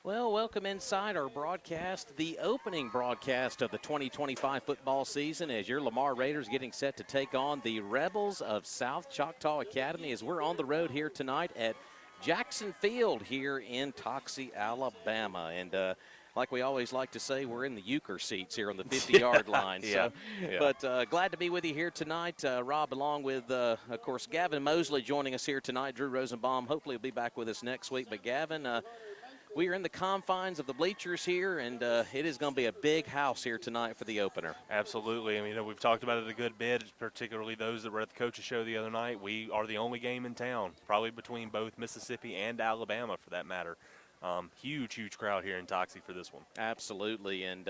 Well, welcome inside our broadcast, the opening broadcast of the 2025 football season as your Lamar Raiders getting set to take on the Rebels of South Choctaw Academy as we're on the road here tonight at Jackson Field here in Toxie, Alabama. And like we always like to say, we're in the euchre seats here on the 50-yard line. Yeah. But glad to be with you here tonight. Rob, along with, of course, Gavin Mosley joining us here tonight. Drew Rosenbaum hopefully will be back with us next week. But Gavin, we are in the confines of the bleachers here, and it is going to be a big house here tonight for the opener. Absolutely. I mean, we've talked about it a good bit, particularly those that were at the coaches' show the other night. We are the only game in town, probably between both Mississippi and Alabama for that matter. Huge crowd here in Toxie for this one. Absolutely, and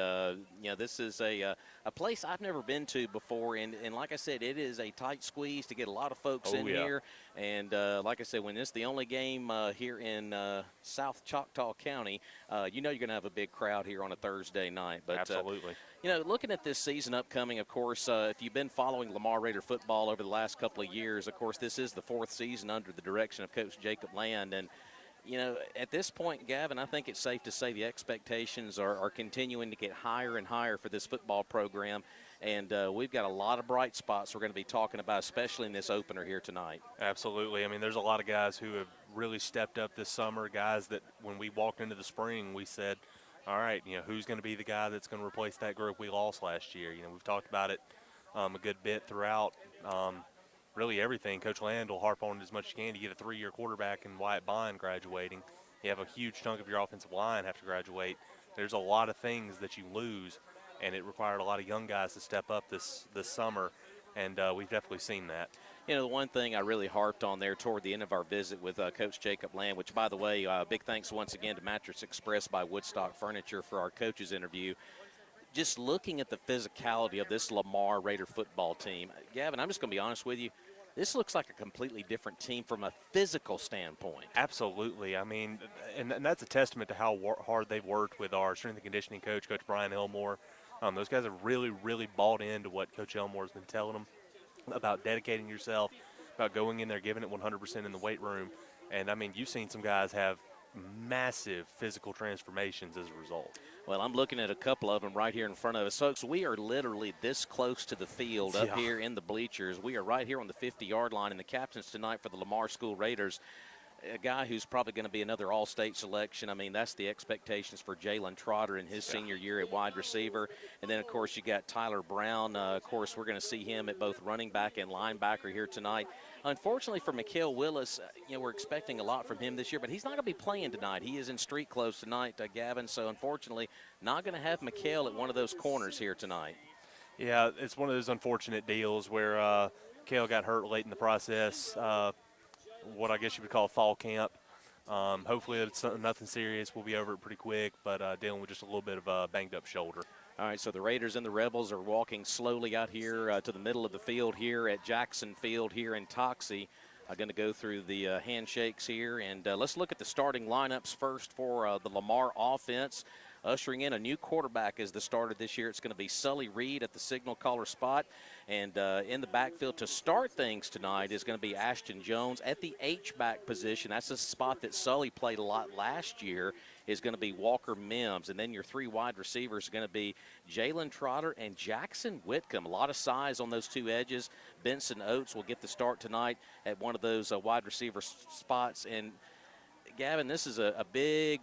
this is a place I've never been to before, and like I said, it is a tight squeeze to get a lot of folks in here. And like I said, when it's the only game here in South Choctaw County, you're going to have a big crowd here on a Thursday night. But absolutely. Looking at this season upcoming, of course, if you've been following Lamar Raider football over the last couple of years, of course, this is the fourth season under the direction of Coach Jacob Land, and at this point, Gavin, I think it's safe to say the expectations are continuing to get higher and higher for this football program. And we've got a lot of bright spots we're going to be talking about, especially in this opener here tonight. Absolutely. I mean, there's a lot of guys who have really stepped up this summer, guys that when we walked into the spring, we said, all right, who's going to be the guy that's going to replace that group we lost last year? We've talked about it a good bit throughout. Really everything. Coach Land will harp on it as much as you can to get a 3-year quarterback and Wyatt Bond graduating. You have a huge chunk of your offensive line have to graduate. There's a lot of things that you lose, and it required a lot of young guys to step up this summer, and we've definitely seen that. The one thing I really harped on there toward the end of our visit with Coach Jacob Land, which, by the way, big thanks once again to Mattress Express by Woodstock Furniture for our coaches interview. Just looking at the physicality of this Lamar Raider football team, Gavin, I'm just going to be honest with you. This looks like a completely different team from a physical standpoint. Absolutely. I mean, and that's a testament to how hard they've worked with our strength and conditioning coach, Coach Brian Elmore. Those guys have really bought into what Coach Elmore has been telling them about dedicating yourself, about going in there, giving it 100% in the weight room. And, I mean, you've seen some guys have massive physical transformations as a result. Well, I'm looking at a couple of them right here in front of us. Folks, we are literally this close to the field up here in the bleachers. We are right here on the 50-yard line, and the captains tonight for the Lamar School Raiders, a guy who's probably going to be another all-state selection. I mean, that's the expectations for Jalen Trotter in his senior year at wide receiver. And then, of course, you got Tyler Brown. Of course, we're going to see him at both running back and linebacker here tonight. Unfortunately for Mikhail Willis, we're expecting a lot from him this year, but he's not going to be playing tonight. He is in street clothes tonight, Gavin, so unfortunately not going to have Mikhail at one of those corners here tonight. Yeah, it's one of those unfortunate deals where Mikhail got hurt late in the process, what I guess you would call fall camp. Hopefully it's nothing serious. We'll be over it pretty quick, but dealing with just a little bit of a banged-up shoulder. All right, so the Raiders and the Rebels are walking slowly out here to the middle of the field here at Jackson Field here in Toxie. I'm going to go through the handshakes here, and let's look at the starting lineups first for the Lamar offense. Ushering in a new quarterback as the starter this year. It's going to be Sully Reed at the signal caller spot. And in the backfield to start things tonight is going to be Ashton Jones at the H-back position. That's a spot that Sully played a lot last year, is going to be Walker Mims. And then your three wide receivers are going to be Jalen Trotter and Jackson Whitcomb. A lot of size on those two edges. Benson Oates will get the start tonight at one of those wide receiver spots. And Gavin, this is a big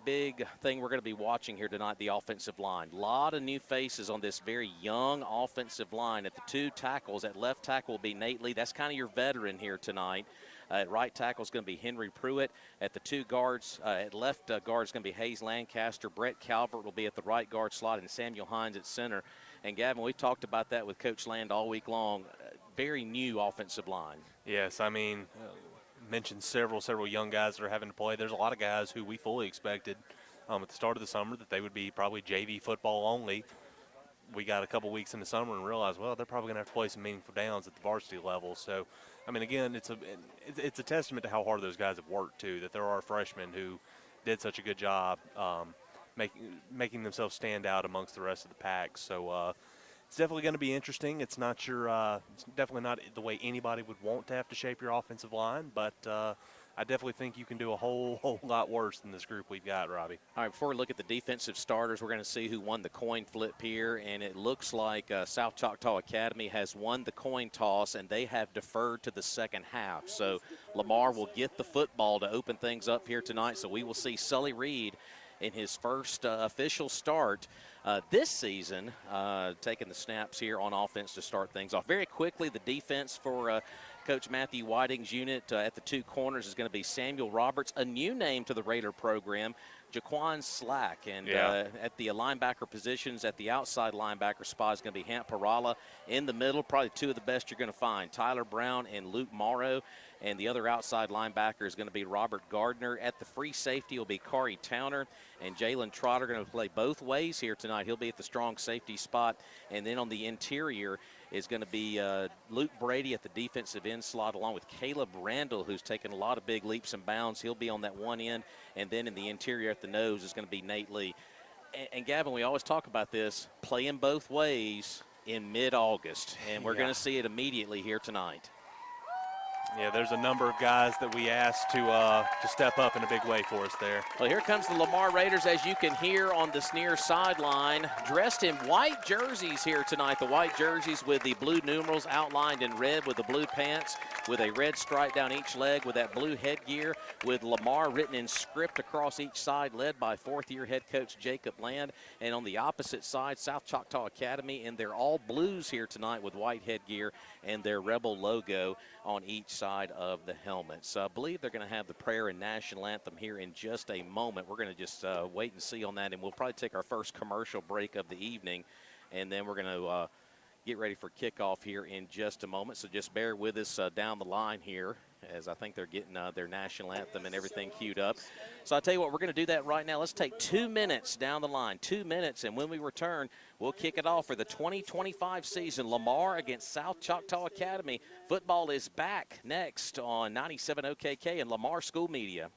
thing we're going to be watching here tonight, the offensive line. A lot of new faces on this very young offensive line. At the two tackles, at left tackle will be Nate Lee. That's kind of your veteran here tonight. At right tackle is going to be Henry Pruitt. At the two guards, at left guard is going to be Hayes Lancaster. Brett Calvert will be at the right guard slot, and Samuel Hines at center. And, Gavin, we talked about that with Coach Land all week long. Very new offensive line. Yes, I mean mentioned several young guys that are having to play. There's a lot of guys who we fully expected at the start of the summer that they would be probably JV football only. We got a couple weeks in the summer and realized, well, they're probably going to have to play some meaningful downs at the varsity level. So, I mean, again, it's a testament to how hard those guys have worked, too, that there are freshmen who did such a good job making themselves stand out amongst the rest of the pack. So, it's definitely going to be interesting. It's not it's definitely not the way anybody would want to have to shape your offensive line, but I definitely think you can do a whole lot worse than this group we've got, Robbie. All right, before we look at the defensive starters, we're going to see who won the coin flip here, and it looks like South Choctaw Academy has won the coin toss, and they have deferred to the second half. So Lamar will get the football to open things up here tonight, so we will see Sully Reed in his first official start this season, taking the snaps here on offense to start things off. Very quickly, the defense for Coach Matthew Whiting's unit at the two corners is going to be Samuel Roberts, a new name to the Raider program, Jaquan Slack. And at the linebacker positions, at the outside linebacker spot is going to be Hamp Parala. In the middle, probably two of the best you're going to find, Tyler Brown and Luke Morrow. And the other outside linebacker is going to be Robert Gardner. At the free safety will be Kari Towner. And Jalen Trotter going to play both ways here tonight. He'll be at the strong safety spot. And then on the interior is going to be Luke Brady at the defensive end slot, along with Caleb Randall, who's taken a lot of big leaps and bounds. He'll be on that one end. And then in the interior at the nose is going to be Nate Lee. And Gavin, we always talk about this, playing both ways in mid-August. And we're going to see it immediately here tonight. Yeah, there's a number of guys that we asked to step up in a big way for us there. Well, here comes the Lamar Raiders, as you can hear on this near sideline, dressed in white jerseys here tonight. The white jerseys with the blue numerals outlined in red with the blue pants, with a red stripe down each leg, with that blue headgear, with Lamar written in script across each side, led by fourth-year head coach Jacob Land. And on the opposite side, South Choctaw Academy, and they're all blues here tonight with white headgear and their Rebel logo on each side of the helmets. I believe they're going to have the prayer and national anthem here in just a moment. We're going to just wait and see on that, and we'll probably take our first commercial break of the evening, and then we're going to get ready for kickoff here in just a moment. So just bear with us down the line here, as I think they're getting their national anthem and everything queued up. So I'll tell you what, we're going to do that right now. Let's take 2 minutes down the line, 2 minutes, and when we return, we'll kick it off for the 2025 season. Lamar against South Choctaw Academy. Football is back next on 97 OKK and Lamar School Media.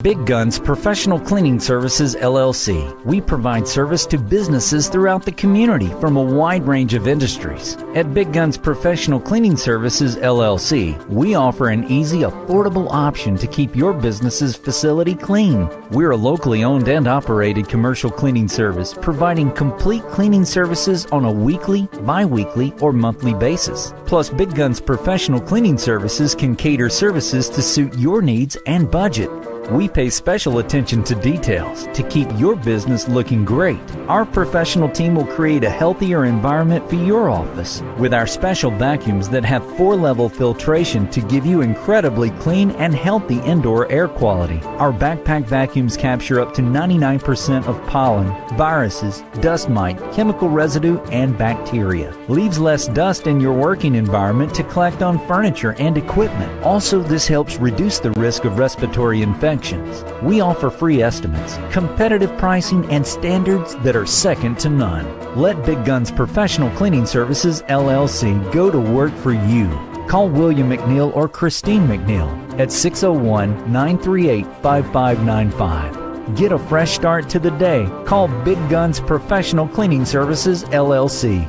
Big Guns Professional Cleaning Services, LLC. We provide service to businesses throughout the community from a wide range of industries. At Big Guns Professional Cleaning Services, LLC, we offer an easy, affordable option to keep your business's facility clean. We're a locally owned and operated commercial cleaning service, providing complete cleaning services on a weekly, bi-weekly, or monthly basis. Plus, Big Guns Professional Cleaning Services can cater services to suit your needs and budget. We pay special attention to details to keep your business looking great. Our professional team will create a healthier environment for your office with our special vacuums that have 4-level filtration to give you incredibly clean and healthy indoor air quality. Our backpack vacuums capture up to 99% of pollen, viruses, dust mite, chemical residue, and bacteria. Leaves less dust in your working environment to collect on furniture and equipment. Also, this helps reduce the risk of respiratory infections. We offer free estimates, competitive pricing, and standards that are second to none. Let Big Guns Professional Cleaning Services, LLC go to work for you. Call William McNeil or Christine McNeil at 601-938-5595. Get a fresh start to the day. Call Big Guns Professional Cleaning Services, LLC.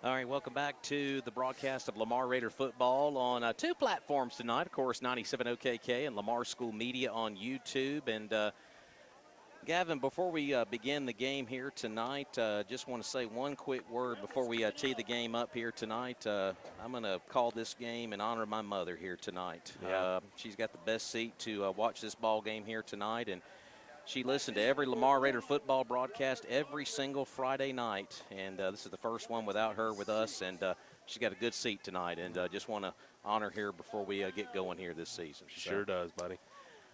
All right, welcome back to the broadcast of Lamar Raider football on two platforms tonight. Of course, 97 OKK and Lamar School Media on YouTube. And Gavin, before we begin the game here tonight, just want to say one quick word before we tee the game up here tonight. I'm going to call this game in honor of my mother here tonight. Yeah. She's got the best seat to watch this ball game here tonight, and she listened to every Lamar Raider football broadcast every single Friday night, and this is the first one without her with us, and she's got a good seat tonight, and just want to honor her before we get going here this season. Sure does, buddy.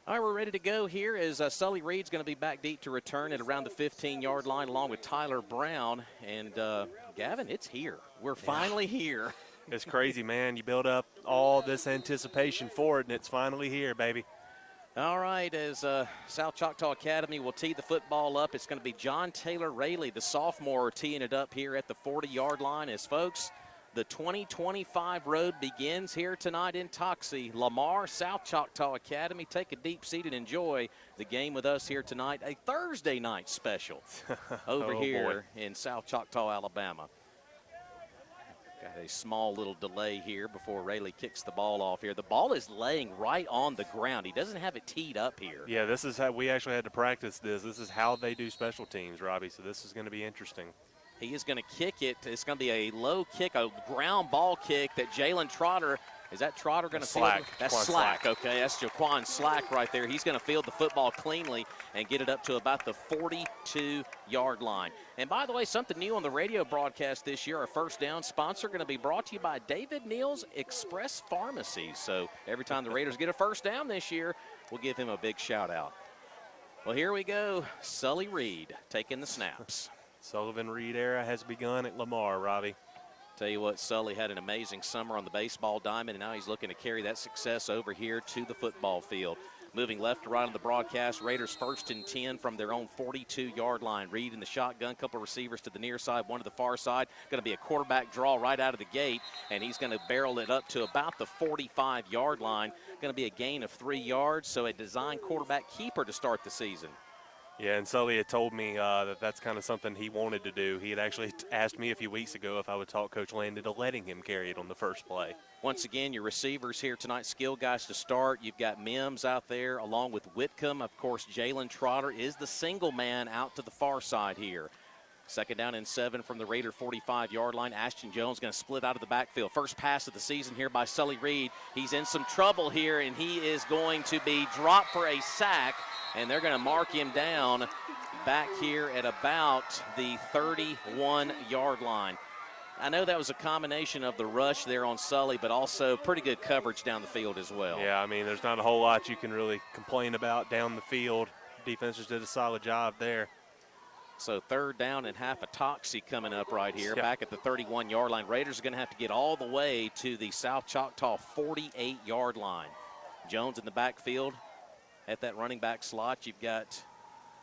All right, we're ready to go here as Sully Reed's going to be back deep to return at around the 15-yard line along with Tyler Brown, and Gavin, it's here. We're finally here. It's crazy, man. You build up all this anticipation for it, and it's finally here, baby. All right, as South Choctaw Academy will tee the football up, it's going to be John Taylor Rayleigh, the sophomore, teeing it up here at the 40-yard line. As folks, the 2025 road begins here tonight in Toxie. Lamar, South Choctaw Academy, take a deep seat and enjoy the game with us here tonight. A Thursday night special over here in South Choctaw, Alabama. Got a small little delay here before Rayleigh kicks the ball off here. The ball is laying right on the ground. He doesn't have it teed up here. Yeah, this is how we actually had to practice this. This is how they do special teams, Robbie, so this is going to be interesting. He is going to kick it. It's going to be a low kick, a ground ball kick that Jalen Trotter, is that Trotter going to field? That's Slack. Okay, that's Jaquan Slack right there. He's going to field the football cleanly and get it up to about the 42-yard line. And by the way, something new on the radio broadcast this year, our first down sponsor going to be brought to you by David Neal's Express Pharmacy. So every time the Raiders get a first down this year, we'll give him a big shout out. Well, here we go. Sully Reed taking the snaps. Sullivan Reed era has begun at Lamar, Robbie. Tell you what, Sully had an amazing summer on the baseball diamond, and now he's looking to carry that success over here to the football field. Moving left to right on the broadcast, Raiders 1st and 10 from their own 42-yard line. Reed in the shotgun, couple receivers to the near side, one to the far side. Going to be a quarterback draw right out of the gate, and he's going to barrel it up to about the 45-yard line. Going to be a gain of 3 yards, so a design quarterback keeper to start the season. Yeah, and Sully had told me that that's kind of something he wanted to do. He had actually asked me a few weeks ago if I would talk Coach Landon to letting him carry it on the first play. Once again, your receivers here tonight, skill guys to start. You've got Mims out there along with Whitcomb. Of course, Jalen Trotter is the single man out to the far side here. 2nd down and 7 from the Raider 45-yard line. Ashton Jones going to split out of the backfield. First pass of the season here by Sully Reed. He's in some trouble here, and he is going to be dropped for a sack, and they're going to mark him down back here at about the 31-yard line. I know that was a combination of the rush there on Sully, but also pretty good coverage down the field as well. Yeah, I mean, there's not a whole lot you can really complain about down the field. Defense did a solid job there. So 3rd down and half a Toxie coming up right here, back at the 31-yard line. Raiders are going to have to get all the way to the South Choctaw 48-yard line. Jones in the backfield at that running back slot. You've got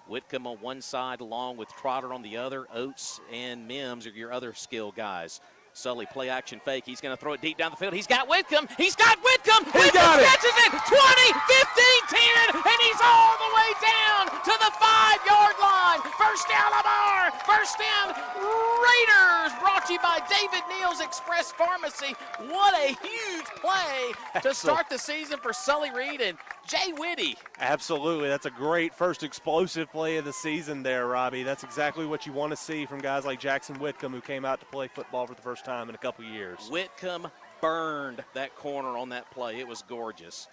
Whitcomb on one side along with Trotter on the other. Oates and Mims are your other skill guys. Sully, play action fake. He's going to throw it deep down the field. He's got Whitcomb. He's got Whitcomb. He got it. Catches it. 20, 15, 10, and he's all the way down to the 5-yard line. First down, Lamar. First down, Raiders. Brought to you by David Neal's Express Pharmacy. What a huge play to start the season for Sully Reed and Jay Whitty. Absolutely. That's a great first explosive play of the season there, Robbie. That's exactly what you want to see from guys like Jackson Whitcomb, who came out to play football for the first time in a couple years. Whitcomb burned that corner on that play. It was gorgeous.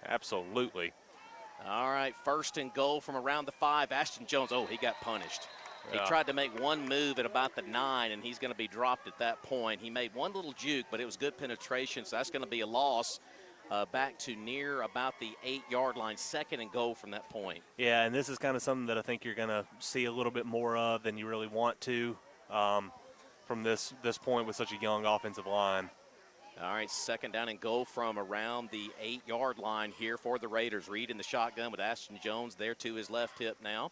Absolutely. All right, 1st and goal from around the 5. Ashton Jones, he got punished. He tried to make one move at about the 9, and he's going to be dropped at that point. He made one little juke, but it was good penetration, so that's going to be a loss back to near about the 8-yard line. 2nd and goal from that point. Yeah, and this is kind of something that I think you're going to see a little bit more of than you really want to from this point with such a young offensive line. All right, 2nd down and goal from around the 8-yard line here for the Raiders. Reed in the shotgun with Ashton Jones there to his left hip now.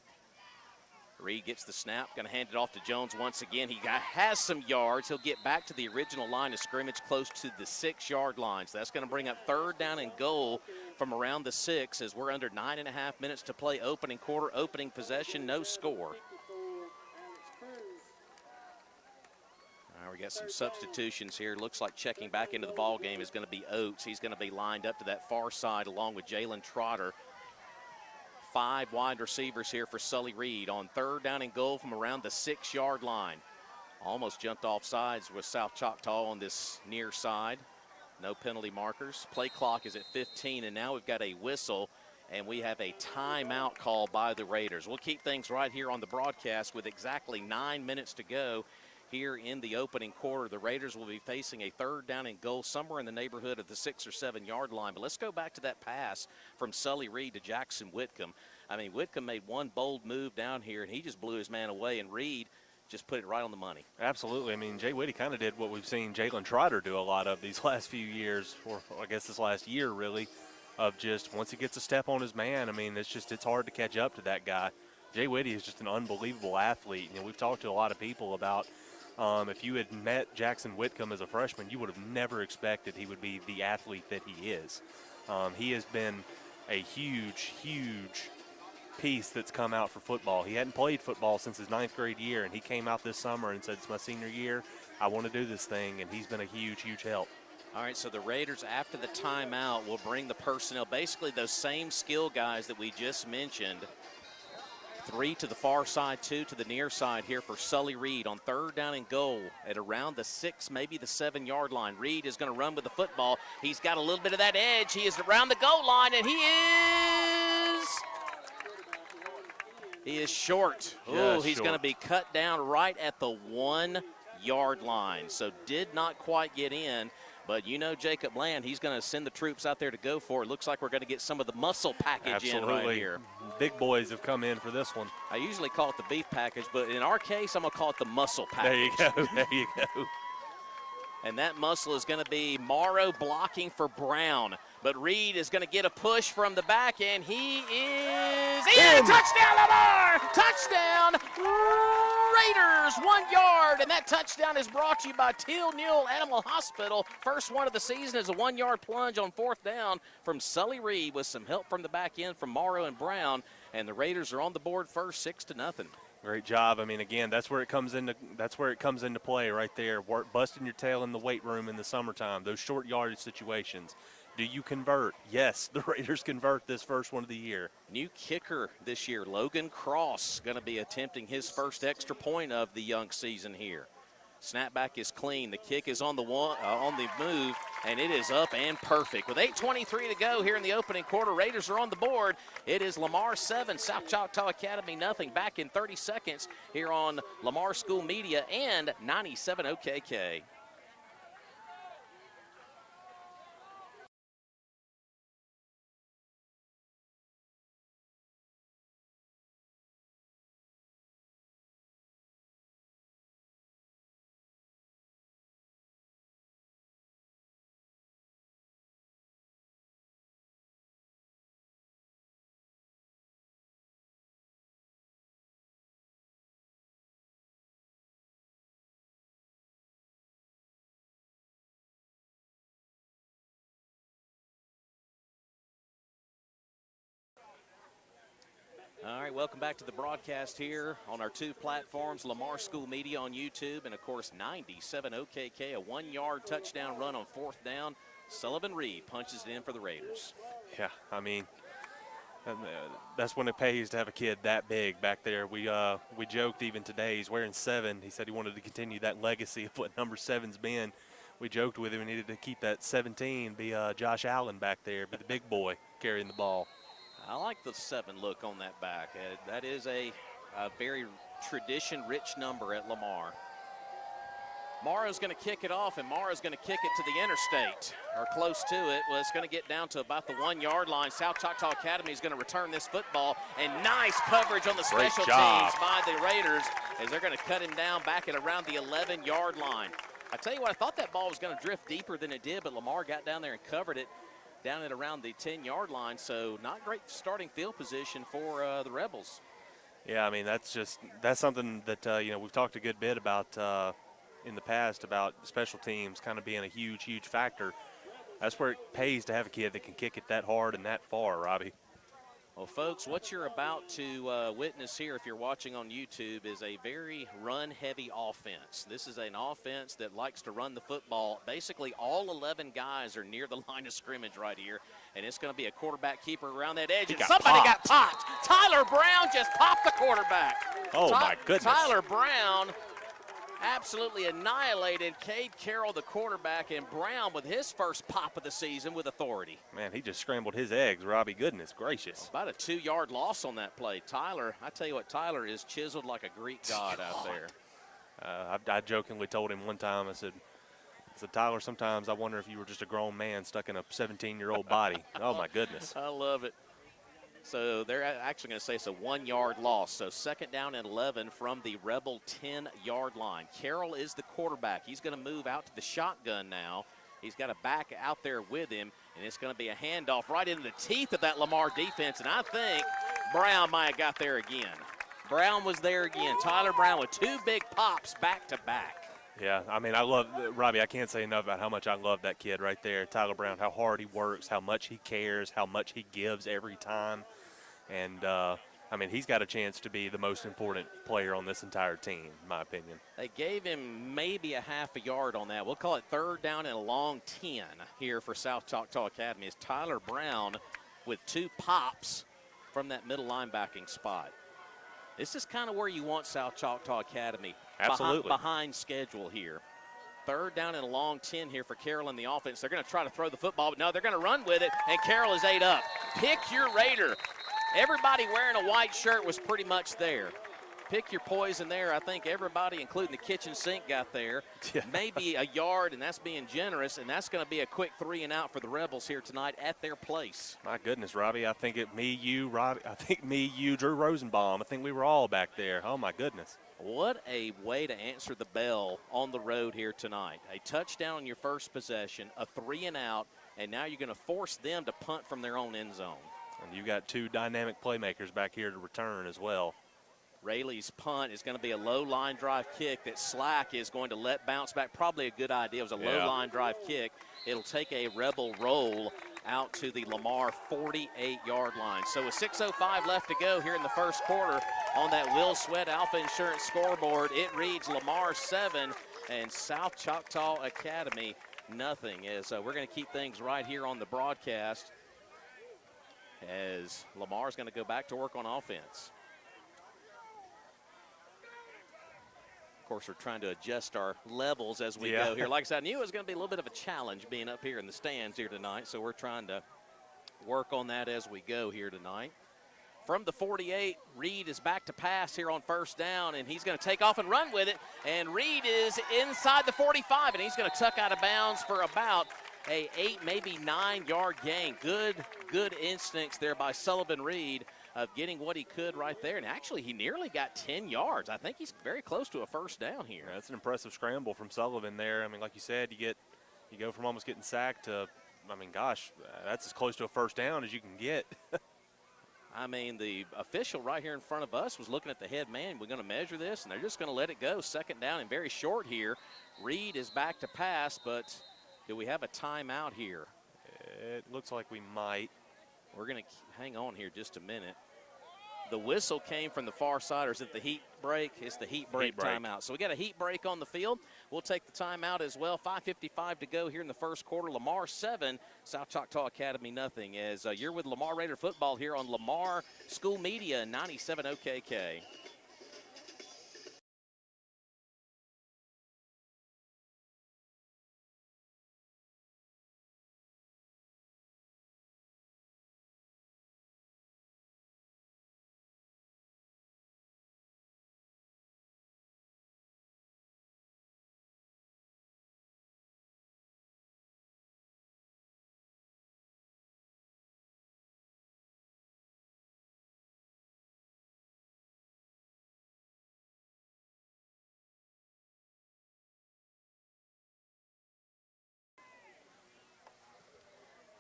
Reed gets the snap, going to hand it off to Jones once again. He has some yards. He'll get back to the original line of scrimmage close to the 6-yard line. So that's going to bring up 3rd down and goal from around the 6 as we're under 9.5 minutes to play opening quarter, opening possession, no score. We got some substitutions here. Looks like checking back into the ball game is going to be Oates. He's going to be lined up to that far side along with Jalen Trotter. 5 wide receivers here for Sully Reed on 3rd down and goal from around the 6-yard line. Almost jumped off sides with South Choctaw on this near side. No penalty markers. Play clock is at 15, and now we've got a whistle, and we have a timeout call by the Raiders. We'll keep things right here on the broadcast with exactly 9 minutes to go here in the opening quarter. The Raiders will be facing a 3rd down and goal somewhere in the neighborhood of the 6 or 7 yard line. But let's go back to that pass from Sully Reed to Jackson Whitcomb. I mean, Whitcomb made one bold move down here, and he just blew his man away, and Reed just put it right on the money. Absolutely. I mean, Jay Whitty kind of did what we've seen Jalen Trotter do a lot of these last few years, or I guess this last year really, of just once he gets a step on his man, I mean, it's hard to catch up to that guy. Jay Whitty is just an unbelievable athlete. You know, we've talked to a lot of people about if you had met Jackson Whitcomb as a freshman, you would have never expected he would be the athlete that he is. He has been a huge, huge piece that's come out for football. He hadn't played football since his 9th grade year, and he came out this summer and said, it's my senior year, I want to do this thing, and he's been a huge, huge help. All right, so the Raiders, after the timeout, will bring the personnel, basically those same skill guys that we just mentioned. 3 to the far side, 2 to the near side here for Sully Reed on 3rd down and goal at around the 6, maybe the 7 yard line. Reed is going to run with the football. He's got a little bit of that edge. He is around the goal line, and he is short. Oh, he's going to be cut down right at the 1 yard line. So did not quite get in. But you know Jacob Land, he's going to send the troops out there to go for it. Looks like we're going to get some of the muscle package in right here. Big boys have come in for this one. I usually call it the beef package, but in our case, I'm going to call it the muscle package. There you go. There you go. And that muscle is going to be Morrow blocking for Brown. But Reed is going to get a push from the back, and he is in! Touchdown, Lamar! Touchdown, Raiders, 1 yard. And that touchdown is brought to you by Teal Newell Animal Hospital. First one of the season is a 1 yard plunge on 4th down from Sully Reed with some help from the back end from Morrow and Brown. And the Raiders are on the board first, 6-0. Great job. I mean, again, that's where it comes into play right there. Busting your tail in the weight room in the summertime, those short yardage situations. Do you convert? Yes, the Raiders convert this first one of the year. New kicker this year, Logan Cross, going to be attempting his first extra point of the young season here. Snapback is clean. The kick is on the move, and it is up and perfect. With 8:23 to go here in the opening quarter, Raiders are on the board. It is Lamar 7, South Choctaw Academy nothing. Back in 30 seconds here on Lamar School Media and 97 OKK. All right, welcome back to the broadcast here on our 2 platforms, Lamar School Media on YouTube, and, of course, 97 OKK, a 1 yard touchdown run on 4th down. Sullivan Reed punches it in for the Raiders. Yeah, I mean, that's when it pays to have a kid that big back there. We joked even today, he's wearing 7. He said he wanted to continue that legacy of what number 7's been. We joked with him, we needed to keep that 17, be Josh Allen back there, be the big boy carrying the ball. I like the 7 look on that back. That is a very tradition-rich number at Lamar. Morrow's going to kick it off, and Morrow's going to kick it to the interstate, or close to it. Well, it's going to get down to about the 1 yard line. South Choctaw Academy is going to return this football, and nice coverage on the special teams by the Raiders as they're going to cut him down back at around the 11 yard line. I tell you what, I thought that ball was going to drift deeper than it did, but Lamar got down there and covered it down at around the 10 yard line, so not great starting field position for the Rebels. Yeah, I mean, that's something that, we've talked a good bit about in the past about special teams kind of being a huge, huge factor. That's where it pays to have a kid that can kick it that hard and that far, Robbie. Well, folks, what you're about to witness here, if you're watching on YouTube, is a very run-heavy offense. This is an offense that likes to run the football. Basically, all 11 guys are near the line of scrimmage right here, and it's going to be a quarterback keeper around that edge. And somebody got popped. Tyler Brown just popped the quarterback. Oh, my goodness. Tyler Brown absolutely annihilated Cade Carroll, the quarterback, and Brown with his first pop of the season with authority. Man, he just scrambled his eggs, Robbie. Goodness gracious. About a 2-yard loss on that play. Tyler, I tell you what, Tyler is chiseled like a Greek god out there. I jokingly told him one time, I said, Tyler, sometimes I wonder if you were just a grown man stuck in a 17-year-old body. Oh, my goodness. I love it. So they're actually going to say it's a 1-yard loss. So 2nd down and 11 from the Rebel 10-yard line. Carroll is the quarterback. He's going to move out to the shotgun now. He's got a back out there with him, and it's going to be a handoff right into the teeth of that Lamar defense. And I think Brown might have got there again. Brown was there again. Tyler Brown with 2 big pops back-to-back. Yeah, I mean, I love Robbie. I can't say enough about how much I love that kid right there, Tyler Brown. How hard he works, how much he cares, how much he gives every time, and I mean, he's got a chance to be the most important player on this entire team, in my opinion. They gave him maybe a half a yard on that. We'll call it 3rd down and a long 10 here for South Choctaw Academy. It's Tyler Brown with 2 pops from that middle linebacking spot. This is kind of where you want South Choctaw Academy. Absolutely. Behind schedule here. 3rd down and a long 10 here for Carroll in the offense. They're going to try to throw the football, but no, they're going to run with it, and Carroll is 8 up. Pick your Raider. Everybody wearing a white shirt was pretty much there. Pick your poison there. I think everybody, including the kitchen sink, got there. Yeah. Maybe a yard, and that's being generous, and that's going to be a quick 3 and out for the Rebels here tonight at their place. My goodness, Robbie. I think me, Drew Rosenbaum. I think we were all back there. Oh, my goodness. What a way to answer the bell on the road here tonight. A touchdown on your first possession, a 3 and out, and now you're going to force them to punt from their own end zone. And you got 2 dynamic playmakers back here to return as well. Rayleigh's punt is going to be a low line drive kick that Slack is going to let bounce back. Probably a good idea. It was a low line drive kick. It'll take a Rebel roll out to the Lamar 48-yard line. So with 6:05 left to go here in the first quarter on that Will Sweat Alpha Insurance scoreboard, it reads Lamar 7 and South Choctaw Academy nothing. As we're going to keep things right here on the broadcast as Lamar's going to go back to work on offense. Of course, we're trying to adjust our levels as we go here. Like I said, I knew it was going to be a little bit of a challenge being up here in the stands here tonight, so we're trying to work on that as we go here tonight. From the 48, Reed is back to pass here on 1st down, and he's going to take off and run with it. And Reed is inside the 45, and he's going to tuck out of bounds for about a 8, maybe 9-yard gain. Good instincts there by Sullivan Reed of getting what he could right there. And actually, he nearly got 10 yards. I think he's very close to a 1st down here. Yeah, that's an impressive scramble from Sullivan there. I mean, like you said, you go from almost getting sacked to, I mean, gosh, that's as close to a 1st down as you can get. I mean, the official right here in front of us was looking at the head man. We're going to measure this, and they're just going to let it go. 2nd down and very short here. Reed is back to pass, but do we have a timeout here? It looks like we might. We're going to hang on here just a minute. The whistle came from the far side, or is it the heat break? It's the heat break timeout. So we got a heat break on the field. We'll take the timeout as well. 5:55 to go here in the first quarter. Lamar 7, South Choctaw Academy nothing. As you're with Lamar Raider football here on Lamar School Media 97 OKK.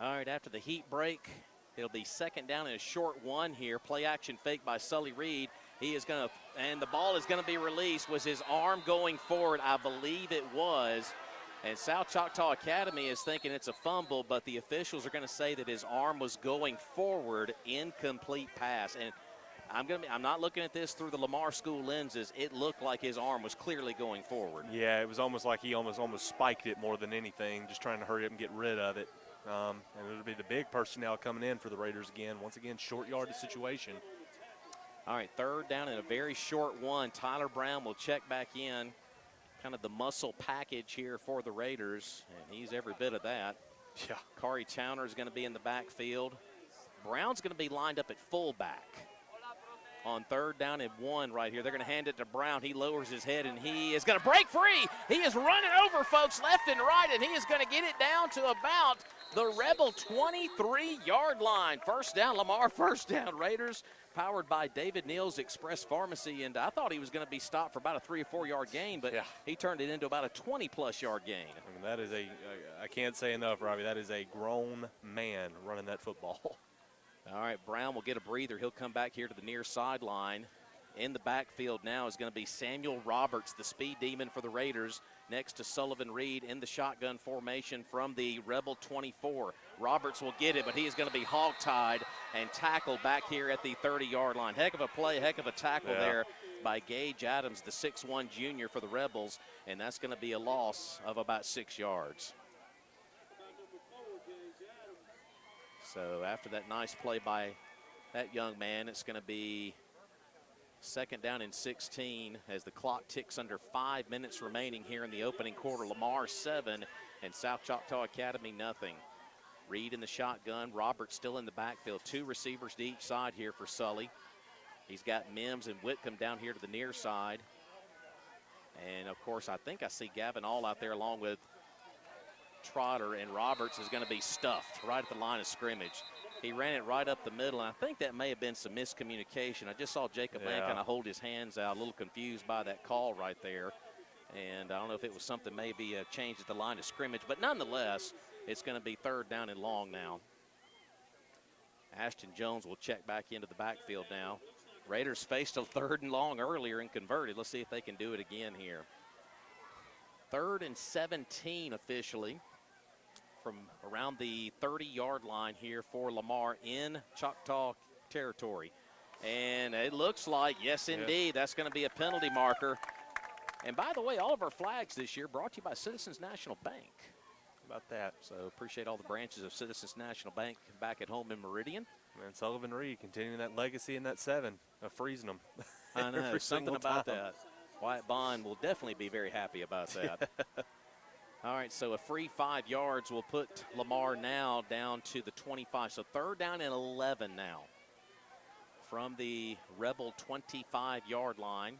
All right, after the heat break, it'll be 2nd down and a short 1 here. Play action fake by Sully Reed. He is going to, and the ball is going to be released. Was his arm going forward? I believe it was. And South Choctaw Academy is thinking it's a fumble, but the officials are going to say that his arm was going forward, incomplete pass. And I'm not looking at this through the Lamar School lenses. It looked like his arm was clearly going forward. Yeah, it was almost like he almost spiked it more than anything, just trying to hurry up and get rid of it. And it'll be the big personnel coming in for the Raiders again. Once again, short yardage situation. All right, third down and a very short one. Tyler Brown will check back in. Kind of the muscle package here for the Raiders, and he's every bit of that. Yeah. Kari Towner is going to be in the backfield. Brown's going to be lined up at fullback. On third down and 1 right here. They're going to hand it to Brown. He lowers his head, and he is going to break free. He is running over folks left and right, and he is going to get it down to about the Rebel 23-yard line. First down, Lamar, first down, Raiders, powered by David Neal's Express Pharmacy. And I thought he was going to be stopped for about a 3 or 4 yard gain, but he turned it into about a 20-plus yard gain. I mean, that is I can't say enough, Robbie. That is a grown man running that football. All right, Brown will get a breather. He'll come back here to the near sideline. In the backfield now is going to be Samuel Roberts, the speed demon for the Raiders, next to Sullivan Reed in the shotgun formation from the Rebel 24. Roberts will get it, but he is going to be hog-tied and tackled back here at the 30-yard line. Heck of a play, heck of a tackle there by Gage Adams, the 6'1 junior for the Rebels, and that's going to be a loss of about 6 yards. So after that nice play by that young man, it's going to be second down and 16 as the clock ticks under 5 minutes remaining here in the opening quarter. Lamar 7 and South Choctaw Academy nothing. Reed in the shotgun, Roberts still in the backfield. 2 receivers to each side here for Sully. He's got Mims and Whitcomb down here to the near side. And of course, I think I see Gavin All out there along with Trotter, and Roberts is going to be stuffed right at the line of scrimmage. He ran it right up the middle, and I think that may have been some miscommunication. I just saw Jacob Land kind of hold his hands out, a little confused by that call right there. And I don't know if it was something maybe a change at the line of scrimmage, but nonetheless, it's going to be third down and long now. Ashton Jones will check back into the backfield now. Raiders faced a third and long earlier and converted. Let's see if they can do it again here. 3rd and 17 officially from around the 30-yard line here for Lamar in Choctaw territory. And it looks like, yes, indeed, that's going to be a penalty marker. And by the way, all of our flags this year brought to you by Citizens National Bank. How about that? So appreciate all the branches of Citizens National Bank back at home in Meridian. And Sullivan Reed continuing that legacy in that 7 of freezing them. I know, something about that. Wyatt Bond will definitely be very happy about that. All right, so a free 5 yards will put Lamar now down to the 25. So third down and 11 now from the Rebel 25-yard line.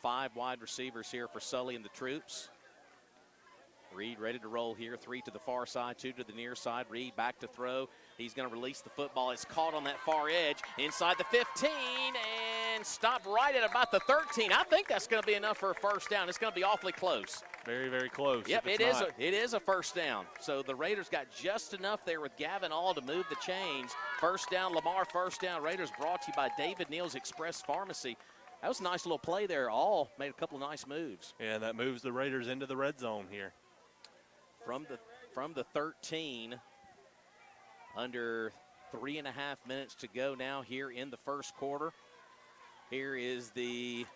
5 wide receivers here for Sully and the troops. Reed ready to roll here. 3 to the far side, 2 to the near side. Reed back to throw. He's going to release the football. It's caught on that far edge inside the 15 and stopped right at about the 13. I think that's going to be enough for a first down. It's going to be awfully close. Very, very close. Yep, it is a first down. So the Raiders got just enough there with Gavin All to move the chains. First down, Lamar, first down. Raiders brought to you by David Neal's Express Pharmacy. That was a nice little play there. All made a couple of nice moves. Yeah, that moves the Raiders into the red zone here. From the 13, under 3.5 minutes to go now here in the first quarter. Here is the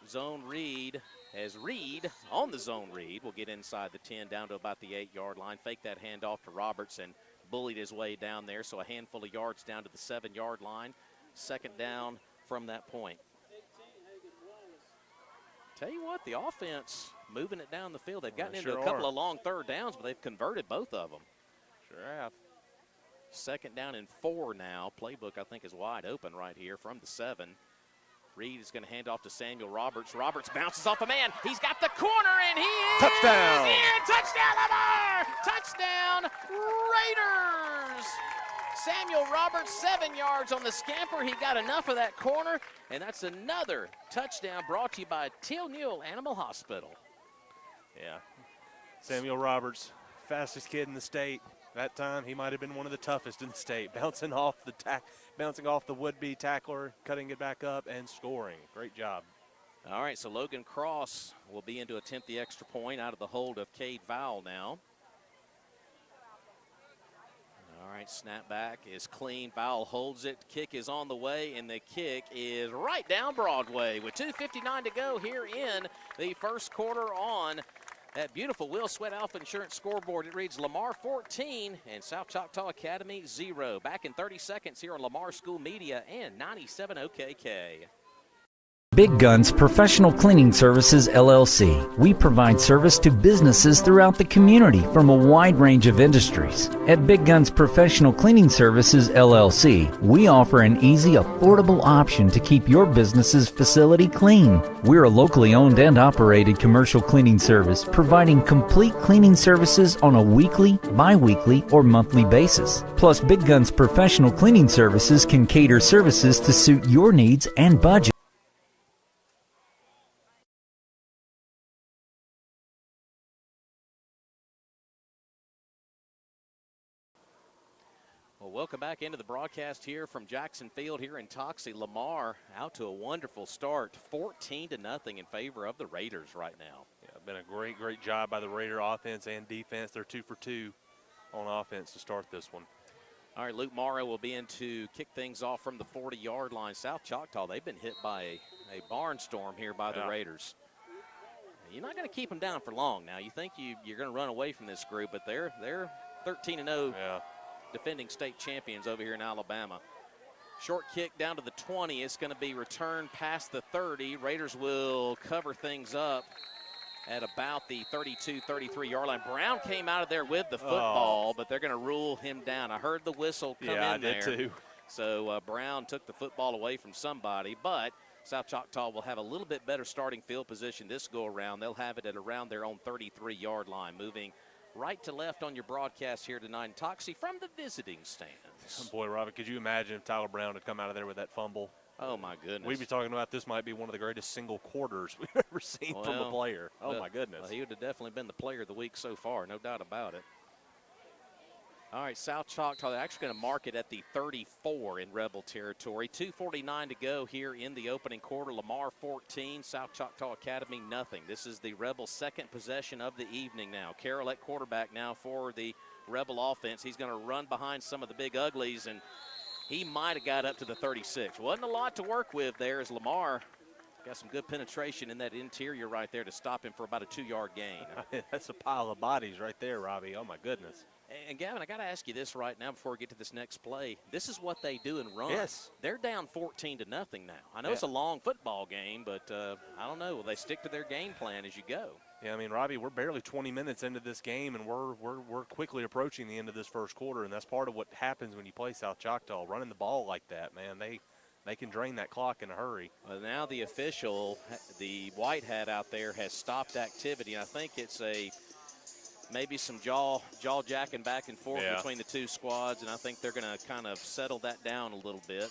zone read, as Reed on the zone read will get inside the 10 down to about the 8-yard line. Fake that handoff to Roberts and bullied his way down there. So a handful of yards down to the 7-yard line. Second down from that point. Tell you what, the offense moving it down the field. They've gotten into a couple of long third downs, but they've converted both of them. Sure have. Second down and 4 now. Playbook, I think, is wide open right here from the 7. Reed is going to hand off to Samuel Roberts. Roberts bounces off a man. He's got the corner, and he is touchdown! In. Touchdown, Lamar! Touchdown, Raiders! Samuel Roberts, 7 yards on the scamper. He got enough of that corner, and that's another touchdown brought to you by Till Newell Animal Hospital. Yeah. Samuel Roberts, fastest kid in the state. That time, he might have been one of the toughest in the state, bouncing off the would-be tackler, cutting it back up, and scoring. Great job. All right, so Logan Cross will be in to attempt the extra point out of the hold of Cade Vowell now. All right, snap back is clean. Vowell holds it. Kick is on the way, and the kick is right down Broadway with 2:59 to go here in the first quarter on that beautiful Will Sweat Alpha Insurance scoreboard. It reads Lamar 14 and South Choctaw Academy 0. Back in 30 seconds here on Lamar School Media and 97 OKK. Big Guns Professional Cleaning Services, LLC. We provide service to businesses throughout the community from a wide range of industries. At Big Guns Professional Cleaning Services, LLC, we offer an easy, affordable option to keep your business's facility clean. We're a locally owned and operated commercial cleaning service, providing complete cleaning services on a weekly, bi-weekly, or monthly basis. Plus, Big Guns Professional Cleaning Services can cater services to suit your needs and budget. Well, welcome back into the broadcast here from Jackson Field here in Toxie. Lamar out to a wonderful start, 14-0 in favor of the Raiders right now. Yeah, been a great job by the Raider offense and defense. They're 2 for 2 on offense to start this one. All right, Luke Morrow will be in to kick things off from the 40-yard line. South Choctaw, they've been hit by a barnstorm here by the Raiders. You're not going to keep them down for long now. You think you're going to run away from this group, but they're 13-0. Yeah. Defending state champions over here in Alabama. Short kick down to the 20. It's going to be returned past the 30. Raiders will cover things up at about the 32, 33-yard line. Brown came out of there with the football, but they're going to rule him down. I heard the whistle come in there. Yeah, I did too. So Brown took the football away from somebody, but South Choctaw will have a little bit better starting field position this go-around. They'll have it at around their own 33-yard line, moving right to left on your broadcast here tonight in Toxie from the visiting stands. Boy, Robert, could you imagine if Tyler Brown had come out of there with that fumble? Oh, my goodness. We'd be talking about this might be one of the greatest single quarters we've ever seen from a player. Oh, my goodness. Well, he would have definitely been the player of the week so far, no doubt about it. All right, South Choctaw, they're actually going to mark it at the 34 in Rebel territory. 2:49 to go here in the opening quarter. Lamar 14, South Choctaw Academy nothing. This is the Rebel second possession of the evening now. Carroll at quarterback now for the Rebel offense. He's going to run behind some of the big uglies, and he might have got up to the 36. Wasn't a lot to work with there as Lamar got some good penetration in that interior right there to stop him for about a 2-yard gain. That's a pile of bodies right there, Robbie. Oh, my goodness. And, Gavin, I got to ask you this right now before we get to this next play. This is what they do in runs. Yes. They're down 14-0 now. I know it's a long football game, but I don't know. Will they stick to their game plan as you go? Yeah, I mean, Robbie, we're barely 20 minutes into this game, and we're quickly approaching the end of this first quarter, and that's part of what happens when you play South Choctaw. Running the ball like that, man, they can drain that clock in a hurry. Well, now the official, the white hat out there, has stopped activity. I think it's maybe some jaw jacking back and forth between the two squads, and I think they're going to kind of settle that down a little bit.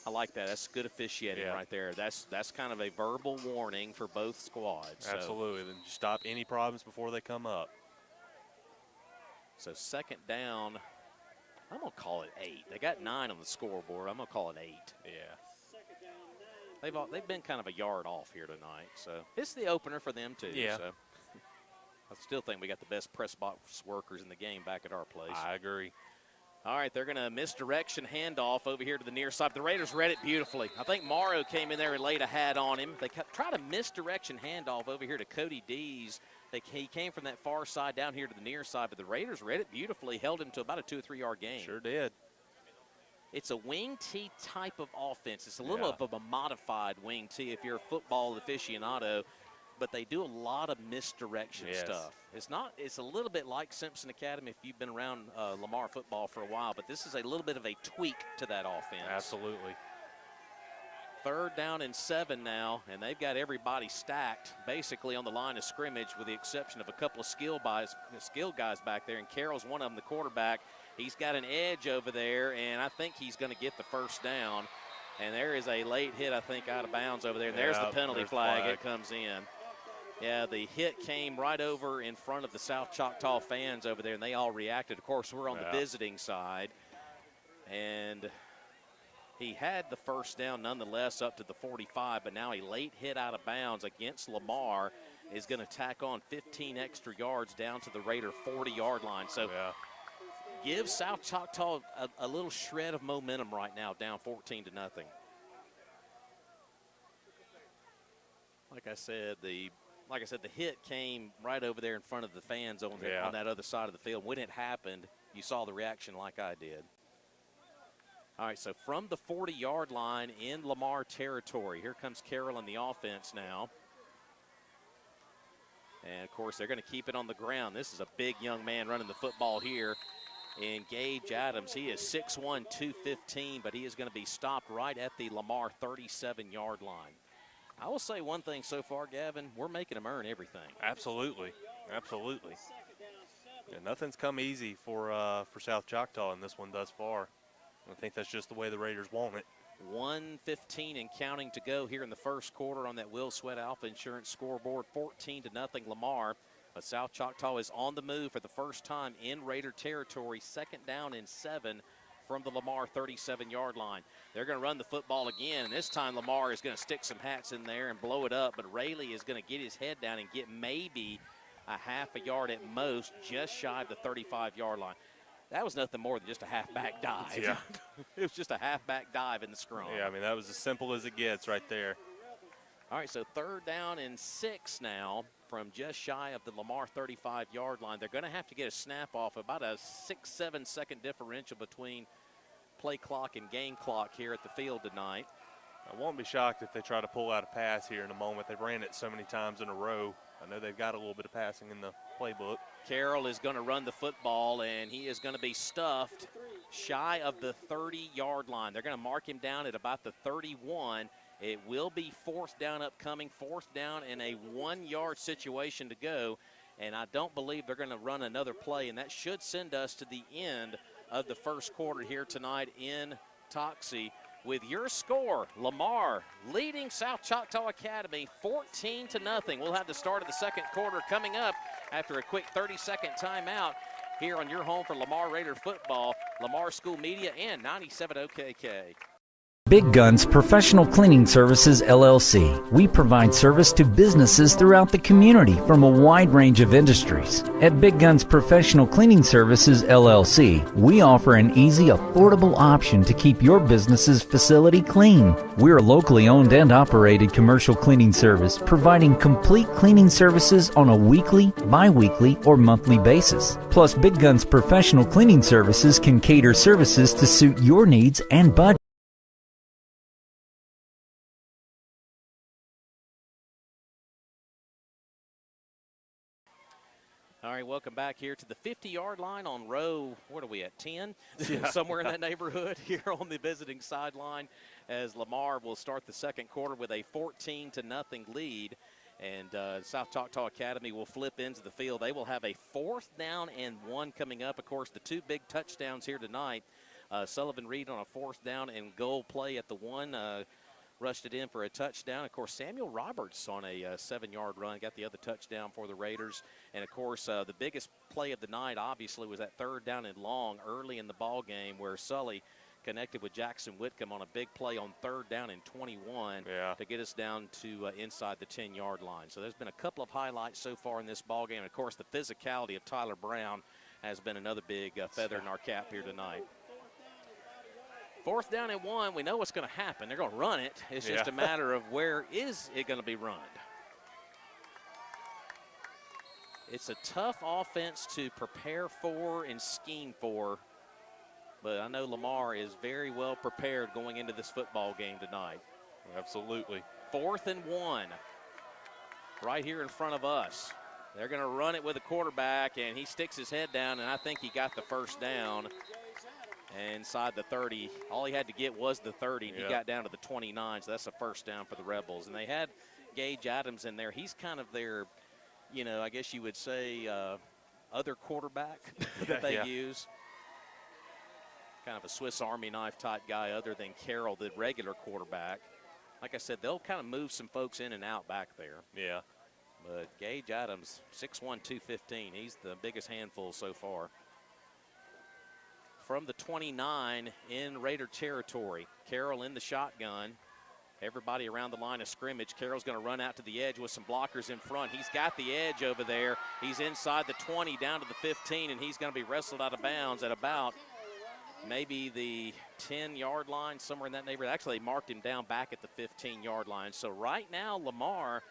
I like that. That's good officiating right there. That's kind of a verbal warning for both squads. Absolutely. Then you stop any problems before they come up. So second down, I'm going to call it 8. They got 9 on the scoreboard. I'm going to call it 8. Yeah. They've been kind of a yard off here tonight, so it's the opener for them too. Yeah. So I still think we got the best press box workers in the game back at our place. I agree. All right, they're going to misdirection handoff over here to the near side. The Raiders read it beautifully. I think Morrow came in there and laid a hat on him. They tried a misdirection handoff over here to Cody Dees. He came from that far side down here to the near side, but the Raiders read it beautifully, held him to about a 2 or 3 yard gain. Sure did. It's a wing tee type of offense. It's a little of a modified wing tee if you're a football aficionado, but they do a lot of misdirection stuff. It's a little bit like Simpson Academy if you've been around Lamar football for a while, but this is a little bit of a tweak to that offense. Absolutely. 3rd down and 7 now, and they've got everybody stacked basically on the line of scrimmage with the exception of a couple of skill guys back there, and Carroll's one of them, the quarterback. He's got an edge over there, and I think he's going to get the first down. And there is a late hit, I think, out of bounds over there. And there's the penalty flag. It comes in. Yeah, the hit came right over in front of the South Choctaw fans over there, and they all reacted. Of course, we're on the visiting side. And He had the first down nonetheless up to the 45, but now a late hit out of bounds against Lamar is going to tack on 15 extra yards down to the Raider 40-yard line. So give South Choctaw a little shred of momentum right now, down 14-0. Like I said, the hit came right over there in front of the fans on that other side of the field. When it happened, you saw the reaction like I did. All right, so from the 40-yard line in Lamar territory, here comes Carroll in the offense now. And, of course, they're going to keep it on the ground. This is a big young man running the football here in Gage Adams. He is 6'1", 215, but he is going to be stopped right at the Lamar 37-yard line. I will say one thing so far, Gavin, we're making them earn everything. Absolutely, absolutely. Yeah, nothing's come easy for South Choctaw in this one thus far. I think that's just the way the Raiders want it. 1:15 and counting to go here in the first quarter on that Will Sweat Alpha Insurance scoreboard. 14-0 Lamar. But South Choctaw is on the move for the first time in Raider territory. 2nd down and 7 from the Lamar 37-yard line. They're going to run the football again, and this time Lamar is going to stick some hats in there and blow it up. But Rayleigh is going to get his head down and get maybe a half a yard at most, just shy of the 35-yard line. That was nothing more than just a halfback dive. Yeah. It was just a halfback dive in the scrum. Yeah, I mean, that was as simple as it gets right there. All right, so 3rd down and 6 now from just shy of the Lamar 35-yard line. They're going to have to get a snap off, about a 6-7 second differential between play clock and game clock here at the field tonight. I won't be shocked if they try to pull out a pass here in a moment. They've ran it so many times in a row. I know they've got a little bit of passing in the playbook. Carroll is going to run the football, and he is going to be stuffed shy of the 30-yard line. They're going to mark him down at about the 31. It will be 4th down upcoming, 4th down and a 1-yard situation to go. And I don't believe they're going to run another play, and that should send us to the end of the first quarter here tonight in Toxie. With your score, Lamar leading South Choctaw Academy 14-0. We'll have the start of the second quarter coming up after a quick 30-second timeout here on your home for Lamar Raider football, Lamar School Media and 97 OKK. Big Guns Professional Cleaning Services, LLC. We provide service to businesses throughout the community from a wide range of industries. At Big Guns Professional Cleaning Services, LLC, we offer an easy, affordable option to keep your business's facility clean. We're a locally owned and operated commercial cleaning service, providing complete cleaning services on a weekly, bi-weekly, or monthly basis. Plus, Big Guns Professional Cleaning Services can cater services to suit your needs and budget. All right, welcome back here to the 50-yard line on row, what are we at, 10? Yeah. Somewhere in that neighborhood here on the visiting sideline as Lamar will start the second quarter with a 14-0 lead. And South Choctaw Academy will flip into the field. They will have a 4th down and 1 coming up. Of course, the 2 big touchdowns here tonight. Sullivan Reed on a 4th down and goal play at the 1. Rushed it in for a touchdown. Of course, Samuel Roberts on a 7-yard run got the other touchdown for the Raiders. And, of course, the biggest play of the night, obviously, was that 3rd down and long early in the ball game where Sully connected with Jackson Whitcomb on a big play on 3rd down and 21 to get us down to inside the 10-yard line. So there's been a couple of highlights so far in this ball game. And, of course, the physicality of Tyler Brown has been another big feather in our cap here tonight. 4th down and 1, we know what's going to happen. They're going to run it. It's just a matter of where is it going to be run. It's a tough offense to prepare for and scheme for, but I know Lamar is very well prepared going into this football game tonight. Absolutely. 4th and 1, right here in front of us. They're going to run it with a quarterback, and he sticks his head down, and I think he got the first down. Inside the 30, all he had to get was the 30, and he got down to the 29, so that's a first down for the Rebels. And they had Gage Adams in there. He's kind of their, you know, I guess you would say other quarterback that they use. Kind of a Swiss Army knife type guy other than Carroll, the regular quarterback. Like I said, they'll kind of move some folks in and out back there. Yeah. But Gage Adams, 6'1", 215, he's the biggest handful so far. from the 29 in Raider territory. Carroll in the shotgun. Everybody around the line of scrimmage. Carroll's going to run out to the edge with some blockers in front. He's got the edge over there. He's inside the 20 down to the 15, and he's going to be wrestled out of bounds at about maybe the 10-yard line, somewhere in that neighborhood. Actually, they marked him down back at the 15-yard line. So right now, Lamar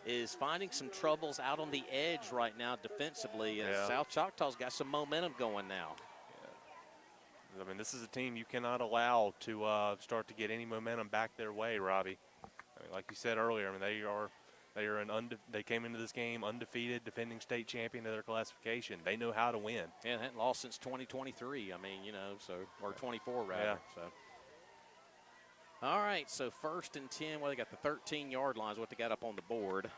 is finding some troubles out on the edge right now defensively. And South Choctaw's got some momentum going now. I mean, this is a team you cannot allow to start to get any momentum back their way, Robbie. I mean, like you said earlier, I mean, they came into this game undefeated, defending state champion of their classification. They know how to win. Yeah, they hadn't lost since 2023. I mean, or 24 rather. Yeah. So. All right, so 1st and 10. Well, they got the 13-yard lines, what they got up on the board.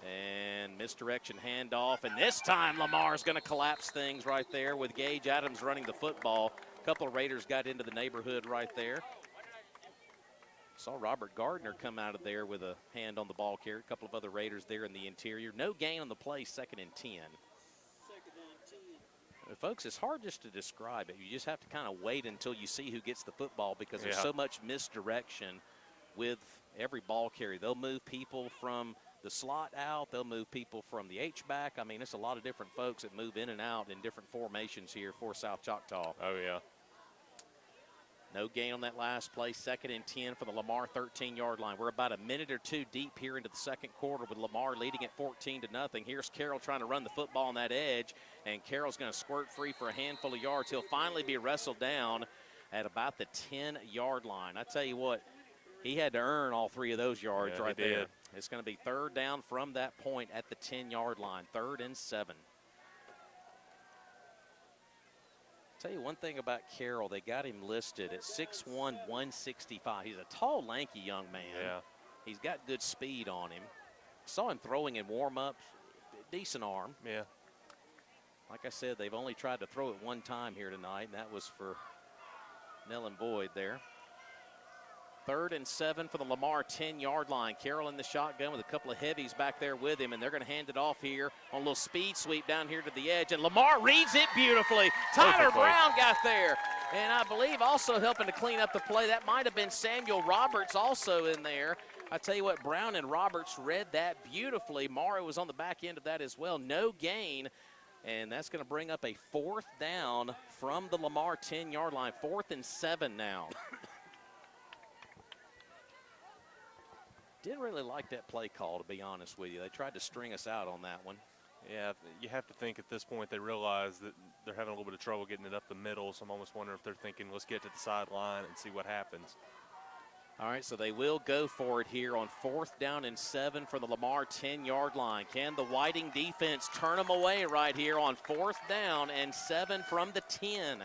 And misdirection handoff, and this time Lamar's going to collapse things right there with Gage Adams running the football. A couple of Raiders got into the neighborhood right there. Saw Robert Gardner come out of there with a hand on the ball carrier. A couple of other Raiders there in the interior. No gain on the play, 2nd and 10. Folks, it's hard just to describe it. You just have to kind of wait until you see who gets the football because there's so much misdirection with every ball carrier. They'll move people from the slot out. They'll move people from the H-back. I mean, it's a lot of different folks that move in and out in different formations here for South Choctaw. Oh, yeah. No gain on that last play. 2nd and 10 for the Lamar 13-yard line. We're about a minute or two deep here into the second quarter with Lamar leading at 14-0. Here's Carroll trying to run the football on that edge, and Carroll's going to squirt free for a handful of yards. He'll finally be wrestled down at about the 10-yard line. I tell you what, he had to earn all 3 of those yards right there. It's going to be 3rd down from that point at the 10-yard line, 3rd and 7. Tell you one thing about Carroll, they got him listed at 6'1", 165. He's a tall, lanky young man. Yeah. He's got good speed on him. Saw him throwing in warm-ups, decent arm. Yeah. Like I said, they've only tried to throw it one time here tonight, and that was for Nellen Boyd there. 3rd and 7 for the Lamar 10-yard line. Carroll in the shotgun with a couple of heavies back there with him, and they're going to hand it off here on a little speed sweep down here to the edge. And Lamar reads it beautifully. Tyler Brown got there. And I believe also helping to clean up the play. That might have been Samuel Roberts also in there. I tell you what, Brown and Roberts read that beautifully. Morrow was on the back end of that as well. No gain. And that's going to bring up a 4th down from the Lamar 10-yard line. 4th and 7 now. Didn't really like that play call, to be honest with you. They tried to string us out on that one. Yeah, you have to think at this point they realize that they're having a little bit of trouble getting it up the middle, so I'm almost wondering if they're thinking, let's get to the sideline and see what happens. All right, so they will go for it here on 4th down and 7 for the Lamar 10-yard line. Can the Whiting defense turn them away right here on 4th down and 7 from the 10?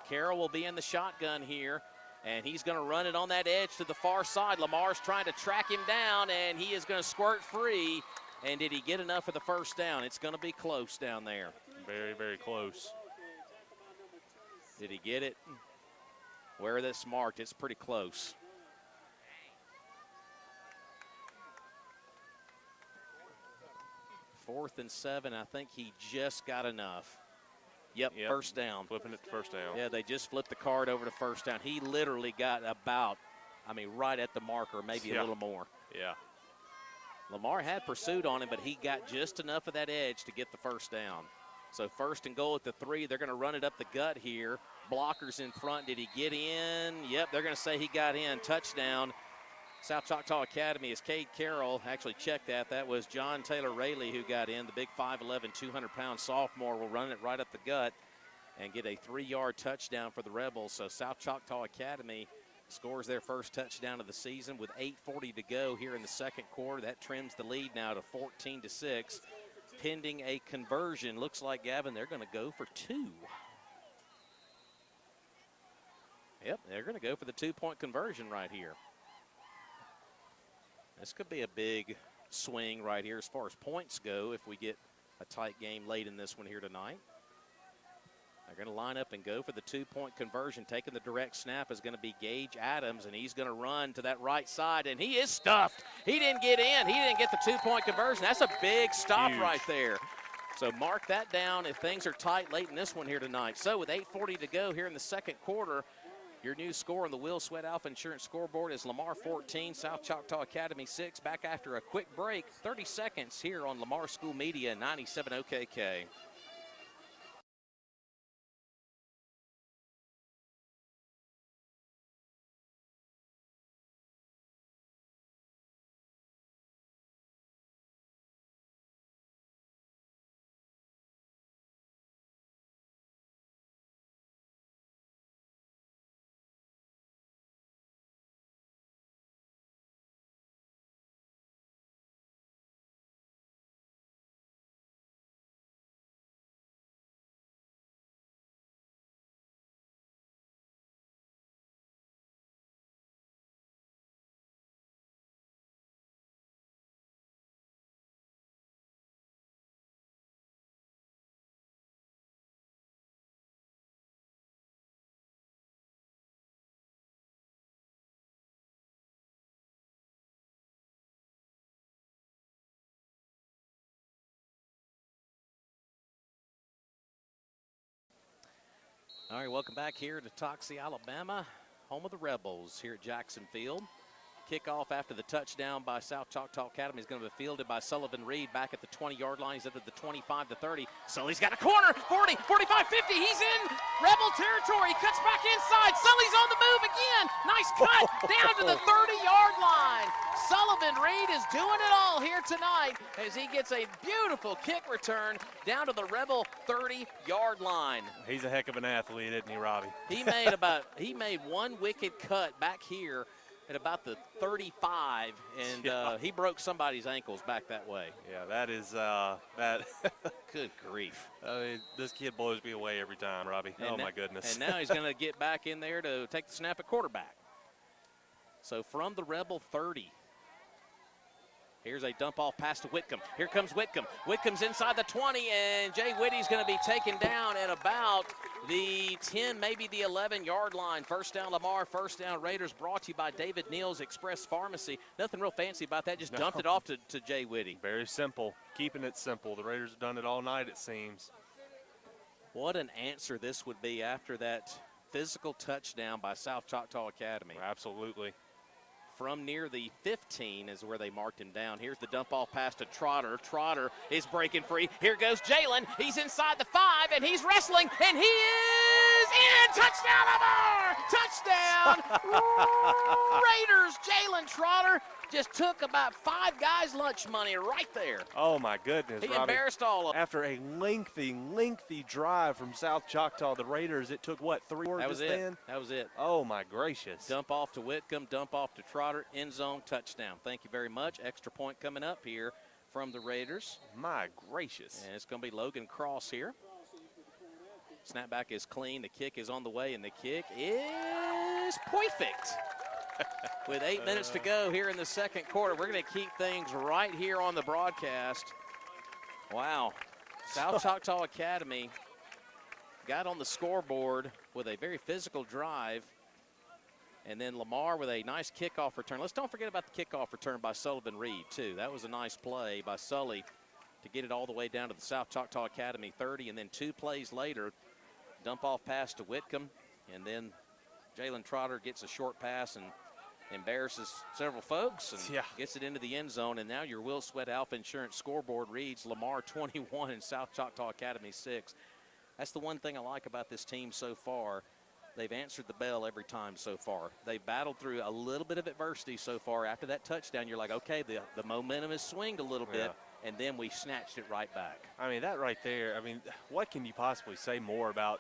Carroll will be in the shotgun here. And he's going to run it on that edge to the far side. Lamar's trying to track him down, and he is going to squirt free. And did he get enough for the 1st down? It's going to be close down there. Very, very close. Did he get it? Where that's marked, it's pretty close. Fourth and 7, I think he just got enough. Yep, 1st down. Flipping it to 1st down. Yeah, they just flipped the card over to 1st down. He literally got about, right at the marker, maybe a little more. Yeah. Lamar had pursuit on him, but he got just enough of that edge to get the 1st down. So 1st and goal at the 3. They're going to run it up the gut here. Blockers in front. Did he get in? Yep, they're going to say he got in. Touchdown. South Choctaw Academy, as Cade Carroll actually checked that. That was John Taylor Rayleigh who got in. The big 5'11", 200-pound sophomore will run it right up the gut and get a 3-yard touchdown for the Rebels. So South Choctaw Academy scores their first touchdown of the season with 8:40 to go here in the second quarter. That trims the lead now to 14-6. Pending a conversion. Looks like, Gavin, they're going to go for 2. Yep, they're going to go for the 2-point conversion right here. This could be a big swing right here as far as points go if we get a tight game late in this one here tonight. They're going to line up and go for the 2-point conversion. Taking the direct snap is going to be Gage Adams, and he's going to run to that right side, and he is stuffed. He didn't get in. He didn't get the 2-point conversion. That's a big stop right there. So mark that down if things are tight late in this one here tonight. So with 8:40 to go here in the second quarter, your new score on the Will Sweat Alpha Insurance scoreboard is Lamar 14, South Choctaw Academy 6. Back after a quick break, 30 seconds here on Lamar School Media 97 OKK. All right, welcome back here to Toxie, Alabama, home of the Rebels here at Jackson Field. Kickoff after the touchdown by South Choctaw Academy is going to be fielded by Sullivan Reed back at the 20-yard line. He's at the 25 to 30. Sully's got a corner, 40, 45, 50. He's in Rebel territory. He cuts back inside. Sully's on the move again. Nice cut down to the 30-yard line. Sullivan Reed is doing it all here tonight as he gets a beautiful kick return down to the Rebel 30-yard line. He's a heck of an athlete, isn't he, Robbie? He made one wicked cut back here at about the 35, and he broke somebody's ankles back that way. Yeah, that is that. Good grief. I mean, this kid blows me away every time, Robbie. And my goodness. And now he's going to get back in there to take the snap at quarterback. So from the Rebel 30, here's a dump off pass to Whitcomb. Here comes Whitcomb. Whitcomb's inside the 20, and Jay Whitty's going to be taken down at about the 10, maybe the 11-yard line. First down Lamar, first down Raiders, brought to you by David Neal's Express Pharmacy. Nothing real fancy about that, just dumped it off to Jay Whitty. Very simple, keeping it simple. The Raiders have done it all night, it seems. What an answer this would be after that physical touchdown by South Choctaw Academy. Absolutely. From near the 15 is where they marked him down. Here's the dump off pass to Trotter. Trotter is breaking free. Here goes Jalen. He's inside the 5, and he's wrestling, and he is in. Touchdown, Lamar! Touchdown! Raiders. Jalen Trotter just took about 5 guys' lunch money right there. Oh, my goodness, He Robbie. embarrassed all of them. After a lengthy drive from South Choctaw, the Raiders, it took, what, 3 That was just it. then? That was it. Oh, my gracious. Dump off to Whitcomb, dump off to Trotter, end zone, touchdown. Thank you very much. Extra point coming up here from the Raiders. My gracious. And it's going to be Logan Cross here. Snapback is clean. The kick is on the way, and the kick is perfect. With 8 minutes to go here in the second quarter, we're going to keep things right here on the broadcast. Wow. South Choctaw Academy got on the scoreboard with a very physical drive. And then Lamar with a nice kickoff return. Let's don't forget about the kickoff return by Sullivan Reed, too. That was a nice play by Sully to get it all the way down to the South Choctaw Academy 30. And then 2 plays later, dump-off pass to Whitcomb. And then Jalen Trotter gets a short pass and embarrasses several folks and gets it into the end zone. And now your Will Sweat Alpha Insurance scoreboard reads Lamar 21 and South Choctaw Academy 6. That's the one thing I like about this team so far. They've answered the bell every time so far. They've battled through a little bit of adversity so far. After that touchdown, you're like, okay, the momentum has swinged a little bit, and then we snatched it right back. I mean, that right there, I mean, what can you possibly say more about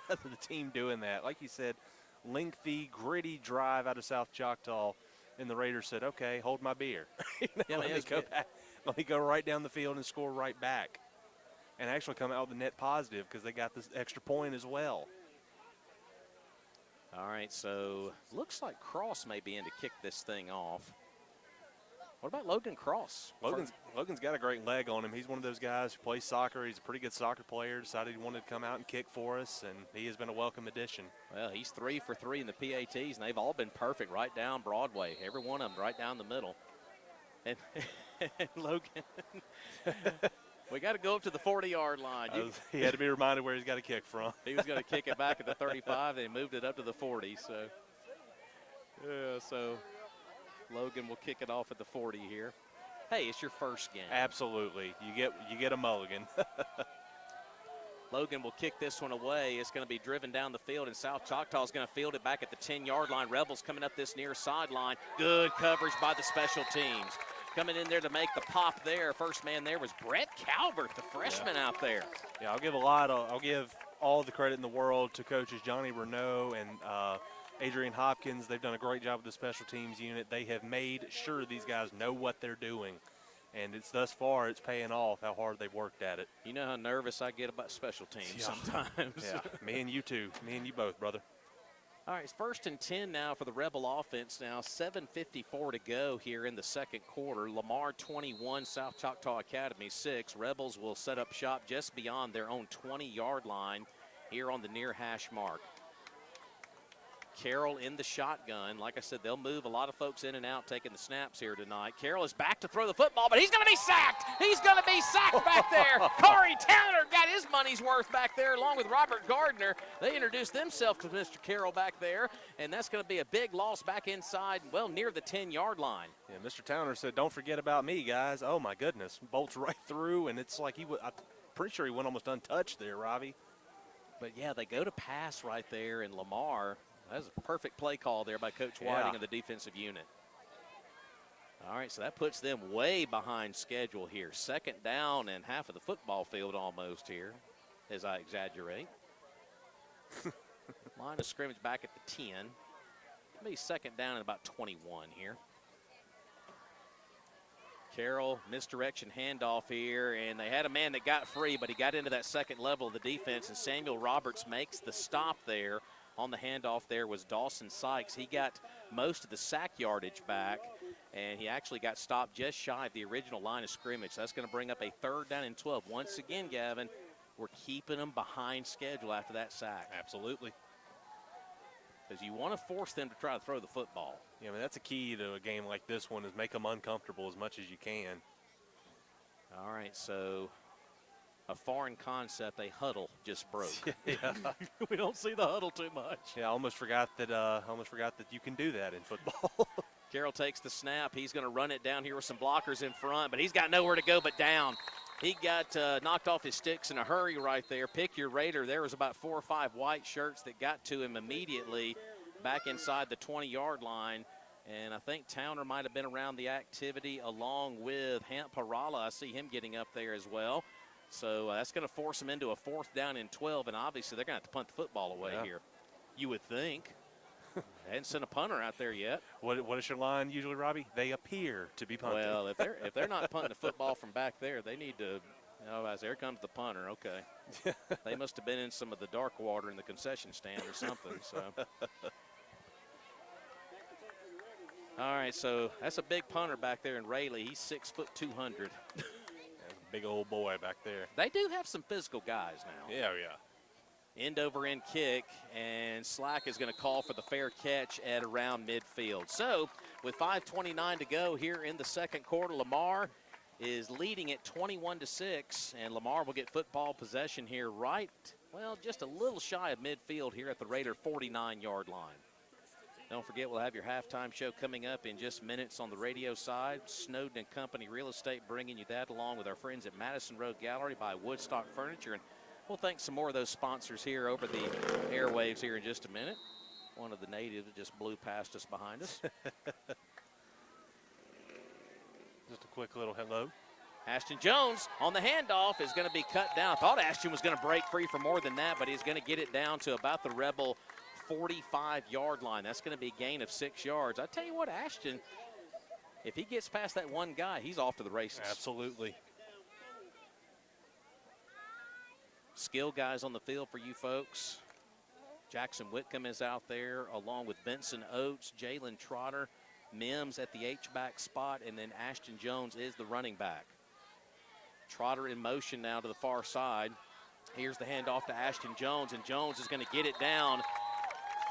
the team doing that? Like you said, lengthy, gritty drive out of South Choctaw, and the Raiders said, okay, hold my beer. Let me go right down the field and score right back. And actually come out with the net positive because they got this extra point as well. All right, so looks like Cross may be in to kick this thing off. What about Logan Cross? Logan's got a great leg on him. He's one of those guys who plays soccer. He's a pretty good soccer player. Decided he wanted to come out and kick for us, and he has been a welcome addition. Well, he's 3 for 3 in the PATs, and they've all been perfect right down Broadway. Every one of them right down the middle. And Logan, We got to go up to the 40-yard line. He had to be reminded where he's got to kick from. He was going to kick it back at the 35. They moved it up to the 40. So Logan will kick it off at the 40 here. Hey, it's your first game. Absolutely. You get a mulligan. Logan will kick this one away. It's going to be driven down the field, and South Choctaw is going to field it back at the 10-yard line. Rebels coming up this near sideline. Good coverage by the special teams. Coming in there to make the pop there. First man there was Brett Calvert, the freshman out there. Yeah, I'll give all the credit in the world to coaches Johnny Renault and Adrian Hopkins. They've done a great job with the special teams unit. They have made sure these guys know what they're doing. And thus far, it's paying off how hard they've worked at it. You know how nervous I get about special teams sometimes. Yeah, me and you too. Me and you both, brother. All right, it's 1st and 10 now for the Rebel offense now. 7:54 to go here in the second quarter. Lamar 21, South Choctaw Academy 6. Rebels will set up shop just beyond their own 20-yard line here on the near hash mark. Carroll in the shotgun. Like I said, they'll move a lot of folks in and out taking the snaps here tonight. Carroll is back to throw the football, but he's going to be sacked. He's going to be sacked back there. Corey Towner got his money's worth back there along with Robert Gardner. They introduced themselves to Mr. Carroll back there, and that's going to be a big loss back inside, well, near the 10-yard line. Yeah, Mr. Towner said, don't forget about me, guys. Oh, my goodness. Bolts right through, and it's like I'm pretty sure he went almost untouched there, Robbie. But, yeah, they go to pass right there, and Lamar – that was a perfect play call there by Coach Whiting of the defensive unit. All right, so that puts them way behind schedule here. Second down and half of the football field almost here, as I exaggerate. Line of scrimmage back at the 10. Maybe second down and about 21 here. Carroll, misdirection handoff here, and they had a man that got free, but he got into that second level of the defense, and Samuel Roberts makes the stop there. On the handoff there was Dawson Sykes. He got most of the sack yardage back, and he actually got stopped just shy of the original line of scrimmage. So that's going to bring up a 3rd down and 12. Once again, Gavin, we're keeping them behind schedule after that sack. Absolutely. Because you want to force them to try to throw the football. Yeah, I mean, that's a key to a game like this one is make them uncomfortable as much as you can. All right, so a foreign concept, a huddle just broke. Yeah. We don't see the huddle too much. Yeah, I almost forgot that you can do that in football. Carroll takes the snap. He's going to run it down here with some blockers in front, but he's got nowhere to go but down. He got knocked off his sticks in a hurry right there. Pick your Raider. There was about 4 or 5 white shirts that got to him immediately back inside the 20-yard line. And I think Towner might have been around the activity along with Hamp Parala. I see him getting up there as well. So that's going to force them into a 4th down and 12, and obviously they're going to have to punt the football away here. You would think. They hadn't sent a punter out there yet. What is your line usually, Robbie? They appear to be punting. Well, if they're not punting the football from back there, they need to. As there comes the punter. Okay, they must have been in some of the dark water in the concession stand or something. So. All right, so that's a big punter back there in Rayleigh. He's 6'2". Big old boy back there. They do have some physical guys now. Yeah. End over end kick, and Slack is going to call for the fair catch at around midfield. So with 5:29 to go here in the second quarter, Lamar is leading at 21-6, and Lamar will get football possession here right, well, just a little shy of midfield here at the Raider 49-yard line. Don't forget, we'll have your halftime show coming up in just minutes on the radio side. Snowden and Company Real Estate bringing you that, along with our friends at Madison Road Gallery by Woodstock Furniture. And we'll thank some more of those sponsors here over the airwaves here in just a minute. One of the natives just blew past us behind us. Just a quick little hello. Ashton Jones on the handoff is going to be cut down. I thought Ashton was going to break free for more than that, but he's going to get it down to about the Rebel 45-yard line. That's going to be a gain of 6 yards. I tell you what, Ashton, if he gets past that one guy, he's off to the races. Absolutely. Skill guys on the field for you folks. Jackson Whitcomb is out there along with Benson Oates, Jalen Trotter, Mims at the H-back spot, and then Ashton Jones is the running back. Trotter in motion now to the far side. Here's the handoff to Ashton Jones, and Jones is going to get it down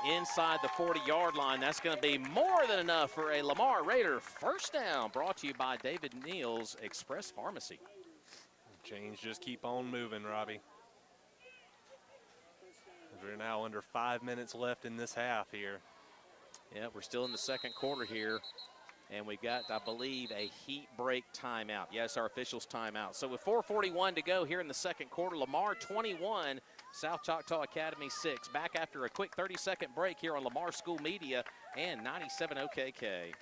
inside the 40-yard line. That's going to be more than enough for a Lamar Raider first down, brought to you by David Neal's Express Pharmacy. Chains just keep on moving, Robbie. We're now under 5 minutes left in this half here. Yeah, we're still in the second quarter here. And we've got, I believe, a heat break timeout. Yes, our officials timeout. So with 4:41 to go here in the second quarter, Lamar 21, South Choctaw Academy 6. Back after a quick 30-second break here on Lamar School Media and 97 OKK.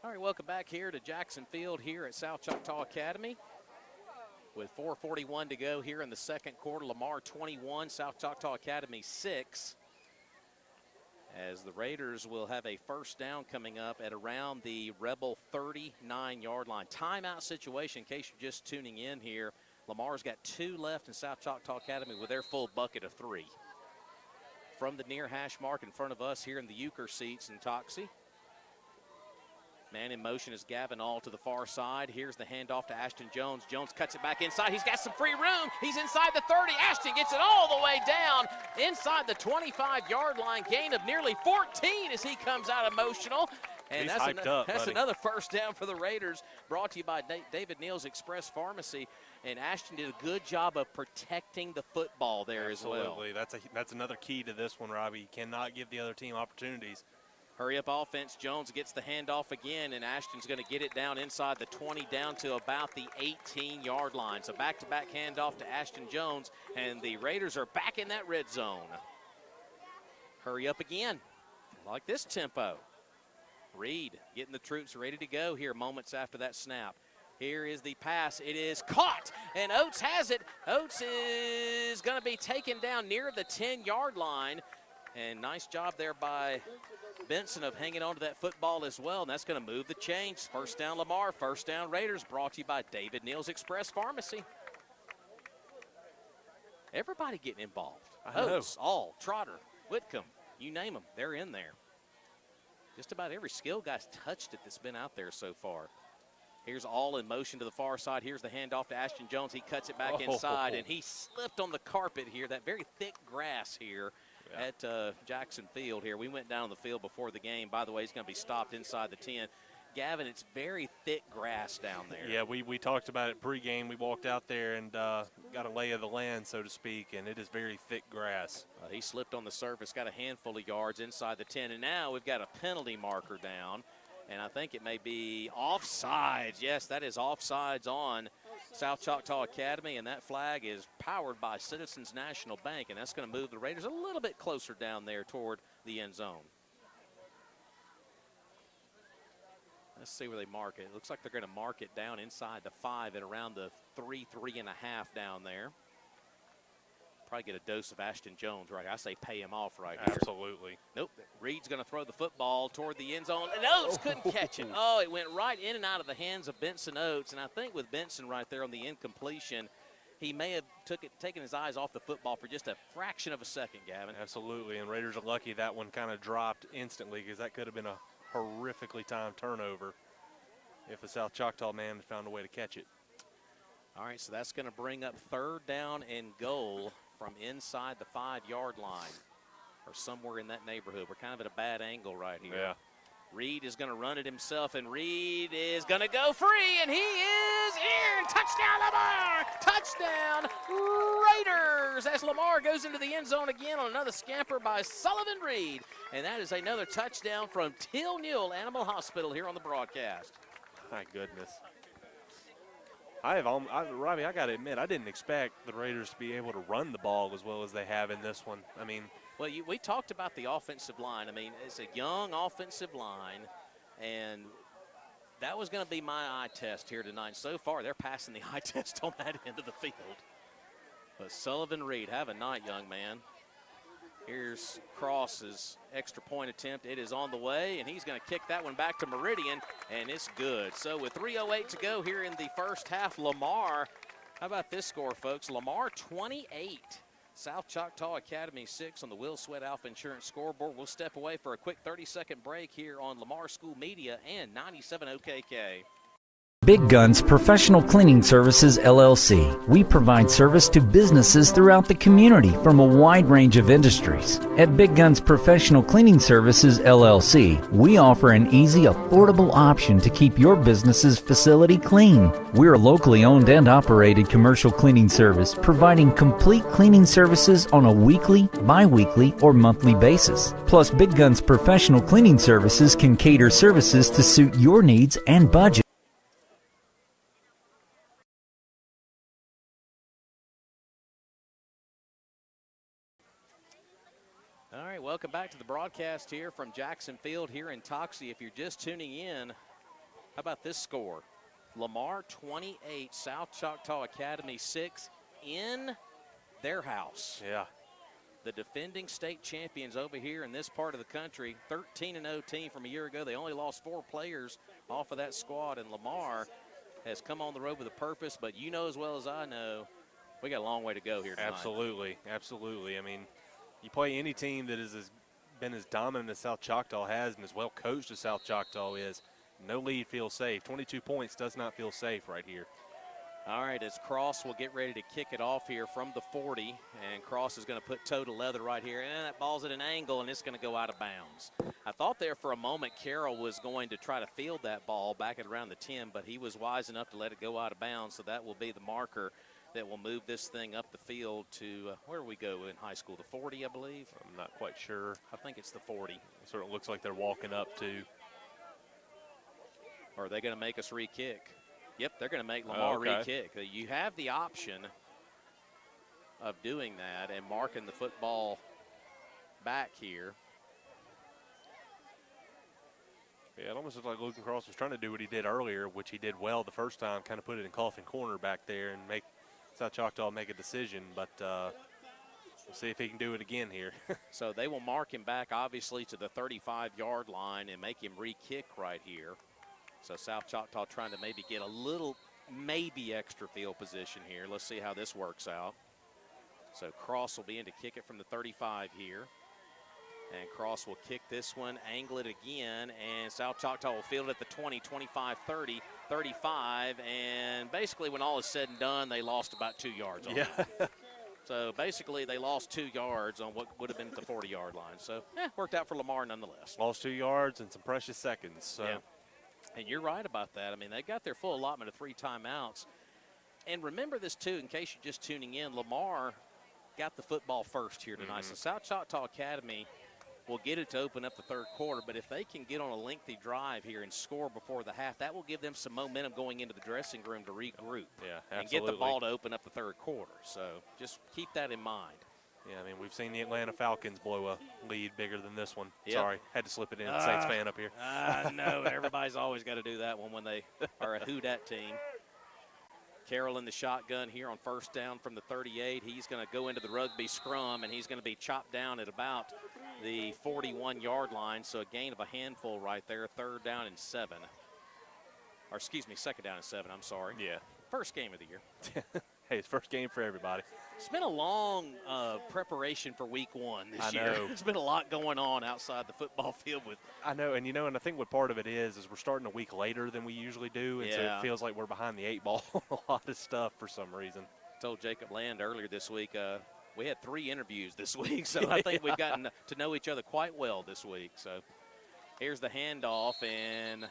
All right, welcome back here to Jackson Field here at South Choctaw Academy. With 4:41 to go here in the second quarter, Lamar 21, South Choctaw Academy 6. As the Raiders will have a first down coming up at around the Rebel 39-yard line. Timeout situation, in case you're just tuning in here. Lamar's got 2 left in South Choctaw Academy with their full bucket of 3. From the near hash mark in front of us here in the Euchre seats in Toxie. Man in motion is Gavin All to the far side. Here's the handoff to Ashton Jones. Jones cuts it back inside. He's got some free room. He's inside the 30. Ashton gets it all the way down inside the 25-yard line. Gain of nearly 14 as he comes out emotional. And that's another first down for the Raiders, brought to you by David Neal's Express Pharmacy. And Ashton did a good job of protecting the football there as well. Absolutely. That's another key to this one, Robbie. You cannot give the other team opportunities. Hurry up offense. Jones gets the handoff again, and Ashton's going to get it down inside the 20 down to about the 18-yard line. So back-to-back handoff to Ashton Jones, and the Raiders are back in that red zone. Hurry up again. I like this tempo. Reed getting the troops ready to go here moments after that snap. Here is the pass. It is caught, and Oates has it. Oates is going to be taken down near the 10-yard line, and nice job there by Benson of hanging on to that football as well, and that's going to move the change. First down Lamar, first down Raiders, brought to you by David Neal's Express Pharmacy. Everybody getting involved. Oates, All, Trotter, Whitcomb, you name them, they're in there. Just about every skill guy's touched it that's been out there so far. Here's All in motion to the far side. Here's the handoff to Ashton Jones. He cuts it back inside, and he slipped on the carpet here, that very thick grass here. Yeah. At Jackson Field here. We went down on the field before the game. By the way, he's going to be stopped inside the 10. Gavin, it's very thick grass down there. Yeah, we talked about it pregame. We walked out there and got a lay of the land, so to speak, and it is very thick grass. He slipped on the surface, got a handful of yards inside the 10, and now we've got a penalty marker down, and I think it may be offsides. Yes, that is offsides on South Choctaw Academy, and that flag is powered by Citizens National Bank, and that's going to move the Raiders a little bit closer down there toward the end zone. Let's see where they mark it. It looks like they're going to mark it down inside the 5 at around the 3.5 down there. Probably get a dose of Ashton Jones, right? I say pay him off right here. Absolutely. Nope. Reed's going to throw the football toward the end zone, and Oates couldn't catch it. Oh, it went right in and out of the hands of Benson Oates, and I think with Benson right there on the incompletion, he may have taken his eyes off the football for just a fraction of a second, Gavin. Absolutely, and Raiders are lucky that one kind of dropped instantly, because that could have been a horrifically timed turnover if the South Choctaw man had found a way to catch it. All right, so that's going to bring up third down and goal from inside the 5-yard line or somewhere in that neighborhood. We're kind of at a bad angle right here. Yeah. Reed is going to run it himself, and Reed is going to go free, and he is in. Touchdown, Lamar! Touchdown, Raiders! As Lamar goes into the end zone again on another scamper by Sullivan Reed. And that is another touchdown from Till Newell Animal Hospital here on the broadcast. My goodness. Robbie, I got to admit, I didn't expect the Raiders to be able to run the ball as well as they have in this one. I mean, well, we talked about the offensive line. I mean, it's a young offensive line, and That was going to be my eye test here tonight. So far, they're passing the eye test on that end of the field. But Sullivan Reed, have a night, young man. Here's Cross's extra point attempt. It is on the way, and he's going to kick that one back to Meridian, and it's good. So with 3:08 to go here in the first half, Lamar, how about this score, folks? Lamar 28, South Choctaw Academy 6 on the Will Sweat Alpha Insurance scoreboard. We'll step away for a quick 30-second break here on Lamar School Media and 97 OKK. Big Guns Professional Cleaning Services, LLC. We provide service to businesses throughout the community from a wide range of industries. At Big Guns Professional Cleaning Services, LLC, we offer an easy, affordable option to keep your business's facility clean. We're a locally owned and operated commercial cleaning service, providing complete cleaning services on a weekly, bi-weekly, or monthly basis. Plus, Big Guns Professional Cleaning Services can cater services to suit your needs and budget. All right, welcome back to the broadcast here from Jackson Field here in Toxie. If you're just tuning in, how about this score? Lamar 28, South Choctaw Academy 6 in their house. Yeah. The defending state champions over here in this part of the country, 13-0 team from a year ago. They only lost 4 players off of that squad, and Lamar has come on the road with a purpose. But you know as well as I know, we got a long way to go here tonight. Absolutely, absolutely. I mean, you play any team that has been as dominant as South Choctaw has and as well coached as South Choctaw is, no lead feels safe. 22 points does not feel safe right here. All right, as Cross will get ready to kick it off here from the 40, and Cross is going to put toe to leather right here, and that ball's at an angle, and it's going to go out of bounds. I thought there for a moment Carroll was going to try to field that ball back at around the 10, but he was wise enough to let it go out of bounds, so that will be the marker that will move this thing up the field to, where do we go in high school, the 40, I believe? I'm not quite sure. I think it's the 40. It sort of looks like they're walking up to. Or are they going to make us re-kick? Yep, they're going to make Lamar re-kick. You have the option of doing that and marking the football back here. Yeah, it almost looks like Luke Cross was trying to do what he did earlier, which he did well the first time, kind of put it in coffin corner back there and make South Choctaw make a decision, but we'll see if he can do it again here. So they will mark him back, obviously, to the 35-yard line and make him re-kick right here. So South Choctaw trying to maybe get a little, maybe extra field position here. Let's see how this works out. So Cross will be in to kick it from the 35 here. And Cross will kick this one, angle it again, and South Choctaw will field it at the 20, 25, 30, 35, and basically when all is said and done, they lost about 2 yards on it. So basically they lost 2 yards on what would have been the 40-yard line. So, worked out for Lamar nonetheless. Lost 2 yards and some precious seconds. So. Yeah. And you're right about that. I mean, they got their full allotment of 3 timeouts. And remember this, too, in case you're just tuning in, Lamar got the football first here tonight. So South Choctaw Academy will get it to open up the third quarter, but if they can get on a lengthy drive here and score before the half, that will give them some momentum going into the dressing room to regroup. Yeah, absolutely. And get the ball to open up the third quarter. So just keep that in mind. Yeah, I mean, we've seen the Atlanta Falcons blow a lead bigger than this one. Yep. Sorry, had to slip it in. Saints fan up here. No, everybody's always got to do that one when they are a Who-Dat team. Carroll in the shotgun here on first down from the 38. He's going to go into the rugby scrum, and he's going to be chopped down at about the 41-yard line. So a gain of a handful right there, 3rd down and 7. Or excuse me, 2nd down and 7, I'm sorry. Yeah. First game of the year. Hey, it's first game for everybody. It's been a long preparation for week 1 this year. I know. There's been a lot going on outside the football field with. I know, and and I think what part of it is we're starting a week later than we usually do, and so it feels like we're behind the 8 ball on a lot of stuff for some reason. I told Jacob Land earlier this week, we had 3 interviews this week, so I think we've gotten to know each other quite well this week. So here's the handoff, and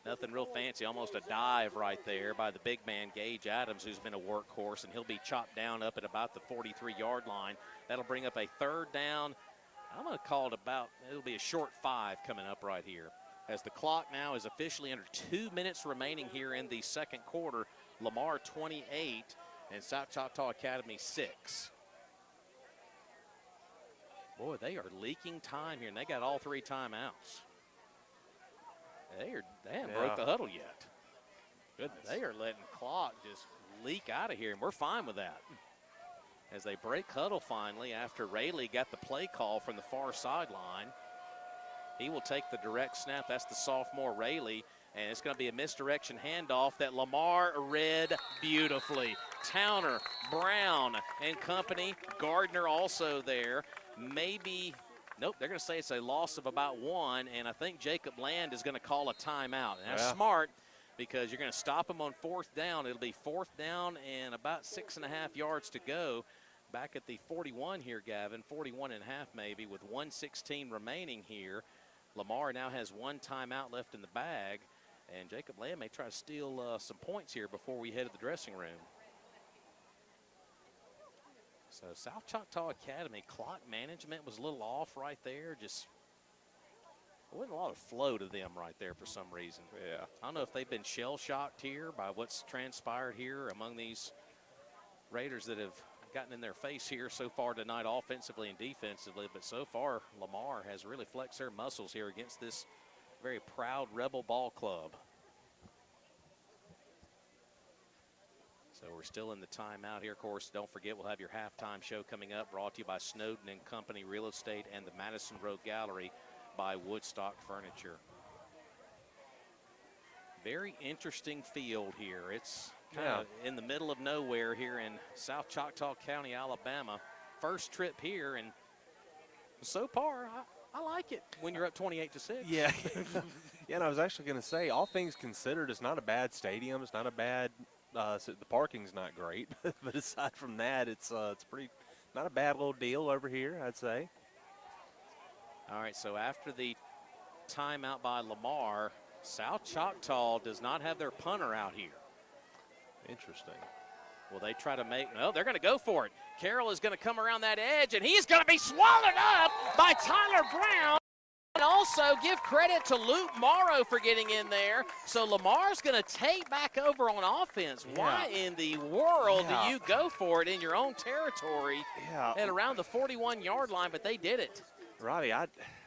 nothing real fancy, almost a dive right there by the big man, Gage Adams, who's been a workhorse, and he'll be chopped down up at about the 43-yard line. That'll bring up a 3rd down. I'm going to call it it'll be a short 5 coming up right here. As the clock now is officially under 2 minutes remaining here in the second quarter. Lamar 28 and South Choctaw Academy 6. Boy, they are leaking time here, and they got all 3 timeouts. They haven't broke the huddle yet. Goodness. They are letting clock just leak out of here, and we're fine with that. As they break huddle finally after Rayleigh got the play call from the far sideline. He will take the direct snap. That's the sophomore Rayleigh, and it's going to be a misdirection handoff that Lamar read beautifully. Towner, Brown, and company. Gardner also there. Maybe, nope, they're going to say it's a loss of about 1, and I think Jacob Land is going to call a timeout. And that's smart because you're going to stop him on 4th down. It'll be 4th down and about 6.5 yards to go. Back at the 41 here, Gavin, 41 and a half maybe, with 1:16 remaining here. Lamar now has 1 timeout left in the bag, and Jacob Land may try to steal some points here before we head to the dressing room. So South Choctaw Academy clock management was a little off right there. Just wasn't a lot of flow to them right there for some reason. Yeah. I don't know if they've been shell-shocked here by what's transpired here among these Raiders that have gotten in their face here so far tonight offensively and defensively, but so far Lamar has really flexed their muscles here against this very proud Rebel ball club. So we're still in the timeout here. Of course, don't forget we'll have your halftime show coming up, brought to you by Snowden and Company Real Estate and the Madison Road Gallery by Woodstock Furniture. Very interesting field here. It's kind of in the middle of nowhere here in South Choctaw County, Alabama. First trip here, and so far, I like it when you're up 28-6. Yeah. Yeah, and I was actually going to say, all things considered, it's not a bad stadium. It's not a bad the parking's not great. But aside from that, it's pretty not a bad little deal over here, I'd say. All right, so after the timeout by Lamar, South Choctaw does not have their punter out here. Interesting. Will they try to make, no, they're going to go for it. Carroll is going to come around that edge, and he's going to be swallowed up by Tyler Brown. And also give credit to Luke Morrow for getting in there. So Lamar's going to take back over on offense. Yeah. Why in the world do you go for it in your own territory at around the 41-yard line? But they did it. Robbie,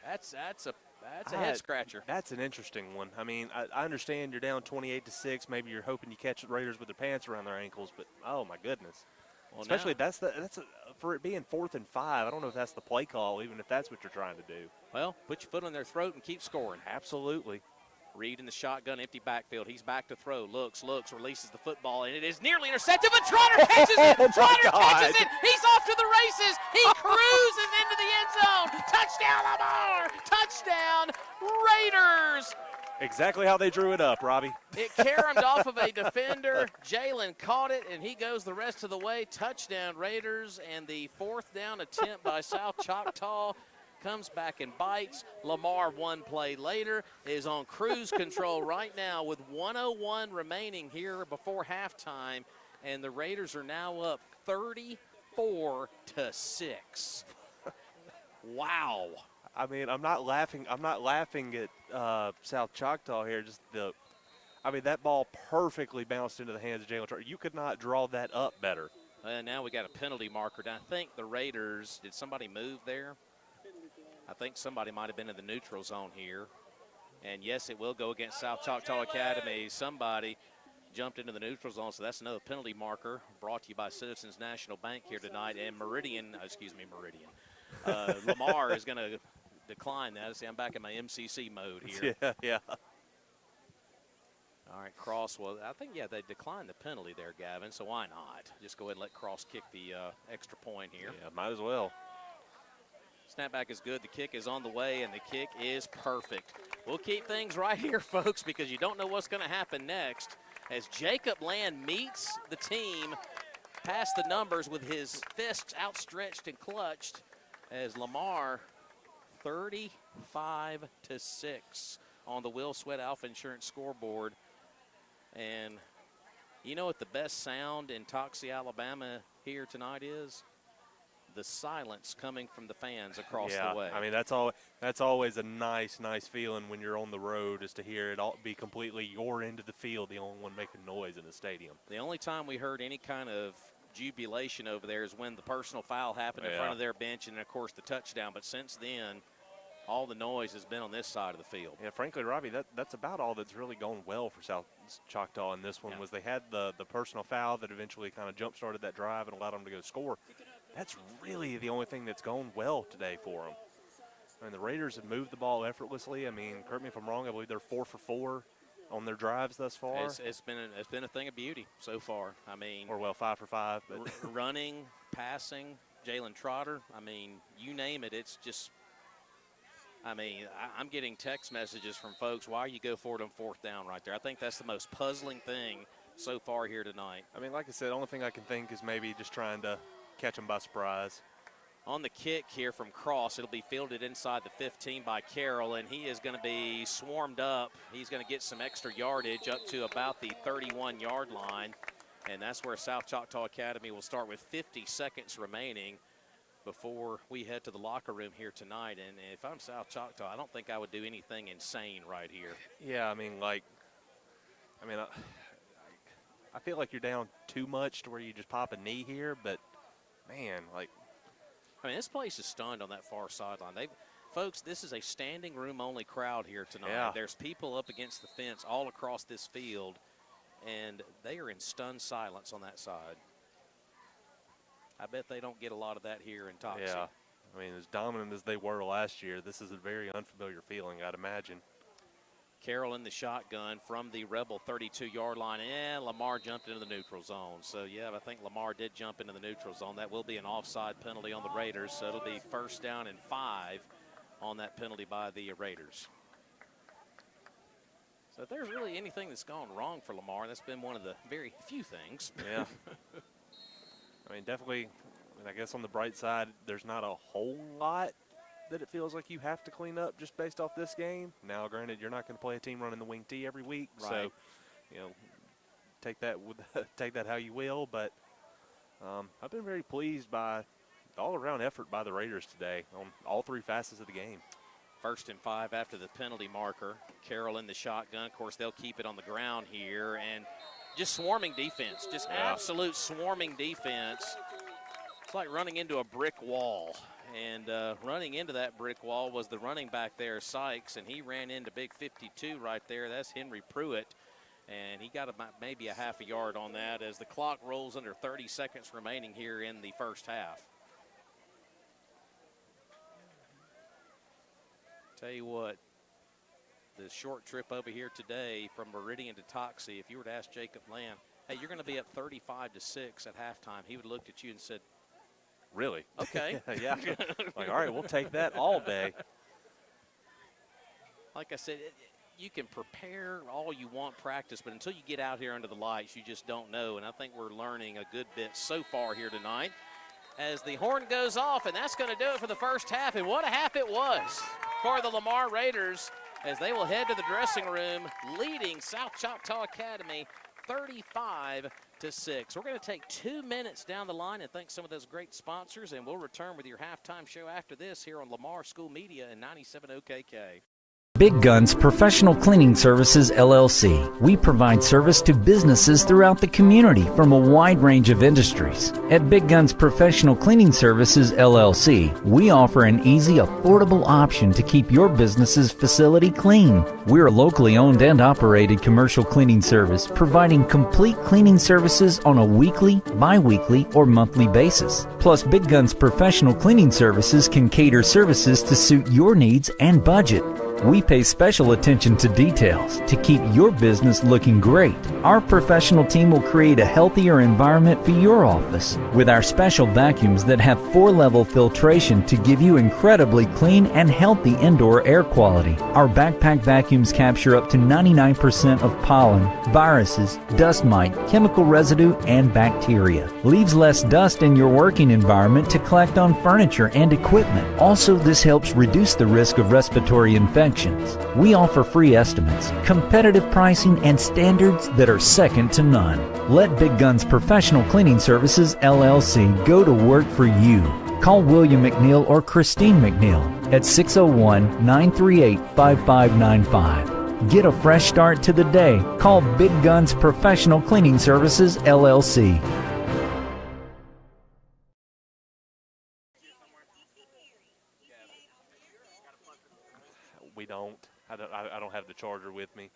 that's a head scratcher. That's an interesting one. I mean, I understand you're down 28-6. Maybe you're hoping you catch the Raiders with their pants around their ankles, but oh my goodness. Well, especially for it being 4th and 5. I don't know if that's the play call, even if that's what you're trying to do. Well, put your foot on their throat and keep scoring. Absolutely. Reed in the shotgun, empty backfield. He's back to throw. Looks, releases the football, and it is nearly intercepted, but Trotter catches it. Trotter catches it. He's off to the races. He cruises into the end zone. Touchdown, Lamar. Touchdown, Raiders. Exactly how they drew it up, Robbie. It caromed off of a defender. Jalen caught it, and he goes the rest of the way. Touchdown, Raiders, and the 4th down attempt by South Choctaw comes back and bites. Lamar, one play later, is on cruise control right now with 1:01 remaining here before halftime, and the Raiders are now up 34-6. Wow. I mean, I'm not laughing at South Choctaw here. That ball perfectly bounced into the hands of Jalen Trotter. You could not draw that up better. And now we got a penalty marker. Now, I think the Raiders, did somebody move there? I think somebody might have been in the neutral zone here. And, yes, it will go against South Choctaw Academy. Somebody jumped into the neutral zone, so that's another penalty marker brought to you by Citizens National Bank here tonight. And Meridian. Lamar is going to decline that. See, I'm back in my MCC mode here. Yeah. All right, Cross. Well, I think, they declined the penalty there, Gavin, so why not? Just go ahead and let Cross kick the extra point here. Yeah, might as well. Snapback is good. The kick is on the way, and the kick is perfect. We'll keep things right here, folks, because you don't know what's going to happen next. As Jacob Land meets the team past the numbers with his fists outstretched and clutched, as Lamar 35-6 on the Will Sweat Alpha Insurance scoreboard. And you know what the best sound in Toxie, Alabama here tonight is? The silence coming from the fans across the way. I mean, that's always a nice feeling when you're on the road, is to hear it all be completely your end of the field, the only one making noise in the stadium. The only time we heard any kind of jubilation over there is when the personal foul happened in front of their bench, and of course the touchdown. But since then, all the noise has been on this side of the field. Yeah, frankly, Robbie, that's about all that's really gone well for South Choctaw in this one. Was they had the personal foul that eventually kind of jump-started that drive and allowed them to go score. That's really the only thing that's gone well today for them. I mean, the Raiders have moved the ball effortlessly. I mean, correct me if I'm wrong, I believe they're 4 for 4 on their drives thus far. It's been a thing of beauty so far. I mean, or 5 for 5. But running, passing, Jalen Trotter. I mean, you name it. It's just. I mean, I'm getting text messages from folks. Why you go for it on 4th down right there? I think that's the most puzzling thing so far here tonight. I mean, like I said, the only thing I can think is maybe just trying to catch them by surprise. On the kick here from Cross, it'll be fielded inside the 15 by Carroll, and he is going to be swarmed up. He's going to get some extra yardage up to about the 31-yard line, and that's where South Choctaw Academy will start with 50 seconds remaining before we head to the locker room here tonight. And if I'm South Choctaw, I don't think I would do anything insane right here. Yeah, I feel like you're down too much to where you just pop a knee here, but, man, I mean, this place is stunned on that far sideline. Folks, this is a standing room only crowd here tonight. Yeah. There's people up against the fence all across this field, and they are in stunned silence on that side. I bet they don't get a lot of that here in Toxie. Yeah. I mean, as dominant as they were last year, this is a very unfamiliar feeling, I'd imagine. Carroll in the shotgun from the Rebel 32-yard line, and Lamar jumped into the neutral zone. So, yeah, I think Lamar did jump into the neutral zone. That will be an offside penalty on the Raiders, so it'll be 1st down and 5 on that penalty by the Raiders. So if there's really anything that's gone wrong for Lamar, that's been one of the very few things. Yeah. I mean, definitely, I guess on the bright side, there's not a whole lot that it feels like you have to clean up just based off this game. Now, granted, you're not going to play a team running the wing T every week, right. So, take that how you will. But I've been very pleased by the all-around effort by the Raiders today on all 3 facets of the game. 1st and 5 after the penalty marker. Carroll in the shotgun. Of course, they'll keep it on the ground here, and just swarming defense, just absolute swarming defense. It's like running into a brick wall. And running into that brick wall was the running back there, Sykes, and he ran into big 52 right there. That's Henry Pruitt, and he got about maybe a half a yard on that as the clock rolls under 30 seconds remaining here in the first half. Tell you what, the short trip over here today from Meridian to Toxie, if you were to ask Jacob Lamb, hey, you're going to be up 35-6 at halftime, he would have looked at you and said, really? Okay. Yeah. All right, we'll take that all day. Like I said, you can prepare all you want, practice, but until you get out here under the lights, you just don't know. And I think we're learning a good bit so far here tonight as the horn goes off, and that's going to do it for the first half. And what a half it was for the Lamar Raiders as they will head to the dressing room leading South Choctaw Academy 35-6. We're going to take 2 minutes down the line and thank some of those great sponsors, and we'll return with your halftime show after this here on Lamar School Media and 97 OKK. Big Guns Professional Cleaning Services, LLC. We provide service to businesses throughout the community from a wide range of industries. At Big Guns Professional Cleaning Services, LLC, we offer an easy, affordable option to keep your business's facility clean. We're a locally owned and operated commercial cleaning service, providing complete cleaning services on a weekly, bi-weekly, or monthly basis. Plus, Big Guns Professional Cleaning Services can cater services to suit your needs and budget. We pay special attention to details to keep your business looking great. Our professional team will create a healthier environment for your office with our special vacuums that have 4-level filtration to give you incredibly clean and healthy indoor air quality. Our backpack vacuums capture up to 99% of pollen, viruses, dust mite, chemical residue, and bacteria. Leaves less dust in your working environment to collect on furniture and equipment. Also, this helps reduce the risk of respiratory infections. We offer free estimates, competitive pricing, and standards that are second to none. Let Big Guns Professional Cleaning Services, LLC go to work for you. Call William McNeil or Christine McNeil at 601-938-5595. Get a fresh start to the day. Call Big Guns Professional Cleaning Services, LLC. We don't. I don't have the charger with me.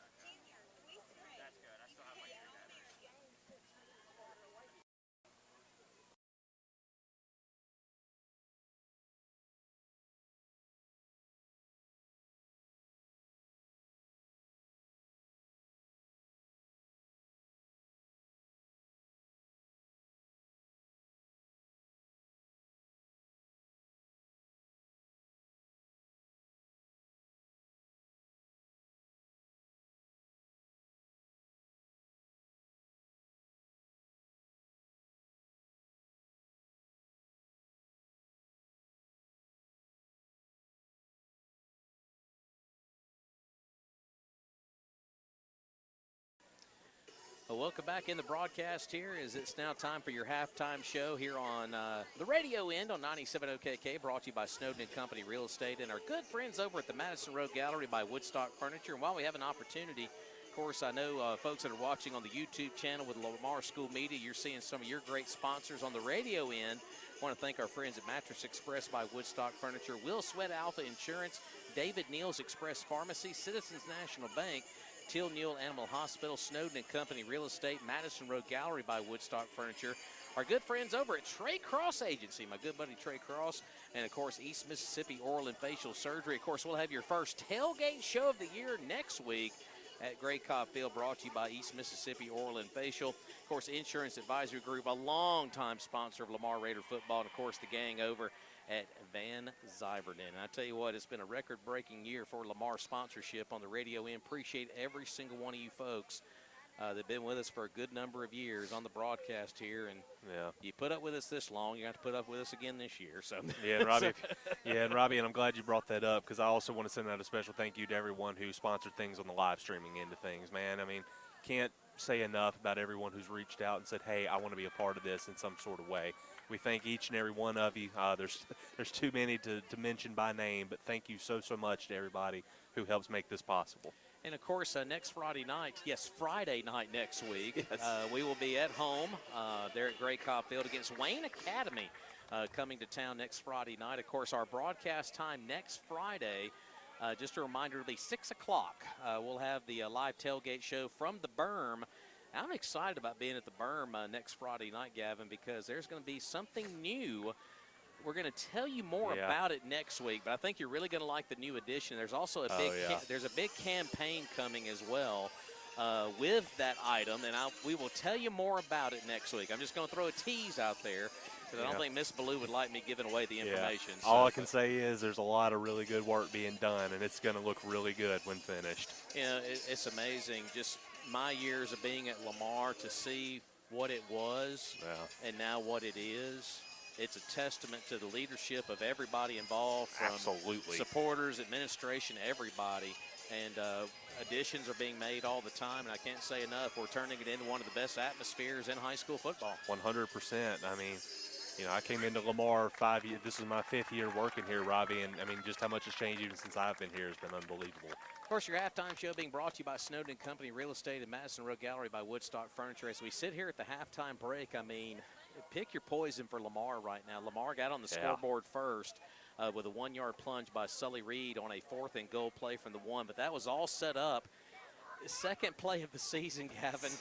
Well, welcome back in the broadcast here as it's now time for your halftime show here on the radio end on 97 OKK, brought to you by Snowden & Company Real Estate and our good friends over at the Madison Road Gallery by Woodstock Furniture. And while we have an opportunity, of course, I know folks that are watching on the YouTube channel with Lamar School Media, you're seeing some of your great sponsors on the radio end. I want to thank our friends at Mattress Express by Woodstock Furniture, Will Sweat Alpha Insurance, David Neal's Express Pharmacy, Citizens National Bank, Till Newell Animal Hospital, Snowden & Company Real Estate, Madison Road Gallery by Woodstock Furniture, our good friends over at Trey Cross Agency, my good buddy Trey Cross, and, of course, East Mississippi Oral and Facial Surgery. Of course, we'll have your first tailgate show of the year next week at Gray Cobb Field, brought to you by East Mississippi Oral and Facial. Of course, Insurance Advisory Group, a longtime sponsor of Lamar Raider football, and, of course, the gang over at Van Zyverden. And I tell you what, it's been a record-breaking year for Lamar sponsorship on the radio end. Appreciate every single one of you folks that have been with us for a good number of years on the broadcast here. And you put up with us this long, you have to put up with us again this year. So yeah, and Robbie, and I'm glad you brought that up, because I also want to send out a special thank you to everyone who sponsored things on the live streaming end of things, man. I mean, can't say enough about everyone who's reached out and said, hey, I want to be a part of this in some sort of way. We thank each and every one of you. There's too many to mention by name, but thank you so much to everybody who helps make this possible. And, of course, next Friday night, Friday night next week, we will be at home there at Gray Cobb Field against Wayne Academy coming to town next Friday night. Of course, our broadcast time next Friday, just a reminder, it'll be 6 o'clock. We'll have the live tailgate show from the Berm. I'm excited about being at the Berm next Friday night, Gavin, because there's going to be something new. We're going to tell you more about it next week, but I think you're really going to like the new addition. There's also a big campaign coming as well with that item, and we will tell you more about it next week. I'm just going to throw a tease out there, because I don't think Miss Ballou would like me giving away the information. So, all I can say is there's a lot of really good work being done, and it's going to look really good when finished. It's amazing. Just my years of being at Lamar, to see what it was and now what it is. It's a testament to the leadership of everybody involved, from supporters, administration, everybody. And additions are being made all the time, and I can't say enough. We're turning it into one of the best atmospheres in high school football. 100%. I mean, I came into Lamar 5 years. This is my 5th year working here, Robbie, and I mean, just how much has changed even since I've been here has been unbelievable. Of course, your halftime show being brought to you by Snowden & Company Real Estate and Madison Road Gallery by Woodstock Furniture. As we sit here at the halftime break, I mean, pick your poison for Lamar right now. Lamar got on the scoreboard first with a 1-yard plunge by Sully Reed on a 4th and goal play from the 1, but that was all set up. The second play of the season, Gavin,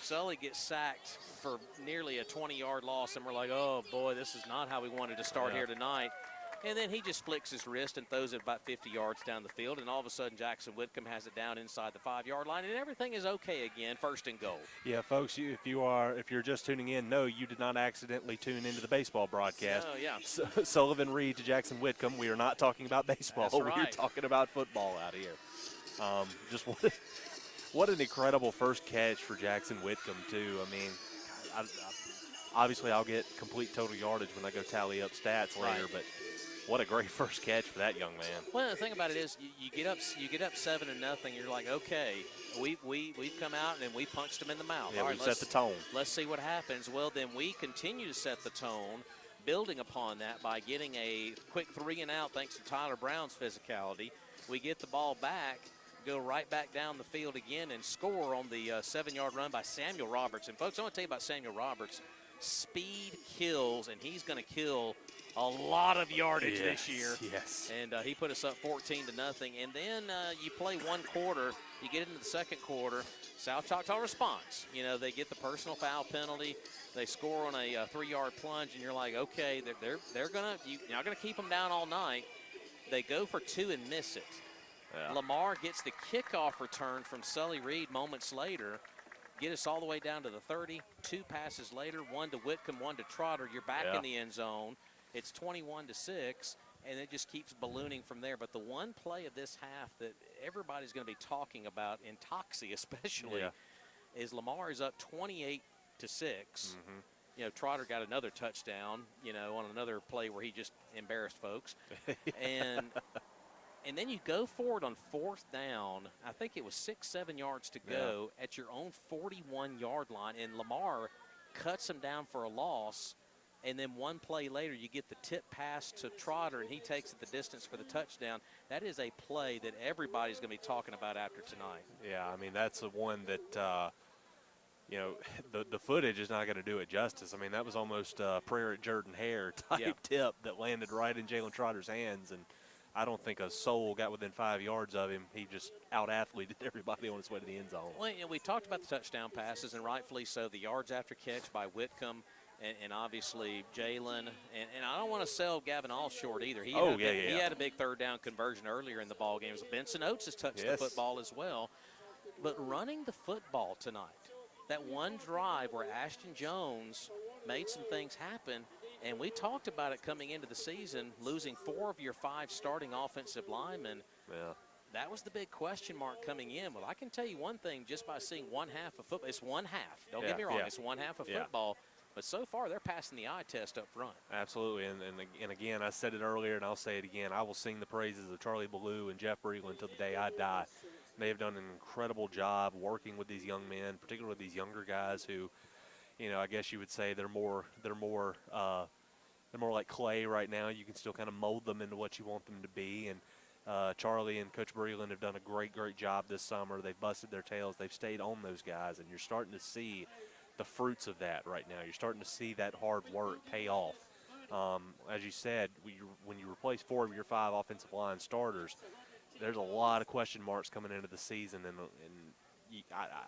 Sully gets sacked for nearly a 20-yard loss, and we're like, oh, boy, this is not how we wanted to start here tonight. And then he just flicks his wrist and throws it about 50 yards down the field, and all of a sudden Jackson Whitcomb has it down inside the 5-yard line, and everything is okay again, 1st and goal. Yeah, folks, if you're just tuning in, no, you did not accidentally tune into the baseball broadcast. Oh, yeah. Sullivan Reed to Jackson Whitcomb. We are not talking about baseball. That's right. We're talking about football out here. Just what an incredible first catch for Jackson Whitcomb, too. I mean, obviously I'll get complete total yardage when I go tally up stats later, but what a great first catch for that young man. Well, the thing about it is, you get up 7-0. You're like, okay, we've come out and we punched them in the mouth. Yeah, all right, we've set the tone. Let's see what happens. Well, then we continue to set the tone, building upon that by getting a quick 3-and-out thanks to Tyler Brown's physicality. We get the ball back, go right back down the field again, and score on the 7-yard run by Samuel Roberts. And folks, I want to tell you about Samuel Roberts. Speed kills, and he's going to kill a lot of yardage this year. Yes. And he put us up 14-0. And then you play one quarter, you get into the second quarter, South Choctaw responds. You know, they get the personal foul penalty. They score on a 3-yard plunge, and you're like, okay, they're gonna you're not gonna keep them down all night. They go for 2 and miss it. Yeah. Lamar gets the kickoff return from Sully Reed moments later, get us all the way down to the 30. 2 passes later, 1 to Whitcomb, 1 to Trotter. You're back in the end zone. It's 21-6, and it just keeps ballooning from there. But the one play of this half that everybody's going to be talking about, in Toxie especially, is Lamar is up 28-6. You know, Trotter got another touchdown, you know, on another play where he just embarrassed folks. And then you go forward on 4th down. I think it was 6-7 yards to go at your own 41-yard line, and Lamar cuts him down for a loss. And then one play later, you get the tip pass to Trotter, and he takes it the distance for the touchdown. That is a play that everybody's going to be talking about after tonight. Yeah, I mean, that's the one that, you know, the footage is not going to do it justice. I mean, that was almost prayer at Jordan-Hare type tip that landed right in Jalen Trotter's hands, and I don't think a soul got within 5 yards of him. He just out-athleted everybody on his way to the end zone. Well, you know, we talked about the touchdown passes, and rightfully so. The yards after catch by Whitcomb and obviously Jalen. And I don't want to sell Gavin All short either. He had a big 3rd down conversion earlier in the ball game. Benson Oates has touched the football as well. But running the football tonight, that one drive where Ashton Jones made some things happen, and we talked about it coming into the season, losing 4 of your 5 starting offensive linemen. Yeah. That was the big question mark coming in. Well, I can tell you one thing just by seeing one half of football. It's one half. Don't get me wrong. It's one half of football. But so far, they're passing the eye test up front. Absolutely. And again, I said it earlier, and I'll say it again. I will sing the praises of Charlie Ballou and Jeff Breland until the day I die. They have done an incredible job working with these young men, particularly these younger guys who, you know, I guess you would say they're more like clay right now. You can still kind of mold them into what you want them to be. And Charlie and Coach Breland have done a great job this summer. They've busted their tails. They've stayed on those guys, and you're starting to see the fruits of that right now. You're starting to see that hard work pay off. As you said, when you replace 4 of your 5 offensive line starters, there's a lot of question marks coming into the season, and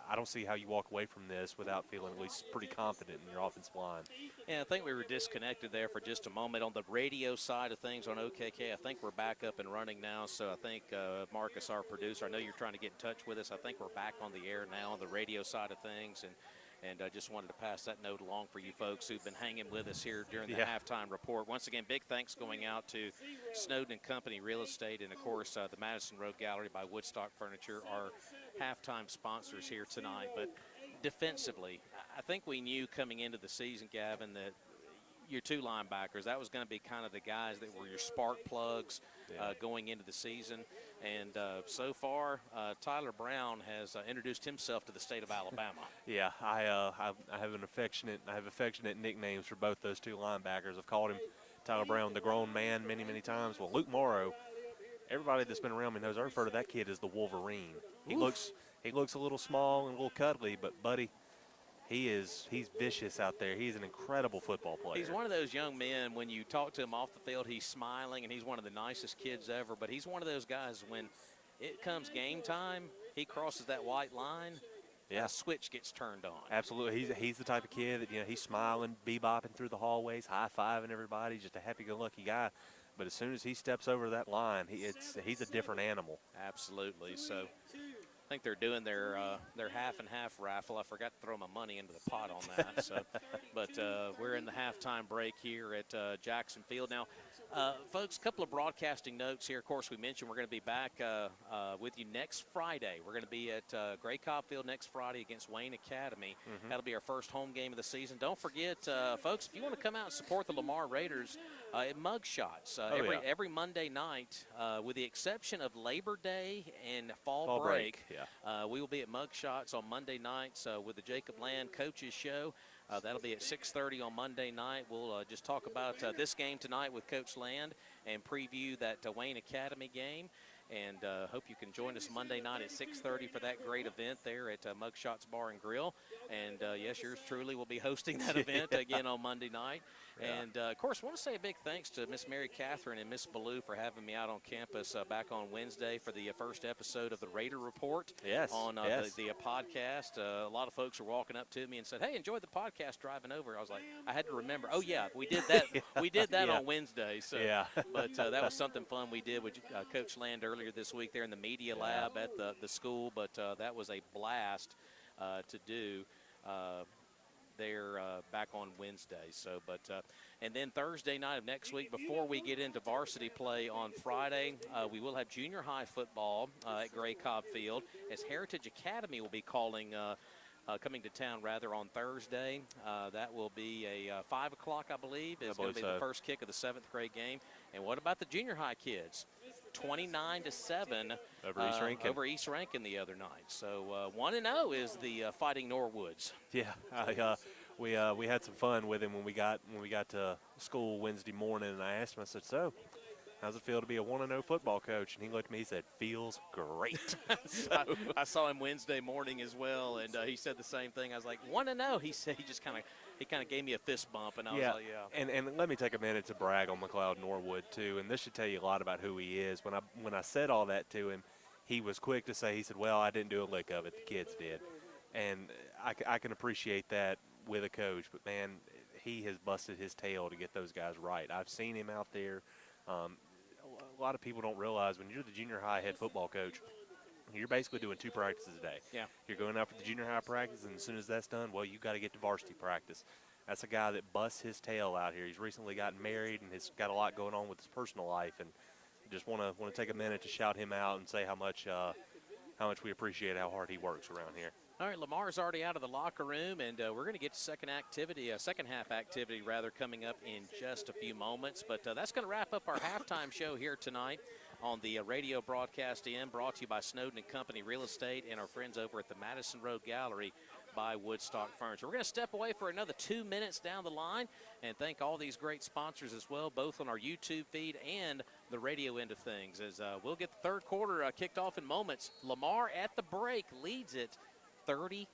I don't see how you walk away from this without feeling at least pretty confident in your offensive line. Yeah, I think we were disconnected there for just a moment. On the radio side of things on OKK, I think we're back up and running now. So I think Marcus, our producer, I know you're trying to get in touch with us. I think we're back on the air now on the radio side of things. And I just wanted to pass that note along for you folks who've been hanging with us here during the halftime report. Once again, big thanks going out to Snowden & Company Real Estate and, of course, the Madison Road Gallery by Woodstock Furniture, our halftime sponsors here tonight. But defensively, I think we knew coming into the season, Gavin, that your 2 linebackers, that was going to be kind of the guys that were your spark plugs going into the season. And so far, Tyler Brown has introduced himself to the state of Alabama. Yeah, I have affectionate nicknames for both those 2 linebackers. I've called him Tyler Brown, the grown man, many times. Well, Luke Morrow, everybody that's been around me knows I refer to that kid as the Wolverine. He looks a little small and a little cuddly, but buddy, he's vicious out there. He's an incredible football player. He's one of those young men, when you talk to him off the field, he's smiling, and he's one of the nicest kids ever. But he's one of those guys, when it comes game time, he crosses that white line, a switch gets turned on. Absolutely. He's the type of kid that, you know, he's smiling, bebopping through the hallways, high-fiving everybody, just a happy-go-lucky guy. But as soon as he steps over that line, he's a different animal. Absolutely. So I think they're doing their half and half raffle. I forgot to throw my money into the pot on that. But we're in the halftime break here at Jackson Field. Now, folks, a couple of broadcasting notes here. Of course, we mentioned we're going to be back with you next Friday. We're going to be at Gray Cobb Field next Friday against Wayne Academy. That'll be our first home game of the season. Don't forget, folks, if you want to come out and support the Lamar Raiders, mug shots every Monday night, with the exception of Labor Day and fall break. We will be at mug shots on Monday nights with the Jacob Land Coaches Show. That'll be at 6:30 on Monday night. We'll just talk about this game tonight with Coach Land and preview that Wayne Academy game. And hope you can join us Monday night at 6:30 for that great event there at Mugshots Bar and Grill. And yes, yours truly will be hosting that event again on Monday night. Yeah. And of course, I want to say a big thanks to Miss Mary Catherine and Miss Ballou for having me out on campus back on Wednesday for the first episode of the Raider Report. Yes. On yes. the podcast. A lot of folks were walking up to me and said, "Hey, enjoyed the podcast driving over." I was like, I had to remember. Oh yeah, we did that. We did that Yeah. on Wednesday. So Yeah. but that was something fun we did with Coach Land earlier this week there in the media lab at the school. But that was a blast to do there back on Wednesday. So, but and then Thursday night of next week, before we get into varsity play on Friday, we will have junior high football at Gray Cobb Field, as Heritage Academy will be calling. Coming to town rather on Thursday. That will be a 5 o'clock, I believe. It's going to be the first kick of the 7th grade game. And what about the junior high kids? 29-7 over East Rankin the other night. So 1-0 is the Fighting Norwoods. Yeah, we had some fun with him when we got to school Wednesday morning, and I asked him. I said, "So, how's it feel to be a 1-0 football coach?" And he looked at me. He said, "Feels great." I saw him Wednesday morning as well, and he said the same thing. I was like, 1-0. He said he kind of gave me a fist bump, and I was like, yeah. And let me take a minute to brag on McLeod Norwood too. And this should tell you a lot about who he is. When I said all that to him, he was quick to say, he said, "Well, I didn't do a lick of it. The kids did." And I can appreciate that with a coach, but man, he has busted his tail to get those guys right. I've seen him out there. A lot of people don't realize when you're the junior high head football coach, you're basically doing 2 practices a day. Yeah. You're going out for the junior high practice, and as soon as that's done, well, you got to get to varsity practice. That's a guy that busts his tail out here. He's recently gotten married and has got a lot going on with his personal life, and just want to take a minute to shout him out and say how much we appreciate how hard he works around here. All right, Lamar's already out of the locker room, and we're going to get to second half activity coming up in just a few moments. But that's going to wrap up our halftime show here tonight on the radio broadcast brought to you by Snowden & Company Real Estate and our friends over at the Madison Road Gallery by Woodstock Furniture. We're going to step away for another 2 minutes down the line and thank all these great sponsors as well, both on our YouTube feed and the radio end of things, as we'll get the third quarter kicked off in moments. Lamar at the break leads it 35-6.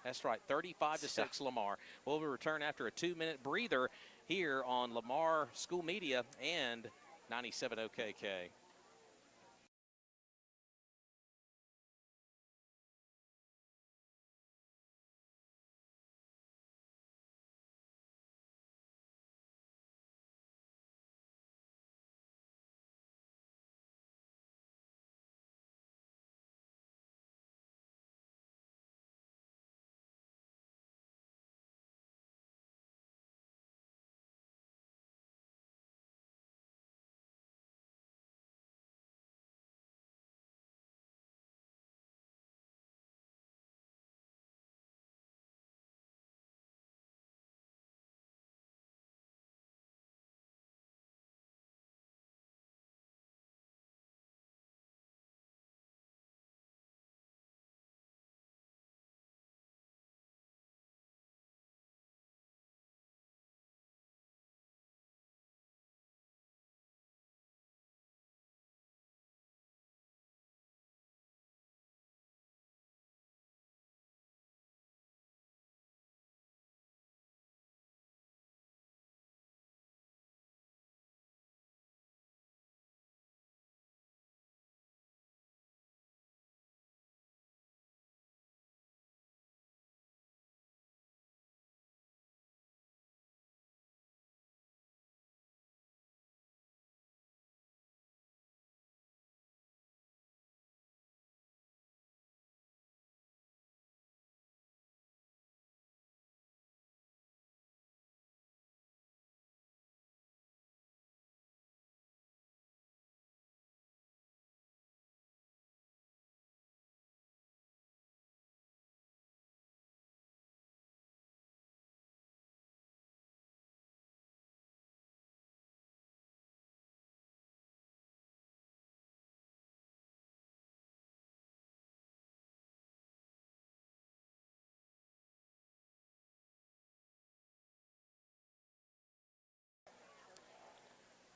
That's right, 35-6 Lamar. We'll return after a 2-minute breather here on Lamar School Media and 97 OKK.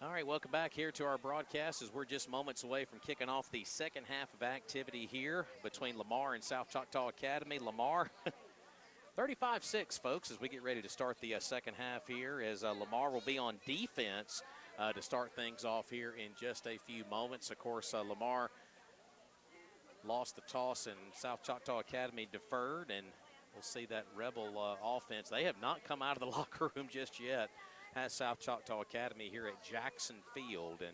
All right, welcome back here to our broadcast as we're just moments away from kicking off the second half of activity here between Lamar and South Choctaw Academy. Lamar 35-6, folks, as we get ready to start the second half here, as Lamar will be on defense to start things off here in just a few moments. Of course, Lamar lost the toss and South Choctaw Academy deferred, and we'll see that Rebel offense. They have not come out of the locker room just yet. Has South Choctaw Academy here at Jackson Field. And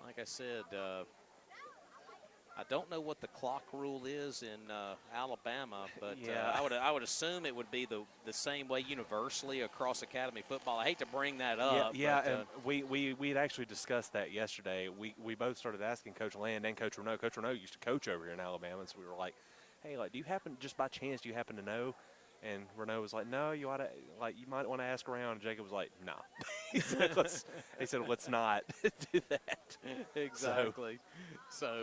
like I said, I don't know what the clock rule is in Alabama, but yeah. I would assume it would be the same way universally across Academy football. I hate to bring that up. Yeah, but, and we had actually discussed that yesterday. We both started asking Coach Land and Coach Renaud. Coach Renaud used to coach over here in Alabama, and so we were like, hey, like, just by chance, do you happen to know? And Renaud was like, no, you might want to ask around. And Jacob was like, no. he said, let's not do that. Exactly.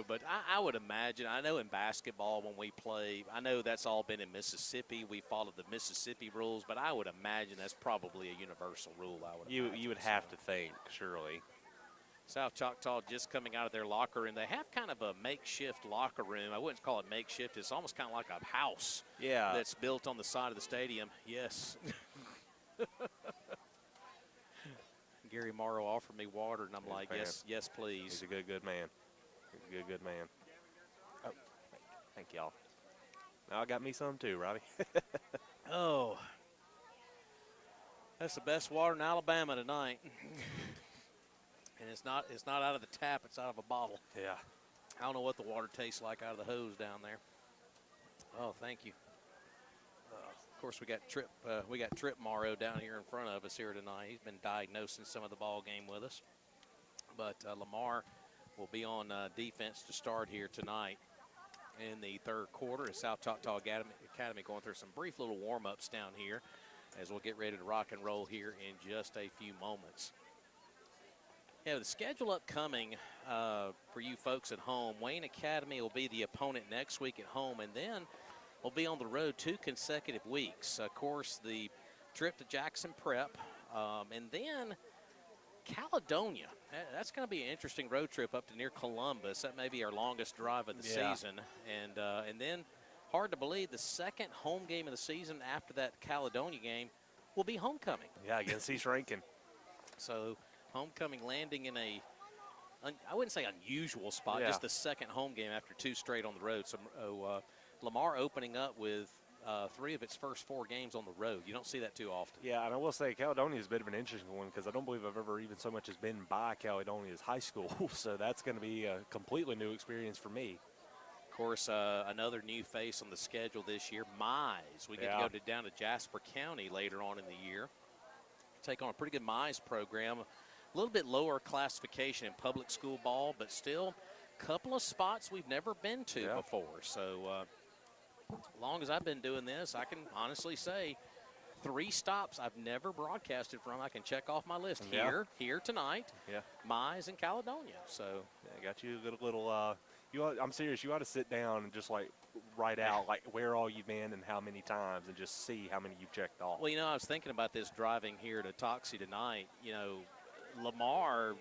But I would imagine, I know in basketball when we play, I know that's all been in Mississippi. We followed the Mississippi rules, but I would imagine that's probably a universal rule. You would have to think, surely. South Choctaw just coming out of their locker room. They have kind of a makeshift locker room. I wouldn't call it makeshift. It's almost kind of like a house that's built on the side of the stadium. Yes. Gary Morrow offered me water, and I'm like, yes, please. He's a good man. He's a good man. Oh, thank y'all. Now I got me some too, Robbie. Oh. That's the best water in Alabama tonight. And it's not out of the tap, it's out of a bottle. Yeah. I don't know what the water tastes like out of the hose down there. Oh, thank you. Of course, we got Trip Morrow down here in front of us here tonight. He's been diagnosing some of the ball game with us. But Lamar will be on defense to start here tonight in the third quarter. As South Choctaw Academy going through some brief little warm-ups down here as we'll get ready to rock and roll here in just a few moments. Yeah, the schedule upcoming for you folks at home, Wayne Academy will be the opponent next week at home, and then we'll be on the road 2 consecutive weeks. Of course, the trip to Jackson Prep, and then Caledonia. That's going to be an interesting road trip up to near Columbus. That may be our longest drive of the season. And then, hard to believe, the second home game of the season after that Caledonia game will be homecoming. Yeah, against East Rankin. So homecoming landing in I wouldn't say unusual spot, just the second home game after 2 straight on the road. So Lamar opening up with 3 of its first 4 games on the road. You don't see that too often. Yeah, and I will say Caledonia is a bit of an interesting one because I don't believe I've ever even so much as been by Caledonia's high school. So that's going to be a completely new experience for me. Of course, another new face on the schedule this year, Mize. We get to go down to Jasper County later on in the year. Take on a pretty good Mize program. A little bit lower classification in public school ball, but still a couple of spots we've never been to before. So as long as I've been doing this, I can honestly say 3 stops I've never broadcasted from. I can check off my list here tonight, Mize and Caledonia. So I got you a little I'm serious. You ought to sit down and just write out where all you've been and how many times, and just see how many you've checked off. Well, I was thinking about this driving here to Toxie tonight. Lamar,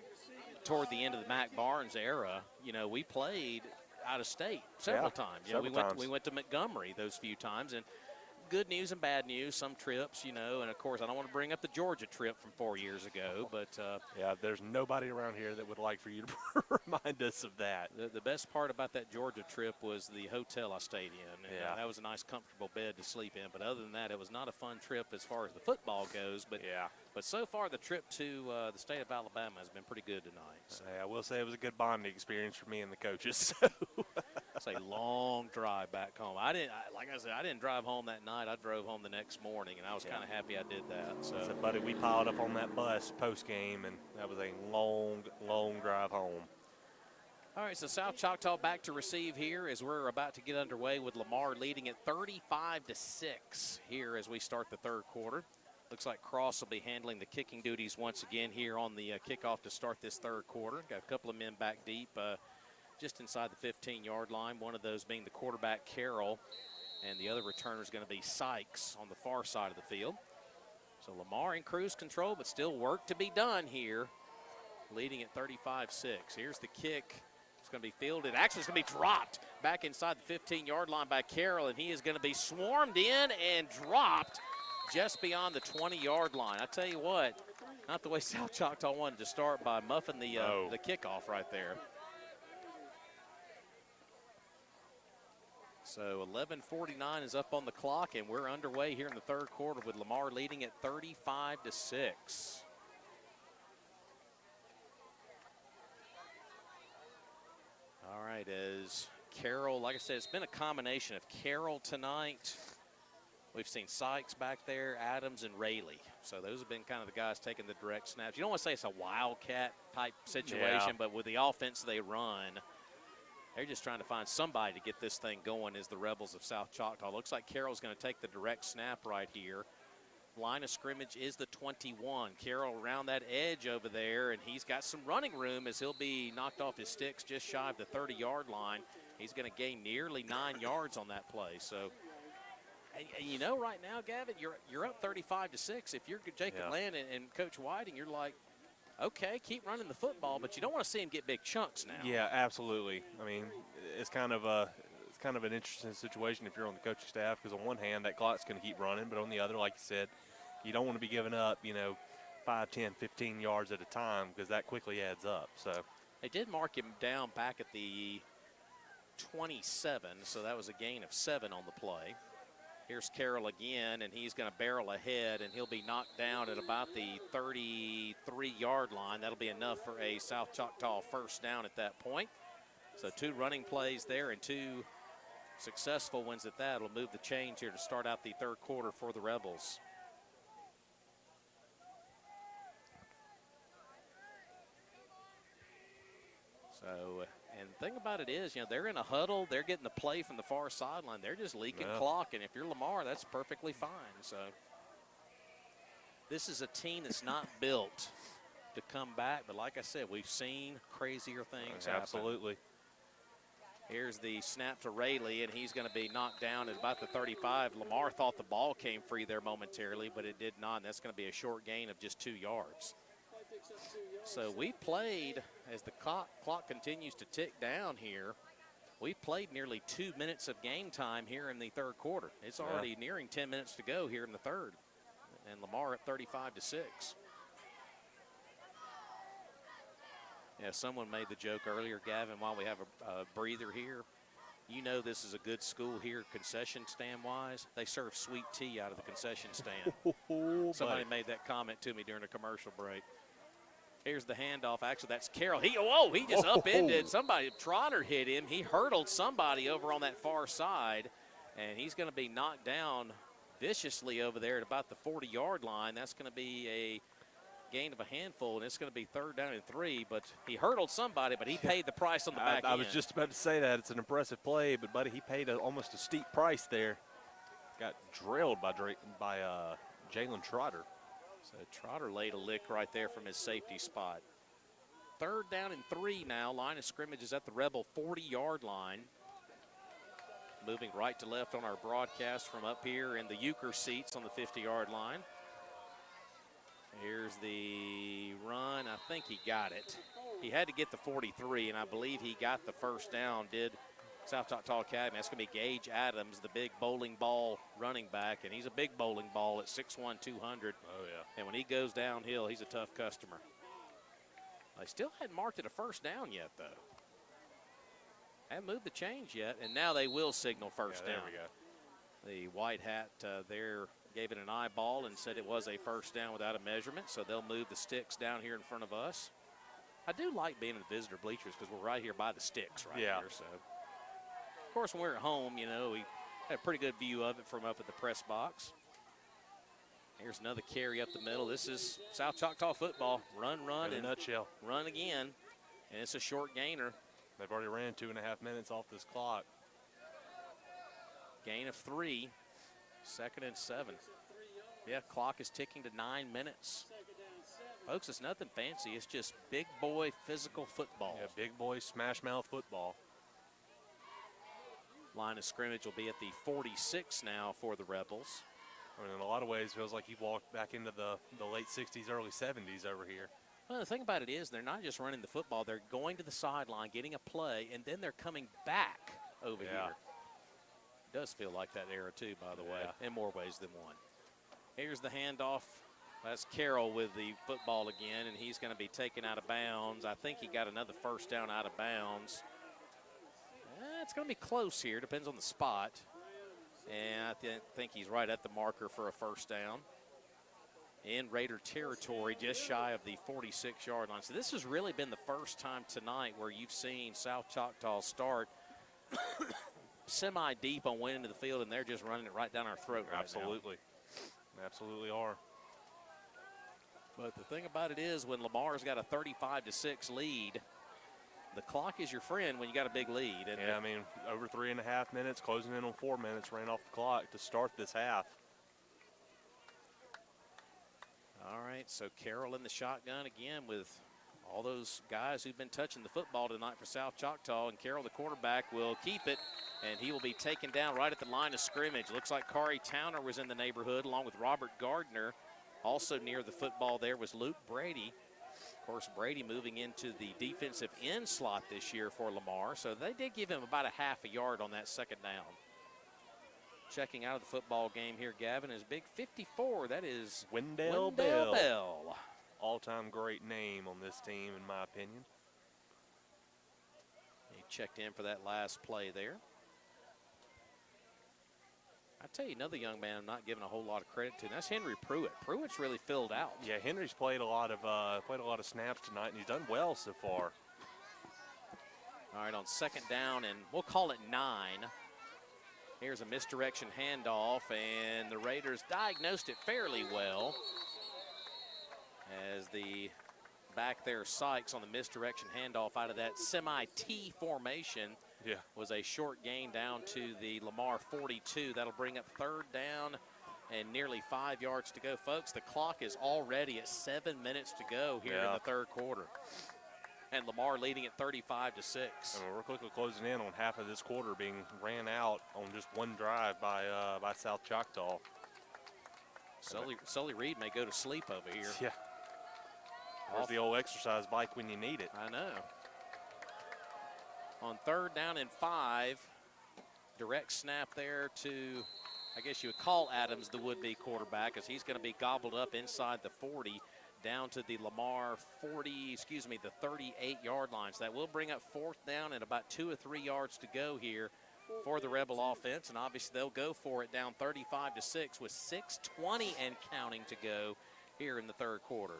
toward the end of the Mac Barnes era, we played out of state several times. We went to Montgomery those few times, and good news and bad news, some trips, and of course I don't want to bring up the Georgia trip from 4 years ago, but there's nobody around here that would like for you to remind us of that. The best part about that Georgia trip was the hotel I stayed in. And, that was a nice comfortable bed to sleep in, but other than that, it was not a fun trip as far as the football goes, but so far the trip to the state of Alabama has been pretty good tonight. So. I will say it was a good bonding experience for me and the coaches. It's a long drive back home. Like I said, I didn't drive home that night. I drove home the next morning, and I was kind of happy I did that. So, buddy, we piled up on that bus post-game, and that was a long, long drive home. All right, so South Choctaw back to receive here as we're about to get underway with Lamar leading at 35-6 here as we start the third quarter. Looks like Cross will be handling the kicking duties once again here on the kickoff to start this third quarter. Got a couple of men back deep just inside the 15-yard line, one of those being the quarterback, Carroll, and the other returner is going to be Sykes on the far side of the field. So Lamar in cruise control, but still work to be done here leading at 35-6. Here's the kick. It's going to be fielded. Actually, it's going to be dropped back inside the 15-yard line by Carroll, and he is going to be swarmed in and dropped just beyond the 20-yard line. I tell you what, not the way South Choctaw wanted to start by muffing the kickoff right there. So 11:49 is up on the clock, and we're underway here in the third quarter with Lamar leading at 35-6. All right, as Carroll, like I said, it's been a combination of Carroll tonight. We've seen Sykes back there, Adams, and Rayleigh. So those have been kind of the guys taking the direct snaps. You don't want to say it's a wildcat type situation, but with the offense they run, they're just trying to find somebody to get this thing going as the Rebels of South Choctaw. Looks like Carroll's going to take the direct snap right here. Line of scrimmage is the 21. Carroll around that edge over there, and he's got some running room as he'll be knocked off his sticks just shy of the 30-yard line. He's going to gain nearly 9 yards on that play. So, and you know, right now, Gavin, you're up 35-6. If you're Jacob Land and Coach Whiting, you're like, okay, keep running the football, but you don't want to see him get big chunks now. Yeah, absolutely. I mean, it's kind of an interesting situation if you're on the coaching staff, because on one hand, that clock's going to keep running, but on the other, like you said, you don't want to be giving up, 5, 10, 15 yards at a time, because that quickly adds up. So they did mark him down back at the 27, so that was a gain of 7 on the play. Here's Carroll again, and he's going to barrel ahead, and he'll be knocked down at about the 33-yard line. That'll be enough for a South Choctaw first down at that point. So 2 running plays there and 2 successful ones at that. Will move the change here to start out the third quarter for the Rebels. So, and the thing about it is, they're in a huddle. They're getting the play from the far sideline. They're just leaking clock, and if you're Lamar, that's perfectly fine. So this is a team that's not built to come back, but like I said, we've seen crazier things happen. Absolutely. Here's the snap to Rayleigh, and he's going to be knocked down at about the 35. Lamar thought the ball came free there momentarily, but it did not, and that's going to be a short gain of just 2 yards. So we played, as the clock continues to tick down here, we played nearly 2 minutes of game time here in the third quarter. It's already nearing 10 minutes to go here in the third, and Lamar at 35-6. Yeah, someone made the joke earlier, Gavin, while we have a breather here. You know this is a good school here, concession stand-wise. They serve sweet tea out of the concession stand. Somebody made that comment to me during a commercial break. Here's the handoff. Actually, that's Carroll. He just upended somebody. Trotter hit him. He hurdled somebody over on that far side, and he's going to be knocked down viciously over there at about the 40-yard line. That's going to be a gain of a handful, and it's going to be 3rd down and 3. But he hurdled somebody, but he paid the price on the back end. I was just about to say that. It's an impressive play, but, buddy, he paid almost a steep price there. Got drilled by Jalen Trotter. So Trotter laid a lick right there from his safety spot. 3rd down and 3 now. Line of scrimmage is at the Rebel 40-yard line. Moving right to left on our broadcast from up here in the Euchre seats on the 50-yard line. Here's the run. I think he got it. He had to get the 43, and I believe he got the first down, did South Choctaw Academy. That's going to be Gage Adams, the big bowling ball running back, and he's a big bowling ball at 6'1", 200. Oh, yeah. And when he goes downhill, he's a tough customer. They still hadn't marked it a first down yet, though. Haven't moved the change yet, and now they will signal first down. There we go. The white hat there gave it an eyeball and said it was a first down without a measurement, so they'll move the sticks down here in front of us. I do like being in the visitor bleachers because we're right here by the sticks here. So, of course, when we're at home, we had a pretty good view of it from up at the press box. Here's another carry up the middle. This is South Choctaw football. Run, in a nutshell. Run again, and it's a short gainer. They've already ran 2.5 minutes off this clock. Gain of 3, 2nd and 7. Yeah, clock is ticking to 9 minutes. Folks, it's nothing fancy. It's just big boy physical football. Yeah, big boy smash mouth football. Line of scrimmage will be at the 46 now for the Rebels. I mean, in a lot of ways, it feels like you walked back into the late 60s, early 70s over here. Well, the thing about it is they're not just running the football. They're going to the sideline, getting a play, and then they're coming back over here. It does feel like that era, too, by the way, in more ways than one. Here's the handoff. That's Carroll with the football again, and he's going to be taken out of bounds. I think he got another first down out of bounds. It's going to be close here. Depends on the spot. And I think he's right at the marker for a first down. In Raider territory, just shy of the 46-yard line. So this has really been the first time tonight where you've seen South Choctaw start semi-deep on way into the field, and they're just running it right down our throat right Absolutely. now. Absolutely are. But the thing about it is when Lamar's got a 35-6 lead, the clock is your friend when you got a big lead. And I mean, over 3.5 minutes, closing in on 4 minutes, ran off the clock to start this half. All right, so Carroll in the shotgun again with all those guys who've been touching the football tonight for South Choctaw. And Carroll, the quarterback, will keep it, and he will be taken down right at the line of scrimmage. Looks like Kari Towner was in the neighborhood along with Robert Gardner. Also near the football there was Luke Brady. Of course, Brady moving into the defensive end slot this year for Lamar. So they did give him about a half a yard on that second down. Checking out of the football game here, Gavin, is big 54. That is Wendell Bell. All-time great name on this team, in my opinion. He checked in for that last play there. I tell you another young man I'm not giving a whole lot of credit to, and that's Henry Pruitt. Pruitt's really filled out. Yeah, Henry's played a lot of snaps tonight, and he's done well so far. All right, on second down, and we'll call it 9. Here's a misdirection handoff, and the Raiders diagnosed it fairly well as the back there, Sykes, on the misdirection handoff out of that semi-T formation. Was a short gain down to the Lamar 42. That'll bring up third down and nearly 5 yards to go. Folks, the clock is already at 7 minutes to go here in the third quarter. And Lamar leading at 35-6. I mean, we're quickly closing in on half of this quarter being ran out on just one drive by South Choctaw. Sully Reed may go to sleep over here. Yeah. There's the old exercise bike when you need it. I know. On third down and 5, direct snap there to, I guess you would call Adams the would-be quarterback, as he's going to be gobbled up inside the 40 down to the Lamar the 38-yard line. So that will bring up fourth down and about 2 or 3 yards to go here for the Rebel offense. And obviously they'll go for it down 35-6 with 6:20 and counting to go here in the third quarter.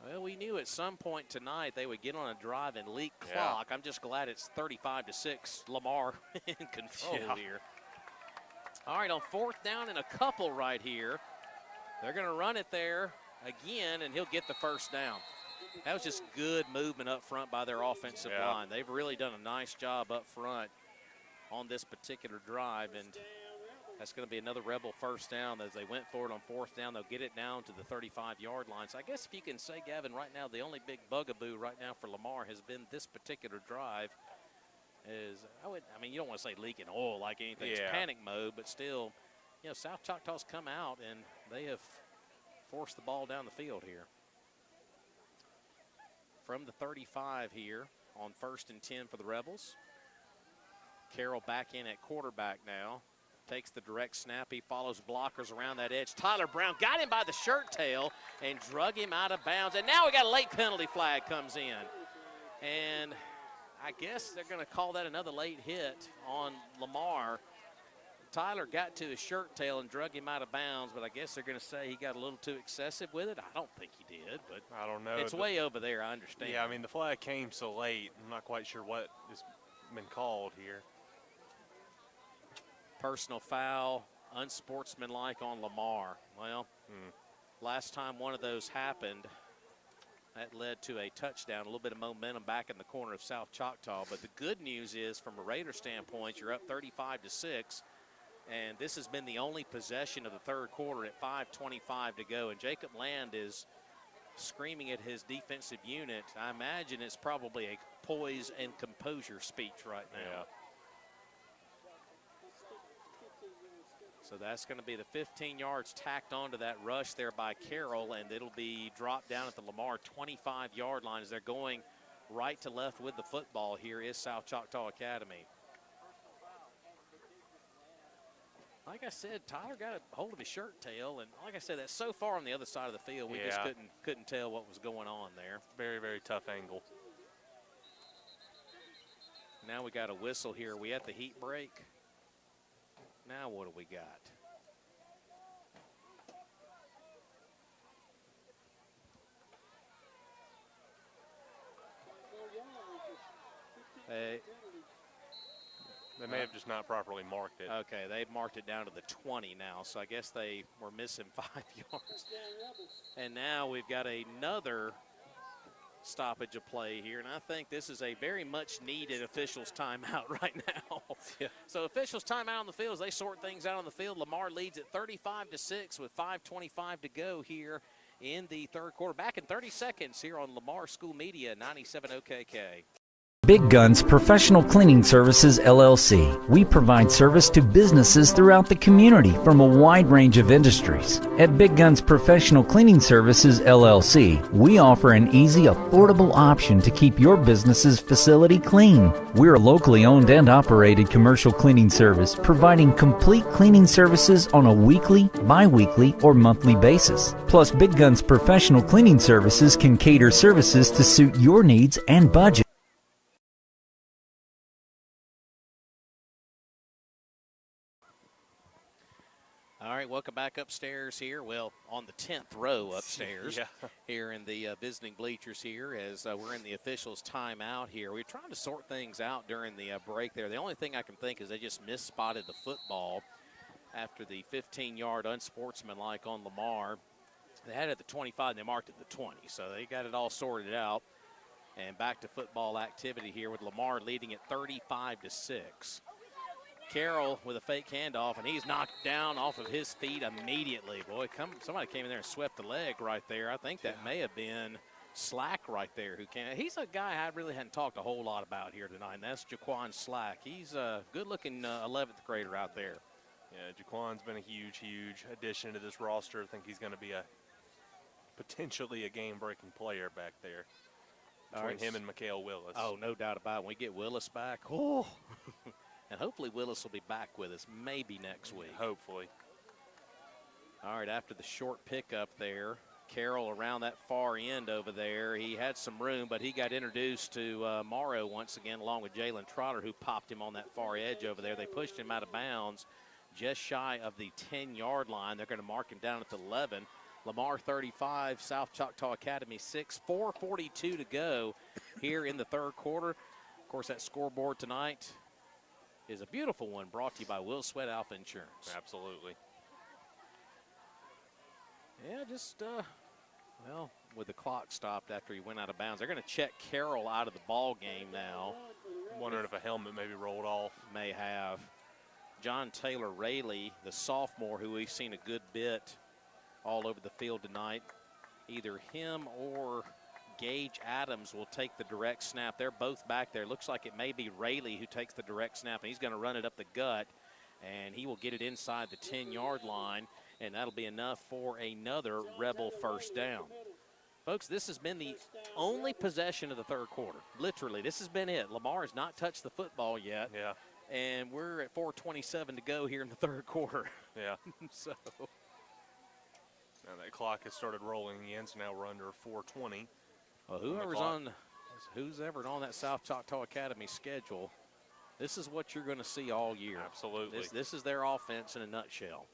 Well, we knew at some point tonight they would get on a drive and leak clock. I'm just glad it's 35-6. Lamar in control here. All right, on fourth down and a couple right here. They're going to run it there again, and he'll get the first down. That was just good movement up front by their offensive line. They've really done a nice job up front on this particular drive, and that's going to be another Rebel first down. As they went for it on fourth down, they'll get it down to the 35-yard line. So I guess if you can say, Gavin, right now the only big bugaboo right now for Lamar has been this particular drive. I mean, you don't want to say leaking oil like anything's panic mode, but still, you know, South Choctaw's come out and they have forced the ball down the field here. From the 35 here on 1st and 10 for the Rebels. Carroll back in at quarterback now. Takes the direct snap. He follows blockers around that edge. Tyler Brown got him by the shirt tail and drug him out of bounds. And now we got a late penalty flag comes in. And I guess they're going to call that another late hit on Lamar. Tyler got to his shirt tail and drug him out of bounds, but I guess they're going to say he got a little too excessive with it. I don't think he did, but I don't know. It's way over there, I understand. Yeah, I mean, the flag came so late. I'm not quite sure what has been called here. Personal foul, unsportsmanlike on Lamar. Well, last time one of those happened, that led to a touchdown, a little bit of momentum back in the corner of South Choctaw. But the good news is, from a Raider standpoint, you're up 35-6, and this has been the only possession of the third quarter at 5:25 to go. And Jacob Land is screaming at his defensive unit. I imagine it's probably a poise and composure speech right now. So that's going to be the 15 yards tacked onto that rush there by Carroll, and it'll be dropped down at the Lamar 25-yard line as they're going right to left with the football. Here is South Choctaw Academy. Like I said, Tyler got a hold of his shirt tail, and like I said, that's so far on the other side of the field, we just couldn't tell what was going on there. Very, very tough angle. Now we got a whistle here. We at the heat break. Now what do we got? They may have just not properly marked it. Okay, they've marked it down to the 20 now, so I guess they were missing 5 yards. And now we've got another stoppage of play here, and I think this is a very much needed officials timeout right now. Yeah. So officials timeout on the field as they sort things out on the field. Lamar leads at 35-6 with 5:25 to go here in the third quarter. Back in 30 seconds here on Lamar School Media 97 OKK. Big Guns Professional Cleaning Services, LLC. We provide service to businesses throughout the community from a wide range of industries. At Big Guns Professional Cleaning Services, LLC, we offer an easy, affordable option to keep your business's facility clean. We're a locally owned and operated commercial cleaning service, providing complete cleaning services on a weekly, bi-weekly, or monthly basis. Plus, Big Guns Professional Cleaning Services can cater services to suit your needs and budget. All right, welcome back upstairs here. Well, on the 10th row upstairs here in the visiting bleachers here as we're in the officials' timeout here. We're trying to sort things out during the break there. The only thing I can think is they just misspotted the football after the 15-yard unsportsmanlike on Lamar. They had it at the 25 and they marked it at the 20, so they got it all sorted out. And back to football activity here with Lamar leading at 35-6. Carroll with a fake handoff, and he's knocked down off of his feet immediately. Boy, somebody came in there and swept the leg right there. I think that may have been Slack right there who came. He's a guy I really hadn't talked a whole lot about here tonight, and that's Jaquan Slack. He's a good-looking 11th grader out there. Yeah, Jaquan's been a huge, huge addition to this roster. I think he's going to be potentially a game-breaking player back there between him and Mikhail Willis. Oh, no doubt about it. When we get Willis back, oh. And hopefully Willis will be back with us maybe next week. Hopefully. All right, after the short pickup there, Carroll around that far end over there. He had some room, but he got introduced to Morrow once again along with Jalen Trotter, who popped him on that far edge over there. They pushed him out of bounds just shy of the 10-yard line. They're going to mark him down at the 11. Lamar 35, South Choctaw Academy 6, 4:42 to go here in the third quarter. Of course, that scoreboard tonight is a beautiful one brought to you by Will Sweat Alpha Insurance. Absolutely. Yeah, just, well, with the clock stopped after he went out of bounds. They're going to check Carroll out of the ball game now. I'm wondering if a helmet maybe rolled off. May have. John Taylor Rayleigh, the sophomore, who we've seen a good bit all over the field tonight. Either him or Gage Adams will take the direct snap. They're both back there. Looks like it may be Rayleigh who takes the direct snap, and he's going to run it up the gut, and he will get it inside the 10-yard line, and that'll be enough for another Rebel first down. Folks, this has been the only possession of the third quarter. Literally, this has been it. Lamar has not touched the football yet. Yeah. And we're at 4:27 to go here in the third quarter. Yeah. So now that clock has started rolling again, so now we're under 4:20. Well, who's ever on that South Choctaw Academy schedule, this is what you're going to see all year. Absolutely. This is their offense in a nutshell.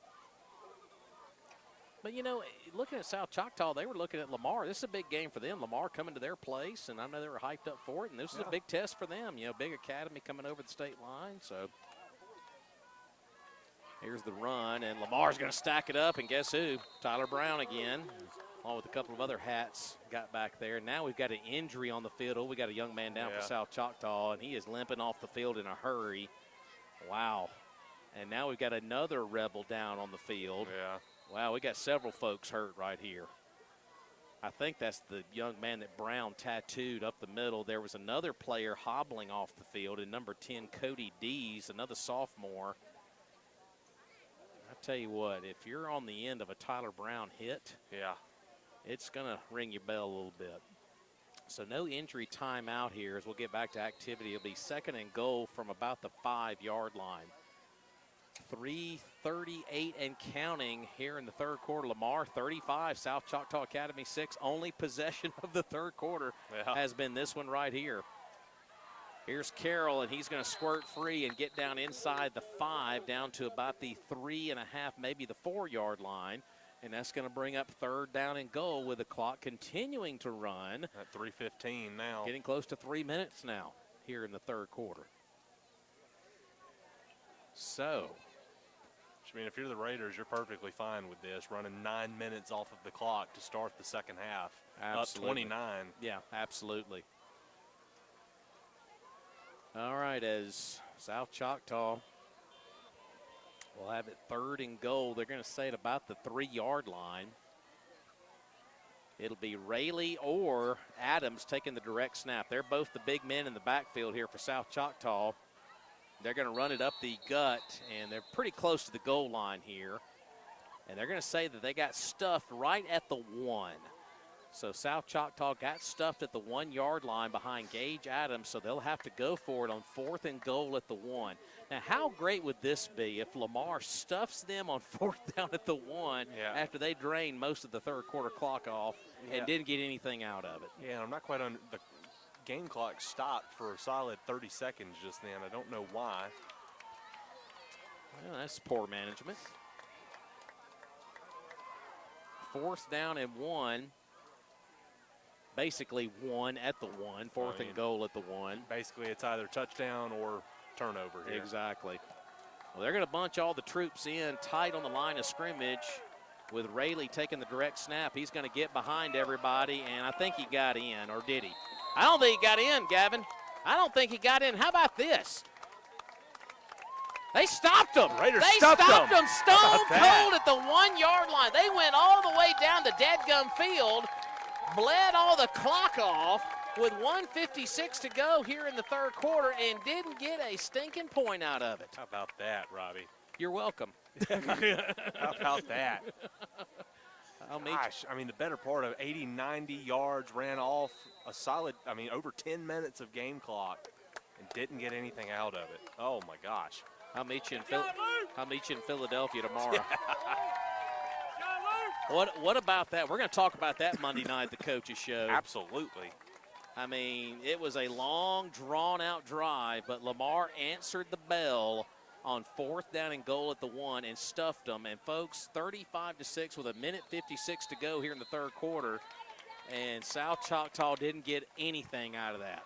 But, you know, looking at South Choctaw, they were looking at Lamar. This is a big game for them. Lamar coming to their place, and I know they were hyped up for it, and this is a big test for them. You know, big academy coming over the state line. So here's the run, and Lamar's going to stack it up, and guess who? Tyler Brown again, along with a couple of other hats, got back there. Now we've got an injury on the field. Oh, we got a young man down for South Choctaw, and he is limping off the field in a hurry. Wow. And now we've got another Rebel down on the field. Yeah. Wow, we got several folks hurt right here. I think that's the young man that Brown tattooed up the middle. There was another player hobbling off the field, and number 10, Cody Dees, another sophomore. I tell you what, if you're on the end of a Tyler Brown hit, Yeah. it's going to ring your bell a little bit. So no injury timeout here as we'll get back to activity. It'll be 2nd and goal from about the 5-yard line. 3:38 and counting here in the third quarter. Lamar 35, South Choctaw Academy 6. Only possession of the third quarter has been this one right here. Here's Carroll, and he's going to squirt free and get down inside the 5, down to about the 3.5, maybe the 4-yard line. And that's going to bring up 3rd down and goal with the clock continuing to run. At 3:15 now. Getting close to 3 minutes now here in the third quarter. So, I mean, if you're the Raiders, you're perfectly fine with this, running 9 minutes off of the clock to start the second half. absolutely. Up 29. Yeah, absolutely. All right, as South Choctaw will have it 3rd and goal. They're going to say it about the 3-yard line. It'll be Rayleigh or Adams taking the direct snap. They're both the big men in the backfield here for South Choctaw. They're going to run it up the gut, and they're pretty close to the goal line here. And they're going to say that they got stuffed right at the 1. So South Choctaw got stuffed at the 1-yard line behind Gage Adams, so they'll have to go for it on 4th and goal at the 1. Now, how great would this be if Lamar stuffs them on 4th down at the 1 after they drained most of the third quarter clock off and didn't get anything out of it? Yeah, I'm not quite on the game clock stopped for a solid 30 seconds just then. I don't know why. Well, that's poor management. 4th down and 1. Basically 1 at the 1. 4th and goal at the 1. Basically, it's either touchdown or turnover here. Exactly. Well, they're going to bunch all the troops in tight on the line of scrimmage with Rayleigh taking the direct snap. He's going to get behind everybody, and I think he got in, or did he? I don't think he got in, Gavin. I don't think he got in. How about this? They stopped him. Raiders they stopped him stone cold at the 1-yard line. They went all the way down the dadgum field, bled all the clock off with 1:56 to go here in the third quarter and didn't get a stinking point out of it. How about that, Robbie? You're welcome. How about that? Gosh, I mean, the better part of 80, 90 yards ran off a solid, I mean, over 10 minutes of game clock and didn't get anything out of it. Oh, my gosh. I'll meet you in Philadelphia tomorrow. What about that? We're going to talk about that Monday night at the coaches show. Absolutely. I mean, it was a long, drawn-out drive, but Lamar answered the bell on 4th down and goal at the 1 and stuffed them. And, folks, 35-6 with 1:56 to go here in the third quarter, and South Choctaw didn't get anything out of that.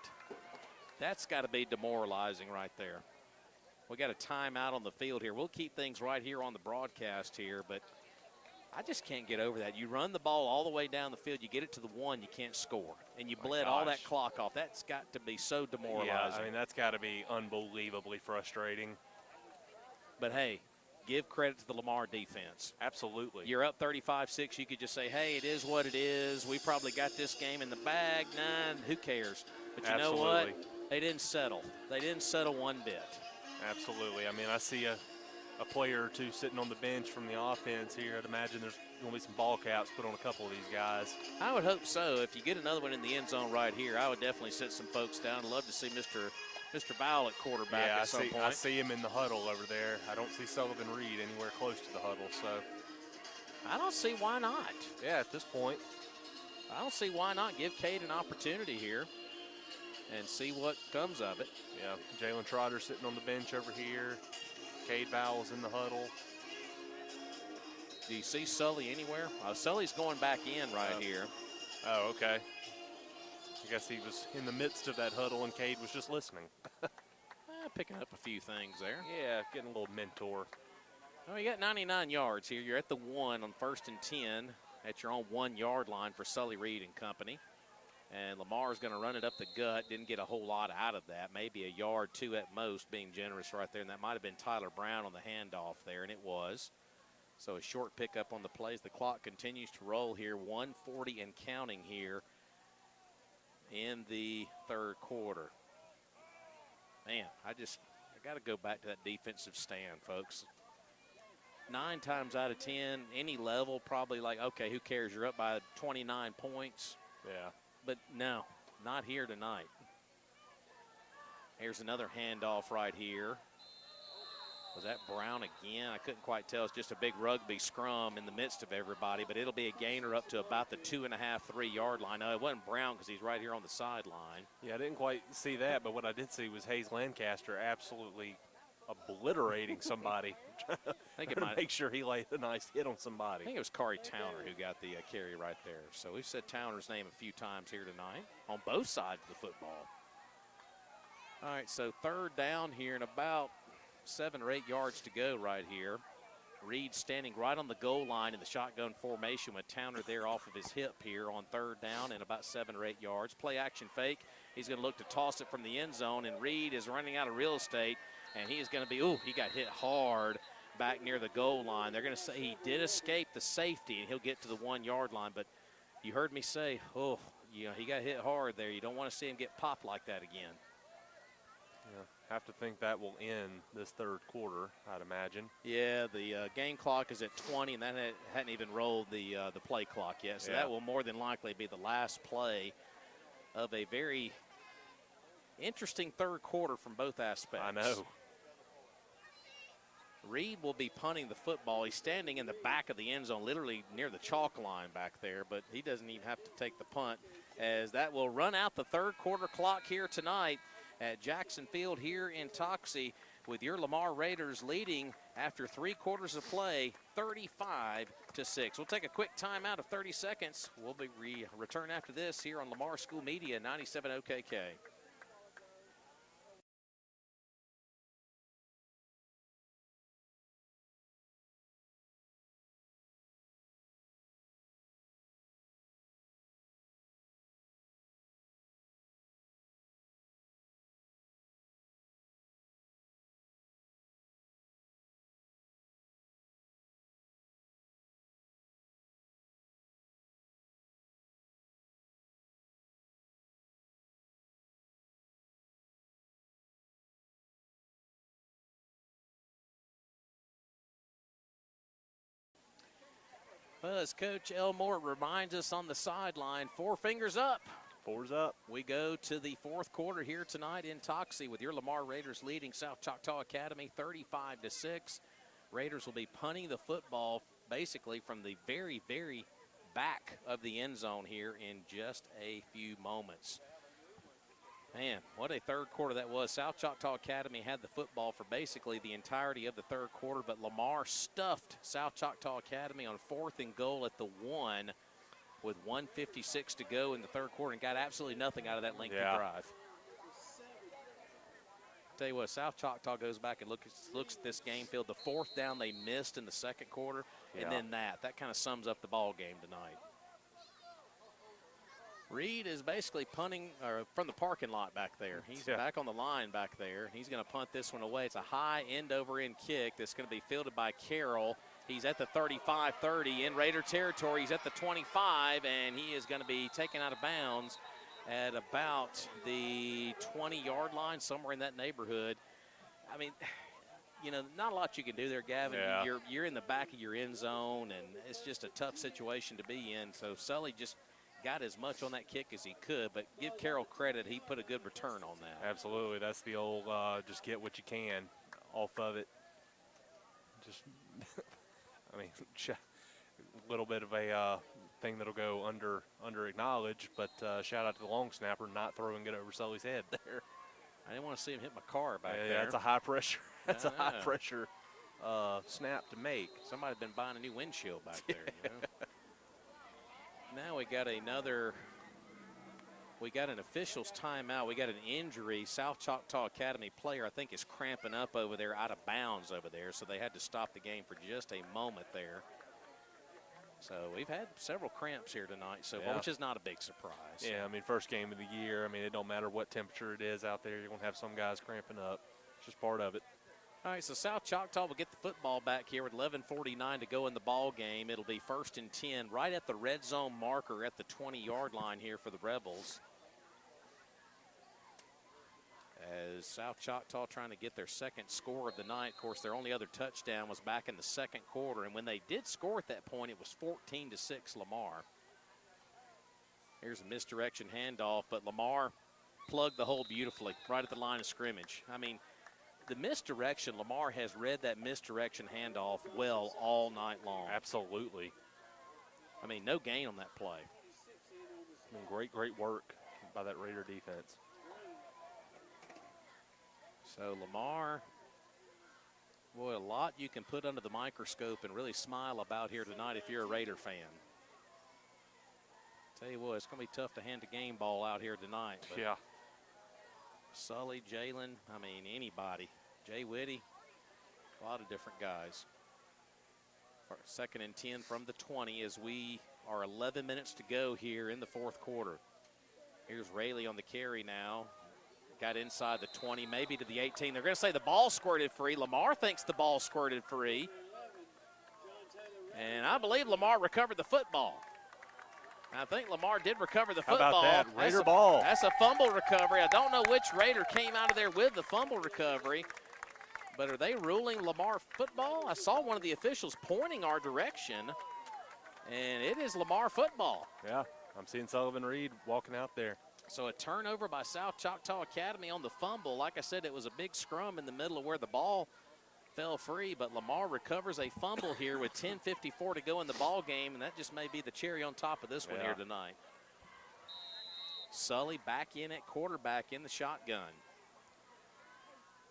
That's got to be demoralizing right there. We got a timeout on the field here. We'll keep things right here on the broadcast here, but I just can't get over that. You run the ball all the way down the field, you get it to the 1, you can't score, and you bled all that clock off. That's got to be so demoralizing. Yeah, I mean, that's got to be unbelievably frustrating. But, hey, give credit to the Lamar defense. Absolutely. You're up 35-6. You could just say, hey, it is what it is. We probably got this game in the bag. Nah, who cares? But you know what? They didn't settle. They didn't settle one bit. Absolutely. I mean, I see a player or two sitting on the bench from the offense here. I'd imagine there's going to be some ball caps put on a couple of these guys. I would hope so. If you get another one in the end zone right here, I would definitely sit some folks down. I'd love to see Mr. Bowell at quarterback at some point. I see him in the huddle over there. I don't see Sullivan Reed anywhere close to the huddle. So I don't see why not. Yeah, at this point. I don't see why not give Cade an opportunity here and see what comes of it. Yeah, Jalen Trotter sitting on the bench over here. Cade Bowles in the huddle. Do you see Sully anywhere? Sully's going back in right here. Oh, okay. I guess he was in the midst of that huddle and Cade was just listening. Picking up a few things there. Yeah, getting a little mentor. Oh, you got 99 yards here. You're at the 1 on 1st and 10 at your own 1-yard line for Sully Reed and company. And Lamar's going to run it up the gut. Didn't get a whole lot out of that. Maybe a yard, 2 at most, being generous right there. And that might have been Tyler Brown on the handoff there, and it was. So a short pickup on the plays. The clock continues to roll here. 1:40 and counting here in the third quarter. Man, I got to go back to that defensive stand, folks. 9 times out of 10, any level, probably like, okay, who cares? You're up by 29 points. Yeah. But no, not here tonight. Here's another handoff right here. Was that Brown again? I couldn't quite tell. It's just a big rugby scrum in the midst of everybody, but it'll be a gainer up to about the 2.5, 3-yard line. No, it wasn't Brown because he's right here on the sideline. Yeah, I didn't quite see that, but what I did see was Hayes Lancaster absolutely obliterating somebody. I think it might make sure he laid a nice hit on somebody. I think it was Corey Towner who got the carry right there. So we've said Towner's name a few times here tonight on both sides of the football. All right, so 3rd down here and about 7 or 8 yards to go right here. Reed standing right on the goal line in the shotgun formation with Towner there off of his hip here on 3rd down and about 7 or 8 yards. Play action fake. He's going to look to toss it from the end zone, and Reed is running out of real estate, and he is going to be, he got hit hard back near the goal line. They're going to say he did escape the safety, and he'll get to the 1-yard line, but you heard me say, he got hit hard there. You don't want to see him get popped like that again. Yeah, have to think that will end this 3rd quarter, I'd imagine. Yeah, the game clock is at 20, and that hadn't even rolled the play clock yet. So that will more than likely be the last play of a very interesting 3rd quarter from both aspects. I know. Reed will be punting the football. He's standing in the back of the end zone, literally near the chalk line back there, but he doesn't even have to take the punt, as that will run out the 3rd quarter clock here tonight at Jackson Field here in Toxie, with your Lamar Raiders leading after 3 quarters of play, 35-6. We'll take a quick timeout of 30 seconds. We'll be return after this here on Lamar School Media 97 OKK. Well, as Coach Elmore reminds us on the sideline, 4 fingers up. 4's up. We go to the 4th quarter here tonight in Toxie with your Lamar Raiders leading South Choctaw Academy 35-6. Raiders will be punting the football basically from the very, very back of the end zone here in just a few moments. Man, what a 3rd quarter that was. South Choctaw Academy had the football for basically the entirety of the 3rd quarter, but Lamar stuffed South Choctaw Academy on 4th and goal at the 1 with 1:56 to go in the 3rd quarter and got absolutely nothing out of that lengthy drive. Tell you what, South Choctaw goes back and looks at this game field. The 4th down they missed in the 2nd quarter, and then that kind of sums up the ball game tonight. Reed is basically punting from the parking lot back there. He's back on the line back there. He's going to punt this one away. It's a high end-over-end kick that's going to be fielded by Carroll. He's at the 35-30 in Raider territory. He's at the 25, and he is going to be taken out of bounds at about the 20-yard line, somewhere in that neighborhood. I mean, not a lot you can do there, Gavin. Yeah. You're in the back of your end zone, and it's just a tough situation to be in. So Sully just got as much on that kick as he could, but give Carroll credit. He put a good return on that. Absolutely. That's the old just get what you can off of it. Just, I mean, a little bit of a thing that'll go under acknowledged, but shout out to the long snapper not throwing it over Sully's head there. I didn't want to see him hit my car back there. Yeah, that's a high pressure. That's a high pressure snap to make. Somebody had been buying a new windshield back there. Now we got an official's timeout. We got an injury. South Choctaw Academy player, I think, is cramping up over there, out of bounds over there, so they had to stop the game for just a moment there. So we've had several cramps here tonight so far, which is not a big surprise. Yeah, I mean, first game of the year. I mean, it don't matter what temperature it is out there. You're going to have some guys cramping up. It's just part of it. All right, so South Choctaw will get the football back here with 11:49 to go in the ball game. It'll be 1st and 10 right at the red zone marker at the 20-yard line here for the Rebels. as South Choctaw trying to get their second score of the night. Of course, their only other touchdown was back in the second quarter, and when they did score at that point, it was 14-6 Lamar. Here's a misdirection handoff, but Lamar plugged the hole beautifully right at the line of scrimmage. I mean, the misdirection, Lamar has read that misdirection handoff well all night long. Absolutely. I mean, no gain on that play. I mean, great work by that Raider defense. So Lamar, boy, a lot you can put under the microscope and really smile about here tonight if you're a Raider fan. Tell you what, it's going to be tough to hand the game ball out here tonight. But yeah. Sully, Jalen, I mean, anybody. Jay Whitty, a lot of different guys. 2nd and 10 from the 20 as we are 11 minutes to go here in the fourth quarter. Here's Rayleigh on the carry now. Got inside the 20, maybe to the 18. They're going to say the ball squirted free. Lamar thinks the ball squirted free. And I believe Lamar recovered the football. I think Lamar did recover the football. How about that? Raider ball. That's a fumble recovery. I don't know which Raider came out of there with the fumble recovery, but are they ruling Lamar football? I saw one of the officials pointing our direction, and it is Lamar football. Yeah, I'm seeing Sullivan Reed walking out there. So a turnover by South Choctaw Academy on the fumble. Like I said, it was a big scrum in the middle of where the ball fell free, but Lamar recovers a fumble here with 10:54 to go in the ball game, and that just may be the cherry on top of this one here tonight. Sully back in at quarterback in the shotgun.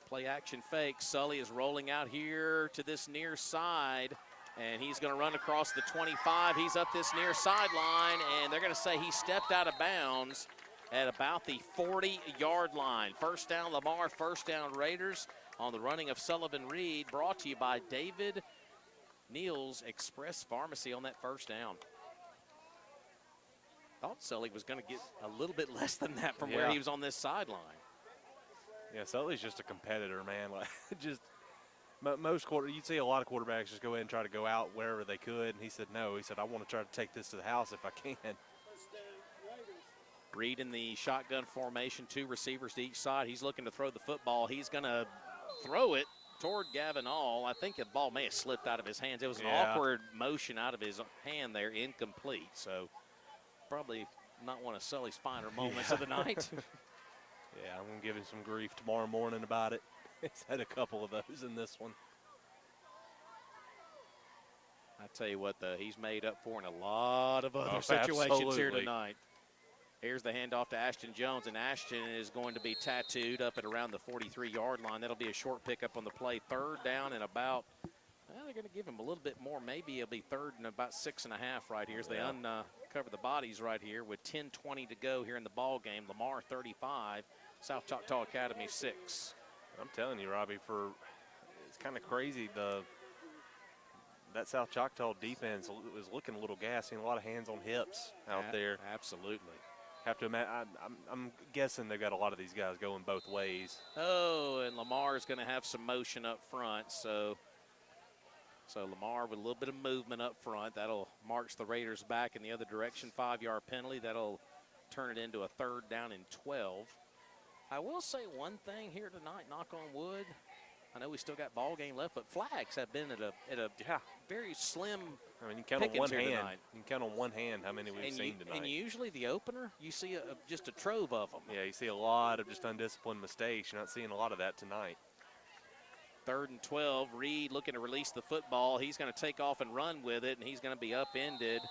Play action fake. Sully is rolling out here to this near side, and he's going to run across the 25. He's up this near sideline, and they're going to say he stepped out of bounds at about the 40-yard line. First down Lamar, first down Raiders on the running of Sullivan Reed, brought to you by David Neal's Express Pharmacy on that first down. Thought Sully was going to get a little bit less than that from where he was on this sideline. Yeah, Sully's just a competitor, man. Like, just most you'd see a lot of quarterbacks just go ahead and try to go out wherever they could, and he said no. He said, I want to try to take this to the house if I can. Reed in the shotgun formation, 2 receivers to each side. He's looking to throw the football. He's going to throw it toward Gavin All. I think the ball may have slipped out of his hands. It was an awkward motion out of his hand there, incomplete. So probably not one of Sully's finer moments of the night. Yeah, I'm going to give him some grief tomorrow morning about it. He's had a couple of those in this one. I tell you what, though, he's made up for in a lot of other situations here tonight. Here's the handoff to Ashton Jones, and Ashton is going to be tattooed up at around the 43-yard line. That'll be a short pickup on the play. 3rd down and about, well, they're going to give him a little bit more. Maybe it'll be 3rd and about 6.5 right here as they uncover the bodies right here with 10:20 to go here in the ball game. Lamar 35, South Choctaw Academy 6. I'm telling you, Robbie, it's kind of crazy. That South Choctaw defense was looking a little gassy, and a lot of hands on hips out there. Absolutely. Have to imagine, I'm guessing they've got a lot of these guys going both ways. Oh, and Lamar's going to have some motion up front. So Lamar with a little bit of movement up front. That'll march the Raiders back in the other direction. 5-yard penalty. That'll turn it into a 3rd down and 12. I will say one thing here tonight, knock on wood. I know we still got ball game left, but flags have been at a very slim. I mean, you count on one hand. Tonight. You can count on one hand how many we've seen tonight. And usually the opener, you see just a trove of them. Yeah, you see a lot of just undisciplined mistakes. You're not seeing a lot of that tonight. 3rd and 12. Reed looking to release the football. He's going to take off and run with it, and he's going to be upended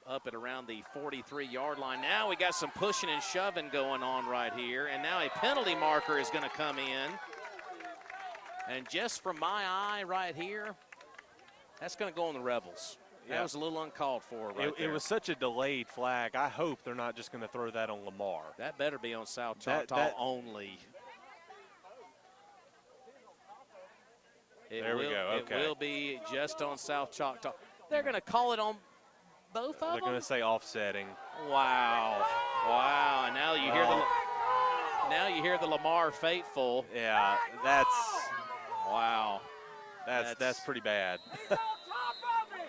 up at around the 43-yard line. Now we got some pushing and shoving going on right here, and now a penalty marker is going to come in. And just from my eye right here, that's going to go on the Rebels. That was a little uncalled for right there. It was such a delayed flag. I hope they're not just going to throw that on Lamar. That better be on South Choctaw only. There we go. Okay. It will be just on South Choctaw. They're going to call it on both of them? They're going to say offsetting. Wow. Wow. And now you hear the Lamar faithful. Yeah, that's wow. That's pretty bad.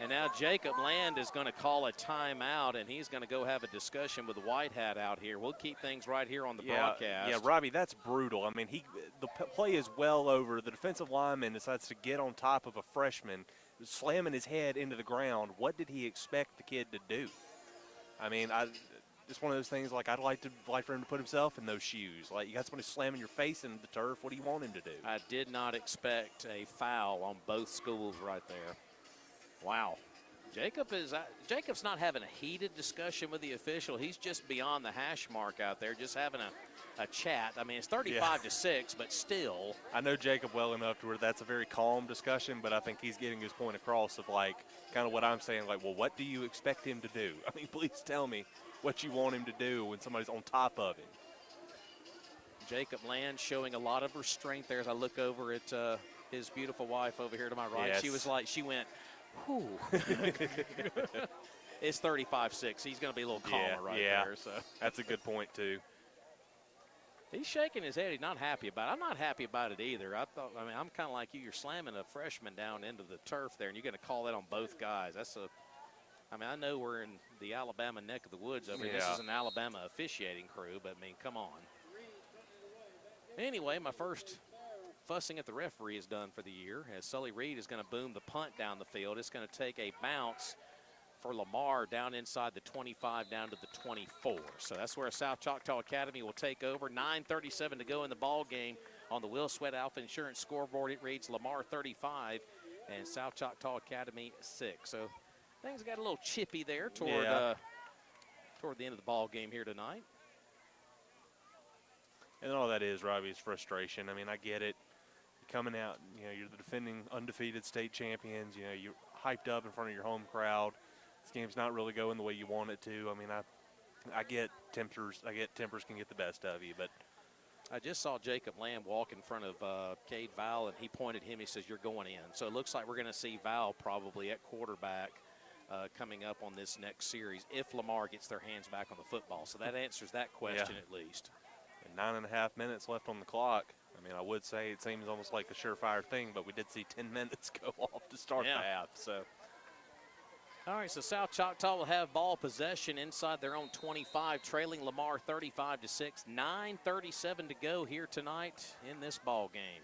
And now Jacob Land is going to call a timeout, and he's going to go have a discussion with Whitehat out here. We'll keep things right here on the broadcast. Yeah, Robbie, that's brutal. I mean, the play is well over. The defensive lineman decides to get on top of a freshman, slamming his head into the ground. What did he expect the kid to do? I mean, just one of those things, like, I'd like for him to put himself in those shoes. Like, you got somebody slamming your face into the turf. What do you want him to do? I did not expect a foul on both schools right there. Wow. Jacob's not having a heated discussion with the official. He's just beyond the hash mark out there, just having a chat. I mean, it's 35-6, but still. I know Jacob well enough to where that's a very calm discussion, but I think he's getting his point across of, like, kind of what I'm saying, like, well, what do you expect him to do? I mean, please tell me what you want him to do when somebody's on top of him. Jacob Land showing a lot of restraint there as I look over at his beautiful wife over here to my right. Yes. She went, whew. It's 35-6. He's going to be a little calmer there. So that's a good point, too. He's shaking his head. He's not happy about it. I'm not happy about it either. I'm kind of like you. You're slamming a freshman down into the turf there, and you're going to call that on both guys. I know we're in the Alabama neck of the woods over here. This is an Alabama officiating crew, but, I mean, come on. Anyway, my first fussing at the referee is done for the year as Sully Reed is going to boom the punt down the field. It's going to take a bounce for Lamar down inside the 25 down to the 24. So that's where South Choctaw Academy will take over. 9:37 to go in the ball game. On the Will Sweat Alpha Insurance scoreboard, it reads Lamar 35 and South Choctaw Academy 6. So things got a little chippy there toward the end of the ball game here tonight. And all that is, Robbie, is frustration. I mean, I get it. You're coming out, you're the defending undefeated state champions. You're hyped up in front of your home crowd. This game's not really going the way you want it to. I mean, I get tempers. I get tempers can get the best of you, but I just saw Jacob Lamb walk in front of Cade Val, and he pointed him. He says, "You're going in." So it looks like we're going to see Val probably at quarterback coming up on this next series if Lamar gets their hands back on the football. So that answers that question at least. And 9.5 minutes left on the clock. I mean, I would say it seems almost like a surefire thing, but we did see 10 minutes go off to start the half. So. All right, so South Choctaw will have ball possession inside their own 25, trailing Lamar 35-6. 9:37 to go here tonight in this ball game.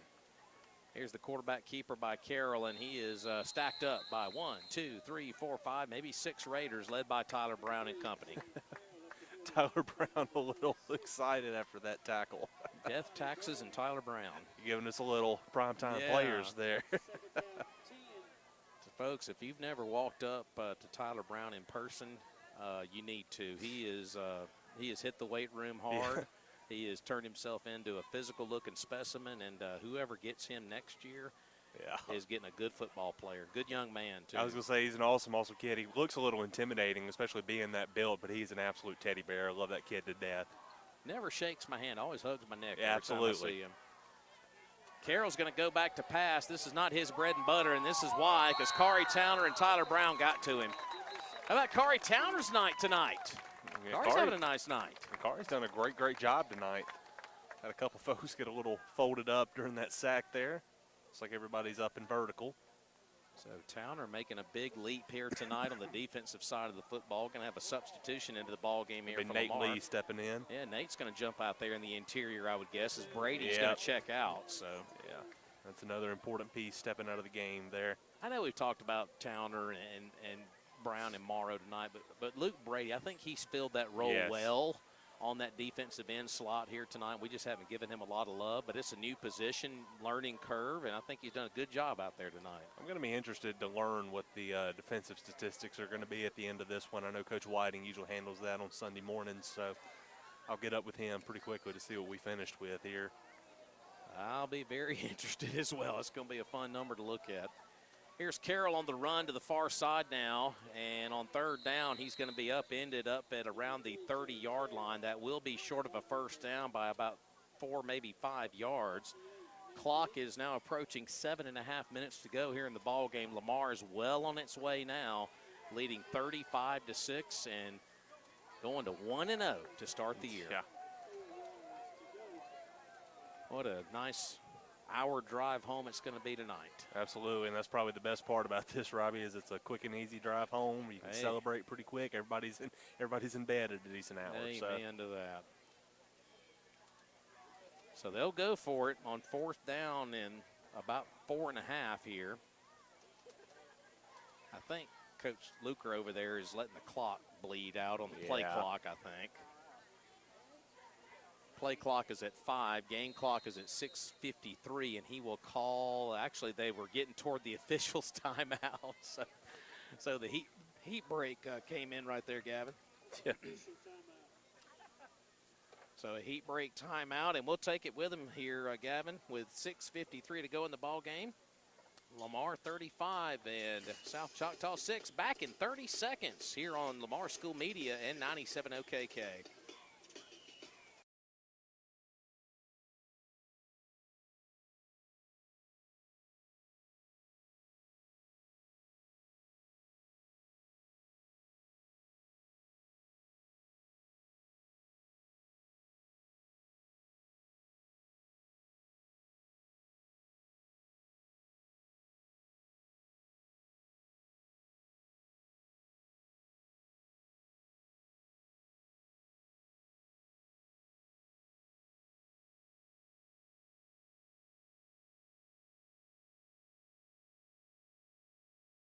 Here's the quarterback keeper by Carroll, and he is stacked up by 1, 2, 3, 4, 5, maybe 6 Raiders led by Tyler Brown and company. Tyler Brown a little excited after that tackle. Death, taxes, and Tyler Brown. You're giving us a little primetime players there. So, folks, if you've never walked up to Tyler Brown in person, you need to. He has hit the weight room hard. Yeah. He has turned himself into a physical-looking specimen, and whoever gets him next year is getting a good football player. Good young man, too. I was going to say he's an awesome kid. He looks a little intimidating, especially being that build, but he's an absolute teddy bear. I love that kid to death. Never shakes my hand. Always hugs my neck. Yeah, absolutely. Every time I see him. Carroll's going to go back to pass. This is not his bread and butter, and this is why, because Kari Towner and Tyler Brown got to him. How about Kari Towner's night tonight? Yeah, Kari's having a nice night. Kari's done a great job tonight. Had a couple folks get a little folded up during that sack there. Looks like everybody's up and vertical. So Towner making a big leap here tonight on the defensive side of the football. Going to have a substitution into the ball game here for Nate Lamar. Lee stepping in. Yeah, Nate's going to jump out there in the interior, I would guess, as Brady's going to check out. So yeah, that's another important piece stepping out of the game there. I know we've talked about Towner and Brown and Morrow tonight, but Luke Brady, I think he's filled that role well on that defensive end slot here tonight. We just haven't given him a lot of love, but it's a new position, learning curve, and I think he's done a good job out there tonight. I'm going to be interested to learn what the defensive statistics are going to be at the end of this one. I know Coach Whiting usually handles that on Sunday mornings, so I'll get up with him pretty quickly to see what we finished with here. I'll be very interested as well. It's going to be a fun number to look at. Here's Carroll on the run to the far side now, and on third down, he's going to be upended up at around the 30-yard line. That will be short of a first down by about 4, maybe 5 yards. Clock is now approaching 7.5 minutes to go here in the ball game. Lamar is well on its way now, leading 35-6 and going to 1-0 to start the year. Yeah. What a nice hour drive home it's going to be tonight. Absolutely, and that's probably the best part about this, Robbie, is it's a quick and easy drive home. You can celebrate pretty quick. Everybody's in bed at a decent hour. Amen to that. So they'll go for it on 4th down in about 4.5 here. I think Coach Luker over there is letting the clock bleed out on the play clock, I think. Play clock is at 5. Game clock is at 6:53, and he will call. Actually, they were getting toward the officials' timeout. So the heat break came in right there, Gavin. Yeah. So a heat break timeout, and we'll take it with him here, Gavin, with 6:53 to go in the ball game. Lamar 35 and South Choctaw 6 back in 30 seconds here on Lamar School Media and 97 OKK.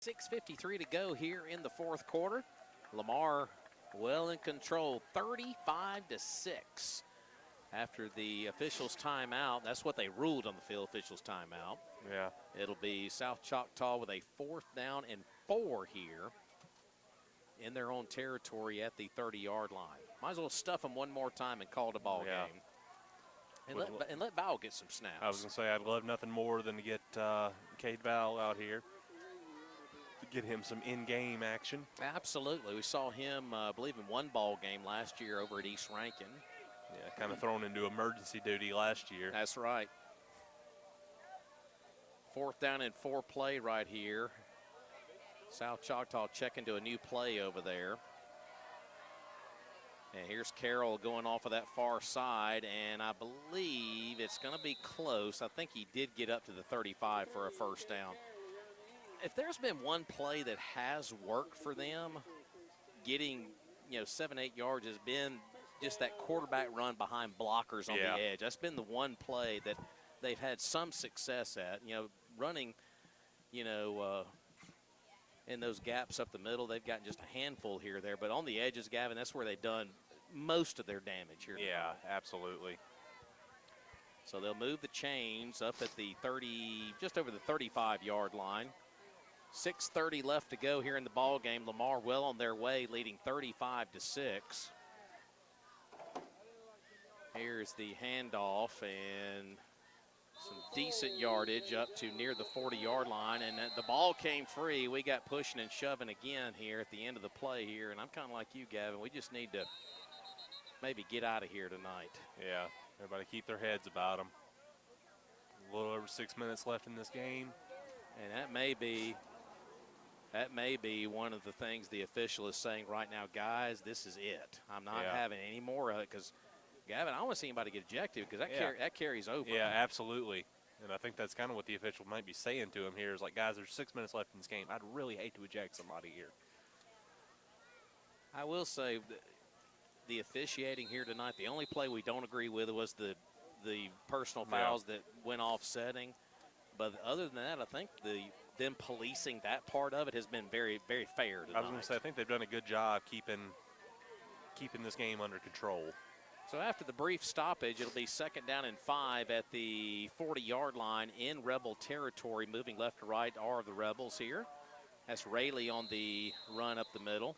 .653 to go here in the 4th quarter. Lamar well in control, 35-6. After the officials' timeout, that's what they ruled on the field, officials' timeout. Yeah. It'll be South Choctaw with a 4th down and 4 here in their own territory at the 30-yard line. Might as well stuff them one more time and call it a ball game. And let Val get some snaps. I was going to say, I'd love nothing more than to get Cade Val out here. Get him some in-game action. Absolutely. We saw him, I believe, in one ball game last year over at East Rankin. Yeah, kind of thrown into emergency duty last year. That's right. 4th down and 4 play right here. South Choctaw checking to a new play over there. And here's Carroll going off of that far side, and I believe it's going to be close. I think he did get up to the 35 for a 1st down. If there's been one play that has worked for them, getting 7-8 yards, has been just that quarterback run behind blockers on the edge. That's been the one play that they've had some success at. Running, in those gaps up the middle, they've gotten just a handful here or there. But on the edges, Gavin, that's where they've done most of their damage here. Yeah, absolutely. So they'll move the chains up at the 30, just over the 35-yard line. 6:30 left to go here in the ball game. Lamar well on their way, leading 35-6. Here's the handoff and some decent yardage up to near the 40-yard line, and the ball came free. We got pushing and shoving again here at the end of the play here, and I'm kind of like you, Gavin. We just need to maybe get out of here tonight. Yeah, everybody keep their heads about them. A little over 6 minutes left in this game. And that may be one of the things the official is saying right now, guys, this is it. I'm not having any more of it because, Gavin, I don't want to see anybody get ejected because that carries over. Yeah, absolutely. And I think that's kind of what the official might be saying to him here is like, guys, there's 6 minutes left in this game. I'd really hate to eject somebody here. I will say the officiating here tonight, the only play we don't agree with was the personal fouls that went off setting. But other than that, I think them policing that part of it has been very, very fair tonight. I was going to say, I think they've done a good job keeping this game under control. So after the brief stoppage, it'll be 2nd down and 5 at the 40-yard line in Rebel territory. Moving left to right are the Rebels here. That's Rayleigh on the run up the middle.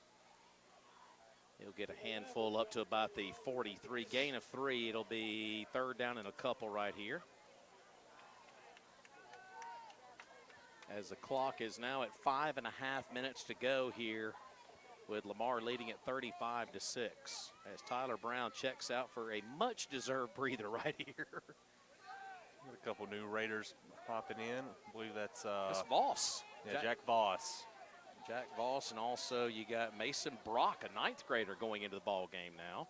He'll get a handful up to about the 43. Gain of 3. It'll be 3rd down and a couple right here. As the clock is now at 5.5 minutes to go here, with Lamar leading at 35-6. As Tyler Brown checks out for a much-deserved breather right here. Got a couple new Raiders popping in. I believe that's Voss. Yeah, Jack Voss. Jack Voss, and also you got Mason Brock, a 9th grader, going into the ball game now.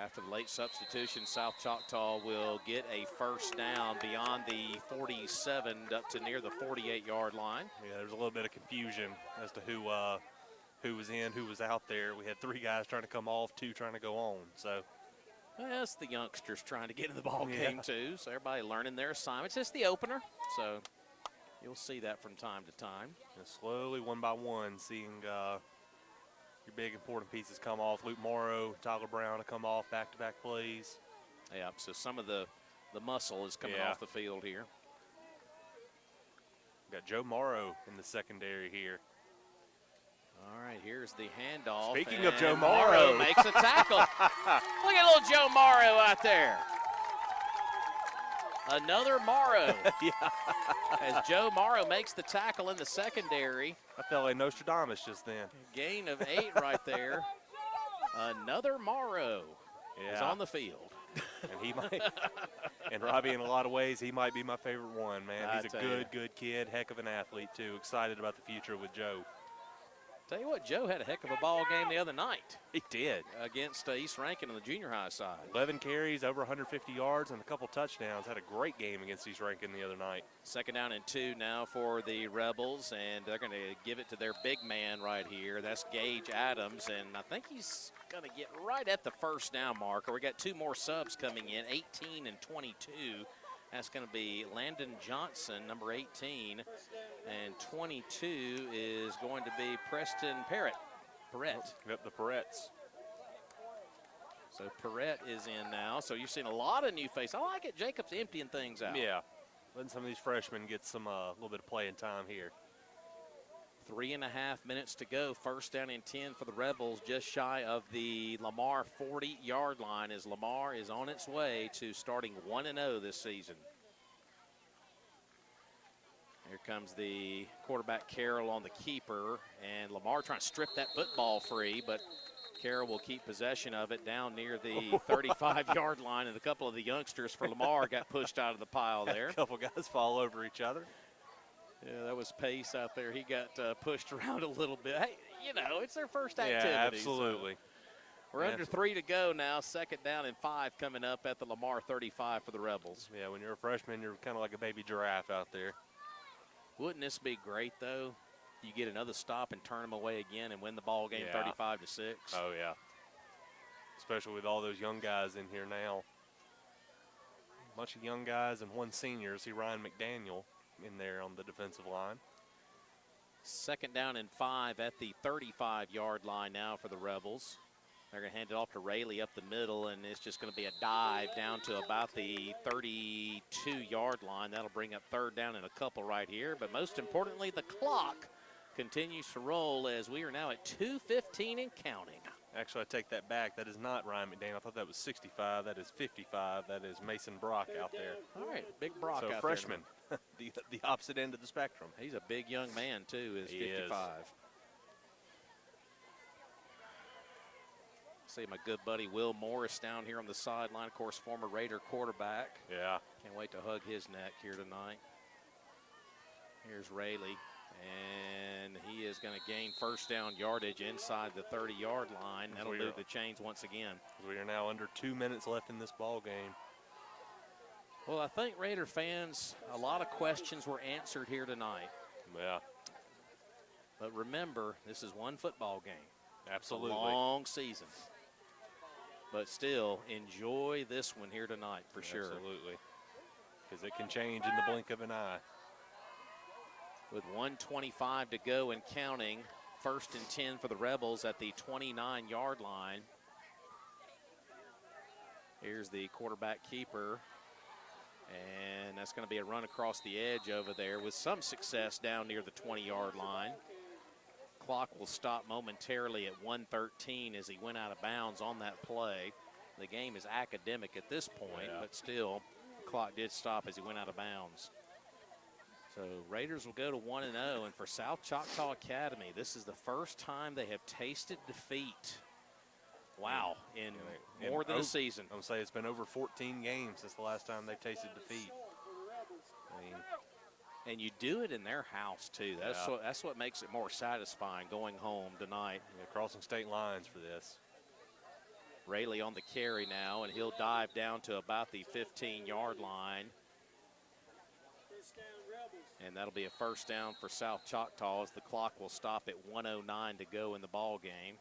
After the late substitution, South Choctaw will get a first down beyond the 47 up to near the 48-yard line. Yeah, there's a little bit of confusion as to who was in, who was out there. We had 3 guys trying to come off, 2 trying to go on. So well, it's the youngsters trying to get in the ball game too. So everybody learning their assignments. It's the opener, so you'll see that from time to time. And slowly, one by one, seeing your big important pieces come off. Luke Morrow, Tyler Brown to come off back-to-back plays. Yeah, so some of the muscle is coming off the field here. We've got Joe Morrow in the secondary here. All right, here's the handoff. Speaking of Joe Morrow, makes a tackle. Look at little Joe Morrow out there. Another Morrow. As Joe Morrow makes the tackle in the secondary. I felt like Nostradamus just then. Gain of 8 right there. Another Morrow is on the field. And he might, and Robbie, in a lot of ways, he might be my favorite one, man. He's a good kid, heck of an athlete, too. Excited about the future with Joe. Tell you what, Joe had a heck of a ball game the other night. He did. Against East Rankin on the junior high side. 11 carries, over 150 yards, and a couple touchdowns. Had a great game against East Rankin the other night. 2nd down and 2 now for the Rebels, and they're going to give it to their big man right here. That's Gage Adams, and I think he's going to get right at the first down marker. We got 2 more subs coming in, 18 and 22. That's going to be Landon Johnson, number 18, and 22 is going to be Preston Parrott. Yep, the Parretts. So Parrott is in now. So you're seeing a lot of new faces. I like it. Jacob's emptying things out. Yeah, letting some of these freshmen get some little bit of playing time here. 3.5 minutes to go. 1st down and 10 for the Rebels, just shy of the Lamar 40-yard line as Lamar is on its way to starting 1-0 this season. Here comes the quarterback Carroll on the keeper, and Lamar trying to strip that football free, but Carroll will keep possession of it down near the 35-yard line, and a couple of the youngsters for Lamar got pushed out of the pile there. A couple guys fall over each other. Yeah, that was Pace out there. He got pushed around a little bit. Hey, you know, it's their first activity. Yeah, absolutely. So we're under 3 to go now. 2nd down and 5 coming up at the Lamar 35 for the Rebels. Yeah, when you're a freshman, you're kind of like a baby giraffe out there. Wouldn't this be great, though? You get another stop and turn them away again and win the ball game 35-6. Oh, yeah. Especially with all those young guys in here now. A bunch of young guys and 1 senior. See Ryan McDaniel in there on the defensive line. 2nd down and 5 at the 35-yard line now for the Rebels. They're going to hand it off to Rayleigh up the middle, and it's just going to be a dive down to about the 32-yard line. That'll bring up 3rd down and a couple right here. But most importantly, the clock continues to roll as we are now at 2:15 and counting. Actually, I take that back. That is not Ryan McDaniel. I thought that was 65. That is 55. That is Mason Brock out there. All right, big Brock out freshman. the opposite end of the spectrum. He's a big young man, too, is 55. See my good buddy Will Morris down here on the sideline, of course, former Raider quarterback. Yeah. Can't wait to hug his neck here tonight. Here's Rayleigh, and he is going to gain 1st down yardage inside the 30-yard line. That'll move the chains once again. We are now under 2 minutes left in this ball game. Well, I think Raider fans, a lot of questions were answered here tonight. Yeah. But remember, this is one football game. Absolutely. It's a long season. But still, enjoy this one here tonight for sure. Absolutely. Because it can change in the blink of an eye. With 1:25 to go and counting, 1st and 10 for the Rebels at the 29-yard line. Here's the quarterback keeper. And that's going to be a run across the edge over there with some success down near the 20-yard line. Clock will stop momentarily at 1:13 as he went out of bounds on that play. The game is academic at this point, but still, the clock did stop as he went out of bounds. So Raiders will go to 1-0, and for South Choctaw Academy, this is the first time they have tasted defeat. Wow, in more than a season. I'm going to say it's been over 14 games since the last time they've tasted defeat. I mean, and you do it in their house, too. That's what makes it more satisfying going home tonight. Crossing state lines for this. Rayleigh on the carry now, and he'll dive down to about the 15-yard line. And that'll be a first down for South Choctaw as the clock will stop at 1:09 to go in the ball game.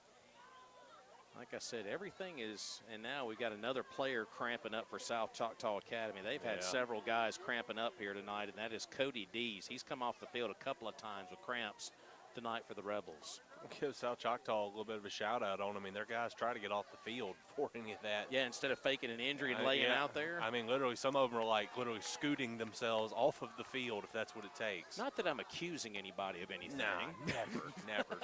Like I said, everything is, and now we've got another player cramping up for South Choctaw Academy. They've had several guys cramping up here tonight, and that is Cody Dees. He's come off the field a couple of times with cramps tonight for the Rebels. Give South Choctaw a little bit of a shout out on them. I mean, their guys try to get off the field for any of that. Yeah, instead of faking an injury and laying out there. I mean, literally, some of them are like literally scooting themselves off of the field if that's what it takes. Not that I'm accusing anybody of anything. Nah, never.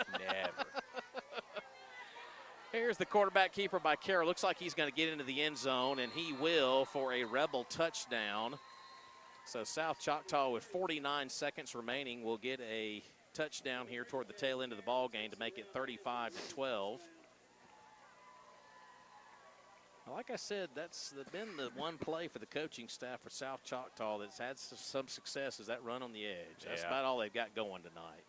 Here's the quarterback keeper by Carroll. Looks like he's going to get into the end zone, and he will for a Rebel touchdown. So South Choctaw with 49 seconds remaining will get a touchdown here toward the tail end of the ball game to make it 35-12. Like I said, that's been the one play for the coaching staff for South Choctaw that's had some success, is that run on the edge. That's about all they've got going tonight.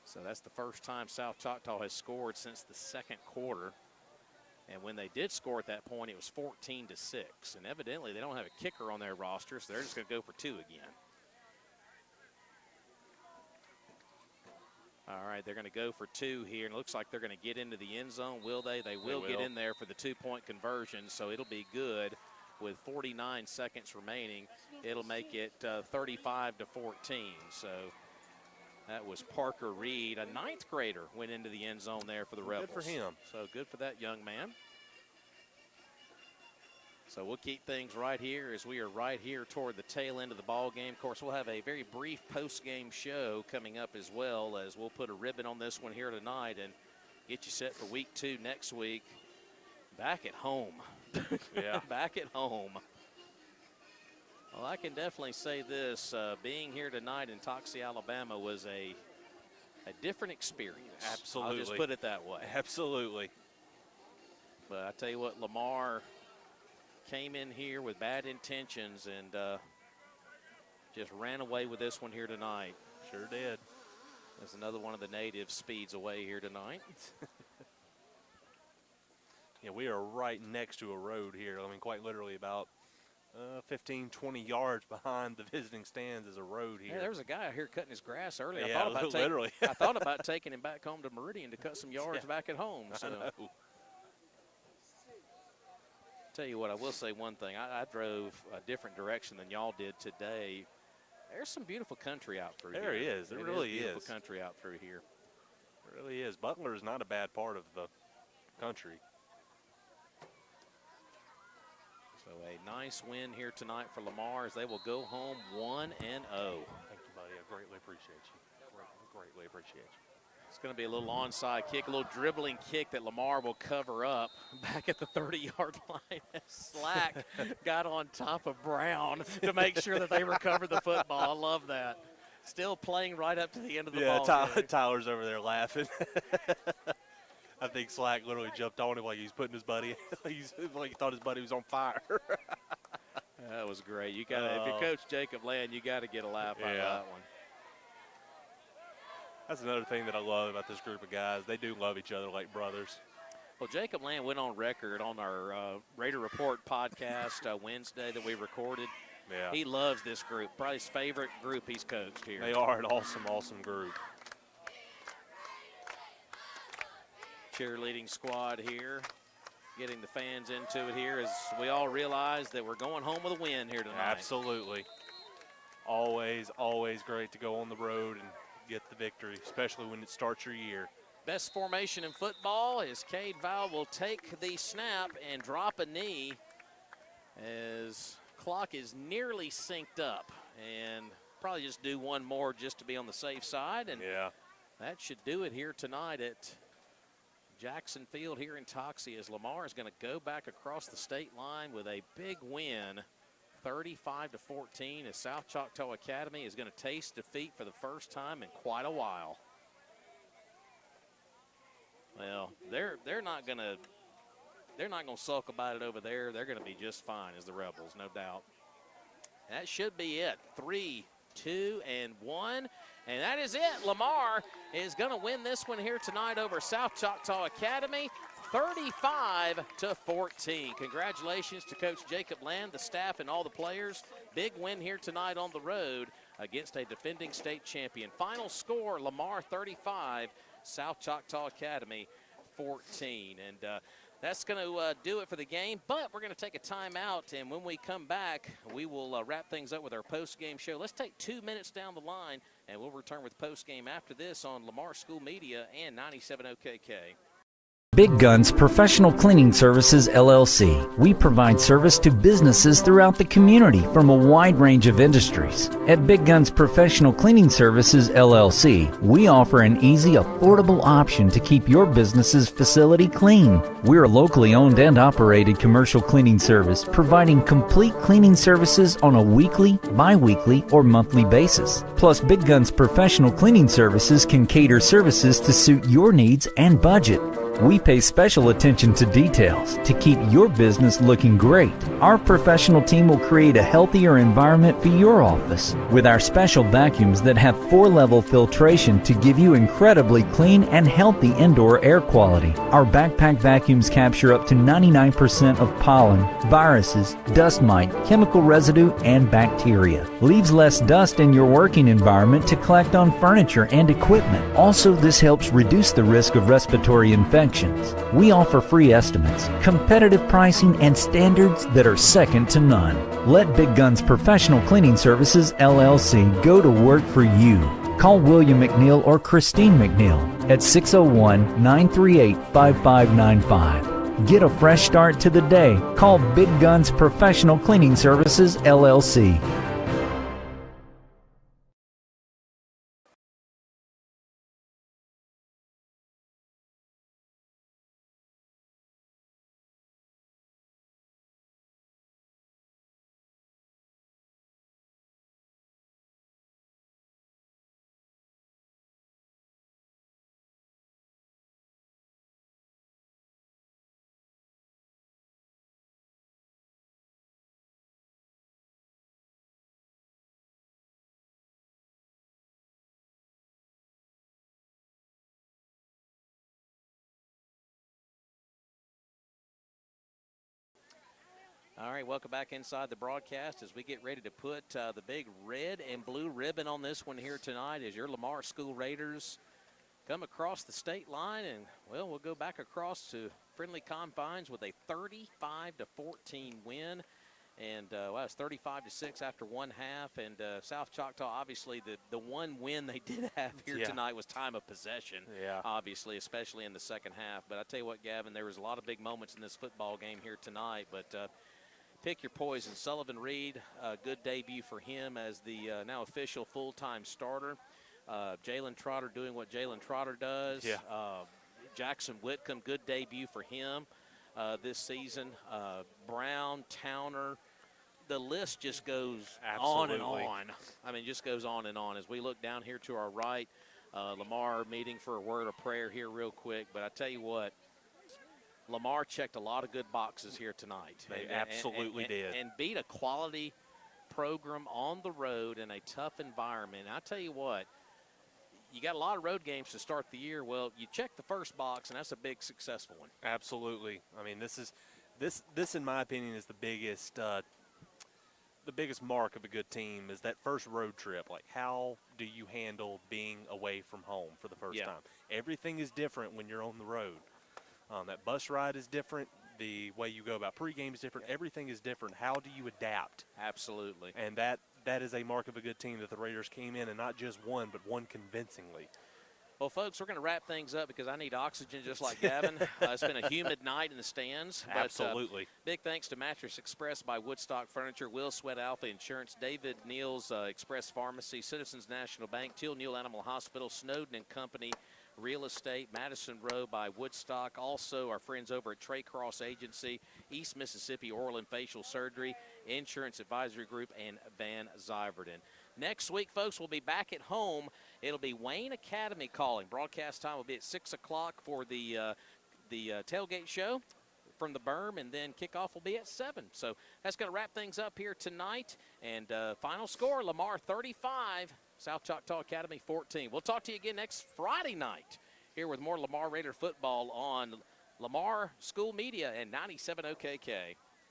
So that's the first time South Choctaw has scored since the second quarter. And when they did score at that point, it was 14-6. And evidently they don't have a kicker on their roster, so they're just going to go for two again. All right, they're going to go for two here, and it looks like they're going to get into the end zone. Will they? They will get in there for the two-point conversion, so it'll be good. With 49 seconds remaining, it'll make it 35-14. So that was Parker Reed, a ninth grader, went into the end zone there for the Rebels. Good for him. So good for that young man. So we'll keep things right here as we are right here toward the tail end of the ball game. Of course, we'll have a very brief post-game show coming up as well, as we'll put a ribbon on this one here tonight and get you set for week 2 next week. Back at home. Yeah. Back at home. Well, I can definitely say this. Being here tonight in Toxie, Alabama was a different experience. Absolutely. I'll just put it that way. Absolutely. But I tell you what, Lamar came in here with bad intentions and just ran away with this one here tonight. Sure did. There's another one of the native speeds away here tonight. Yeah, we are right next to a road here. I mean, quite literally about 15, 20 yards behind the visiting stands is a road here. Yeah, there was a guy out here cutting his grass earlier. Yeah, literally. I thought about taking him back home to Meridian to cut some yards back at home. So. I know. Tell you what, I will say one thing. I drove a different direction than y'all did today. There's some beautiful country out through here. There is. There really is. Beautiful country out through here. It really is. Butler is not a bad part of the country. So a nice win here tonight for Lamar as they will go home 1-0. Thank you, buddy. I greatly appreciate you. Greatly appreciate you. It's going to be a little onside kick, a little dribbling kick that Lamar will cover up back at the 30-yard line. Slack got on top of Brown to make sure that they recover the football. I love that. Still playing right up to the end of the ball. Yeah, Tyler's over there laughing. I think Slack literally jumped on him like he was putting his buddy, like he thought his buddy was on fire. That was great. You got if you're Coach Jacob Land, you got to get a laugh out of that one. That's another thing that I love about this group of guys. They do love each other like brothers. Well, Jacob Land went on record on our Raider Report podcast Wednesday that we recorded. Yeah. He loves this group. Probably his favorite group he's coached here. They are an awesome, awesome group. Cheerleading squad here, getting the fans into it here as we all realize that we're going home with a win here tonight. Absolutely. Always, always great to go on the road and get the victory, especially when it starts your year. Best formation in football is Cade Val will take the snap and drop a knee as clock is nearly synced up, and probably just do one more just to be on the safe side, and that should do it here tonight at Jackson Field here in Toxie as Lamar is going to go back across the state line with a big win, 35-14, as South Choctaw Academy is going to taste defeat for the first time in quite a while. Well, they're not going to sulk about it over there. They're going to be just fine as the Rebels, no doubt. That should be it. 3, 2, and 1. And that is it. Lamar is going to win this one here tonight over South Choctaw Academy, 35-14. Congratulations to Coach Jacob Land, the staff, and all the players. Big win here tonight on the road against a defending state champion. Final score, Lamar 35, South Choctaw Academy 14. And that's going to do it for the game, but we're going to take a timeout, and when we come back, we will wrap things up with our post-game show. Let's take 2 minutes down the line, and we'll return with post-game after this on Lamar School Media and 97 OKK. Big Guns Professional Cleaning Services, LLC. We provide service to businesses throughout the community from a wide range of industries. At Big Guns Professional Cleaning Services, LLC, we offer an easy, affordable option to keep your business's facility clean. We're a locally owned and operated commercial cleaning service, providing complete cleaning services on a weekly, bi-weekly, or monthly basis. Plus, Big Guns Professional Cleaning Services can cater services to suit your needs and budget. We pay special attention to details to keep your business looking great. Our professional team will create a healthier environment for your office with our special vacuums that have 4-level filtration to give you incredibly clean and healthy indoor air quality. Our backpack vacuums capture up to 99% of pollen, viruses, dust mite, chemical residue, and bacteria. Leaves less dust in your working environment to collect on furniture and equipment. Also, this helps reduce the risk of respiratory infections. We offer free estimates, competitive pricing, and standards that are second to none. Let Big Guns Professional Cleaning Services, LLC go to work for you. Call William McNeil or Christine McNeil at 601-938-5595. Get a fresh start to the day. Call Big Guns Professional Cleaning Services, LLC. All right, welcome back inside the broadcast as we get ready to put the big red and blue ribbon on this one here tonight as your Lamar School Raiders come across the state line, and, well, we'll go back across to friendly confines with a 35-14 win. And, well, it's 35-6 after one half, and South Choctaw, obviously, the one win they did have here tonight was time of possession, obviously, especially in the second half. But I tell you what, Gavin, there was a lot of big moments in this football game here tonight, but pick your poison. Sullivan Reed, good debut for him as the now official full-time starter. Jalen Trotter doing what Jalen Trotter does. Jackson Whitcomb, good debut for him this season. Brown, Towner, the list just goes on and on. I mean, just goes on and on. As we look down here to our right, Lamar meeting for a word of prayer here real quick. But I tell you what, Lamar checked a lot of good boxes here tonight. They absolutely did. And beat a quality program on the road in a tough environment. And I tell you what, you got a lot of road games to start the year. Well, you check the first box, and that's a big successful one. Absolutely. I mean, this in my opinion is the biggest mark of a good team is that first road trip. Like, how do you handle being away from home for the first time? Everything is different when you're on the road. That bus ride is different. The way you go about pregame is different. Everything is different. How do you adapt? Absolutely. And that is a mark of a good team, that the Raiders came in and not just won, but won convincingly. Well, folks, we're going to wrap things up because I need oxygen just like Gavin. It's been a humid night in the stands. Absolutely. But, big thanks to Mattress Express by Woodstock Furniture, Will Sweat Alpha Insurance, David Neal's Express Pharmacy, Citizens National Bank, Teal Neal Animal Hospital, Snowden and Company, Real Estate, Madison Row by Woodstock. Also, our friends over at Trey Cross Agency, East Mississippi Oral and Facial Surgery, Insurance Advisory Group, and Van Zyverden. Next week, folks, we'll be back at home. It'll be Wayne Academy calling. Broadcast time will be at 6 o'clock for the tailgate show from the berm, and then kickoff will be at 7. So that's going to wrap things up here tonight. And final score, Lamar 35, South Choctaw Academy 14. We'll talk to you again next Friday night here with more Lamar Raider football on Lamar School Media and 97 OKK.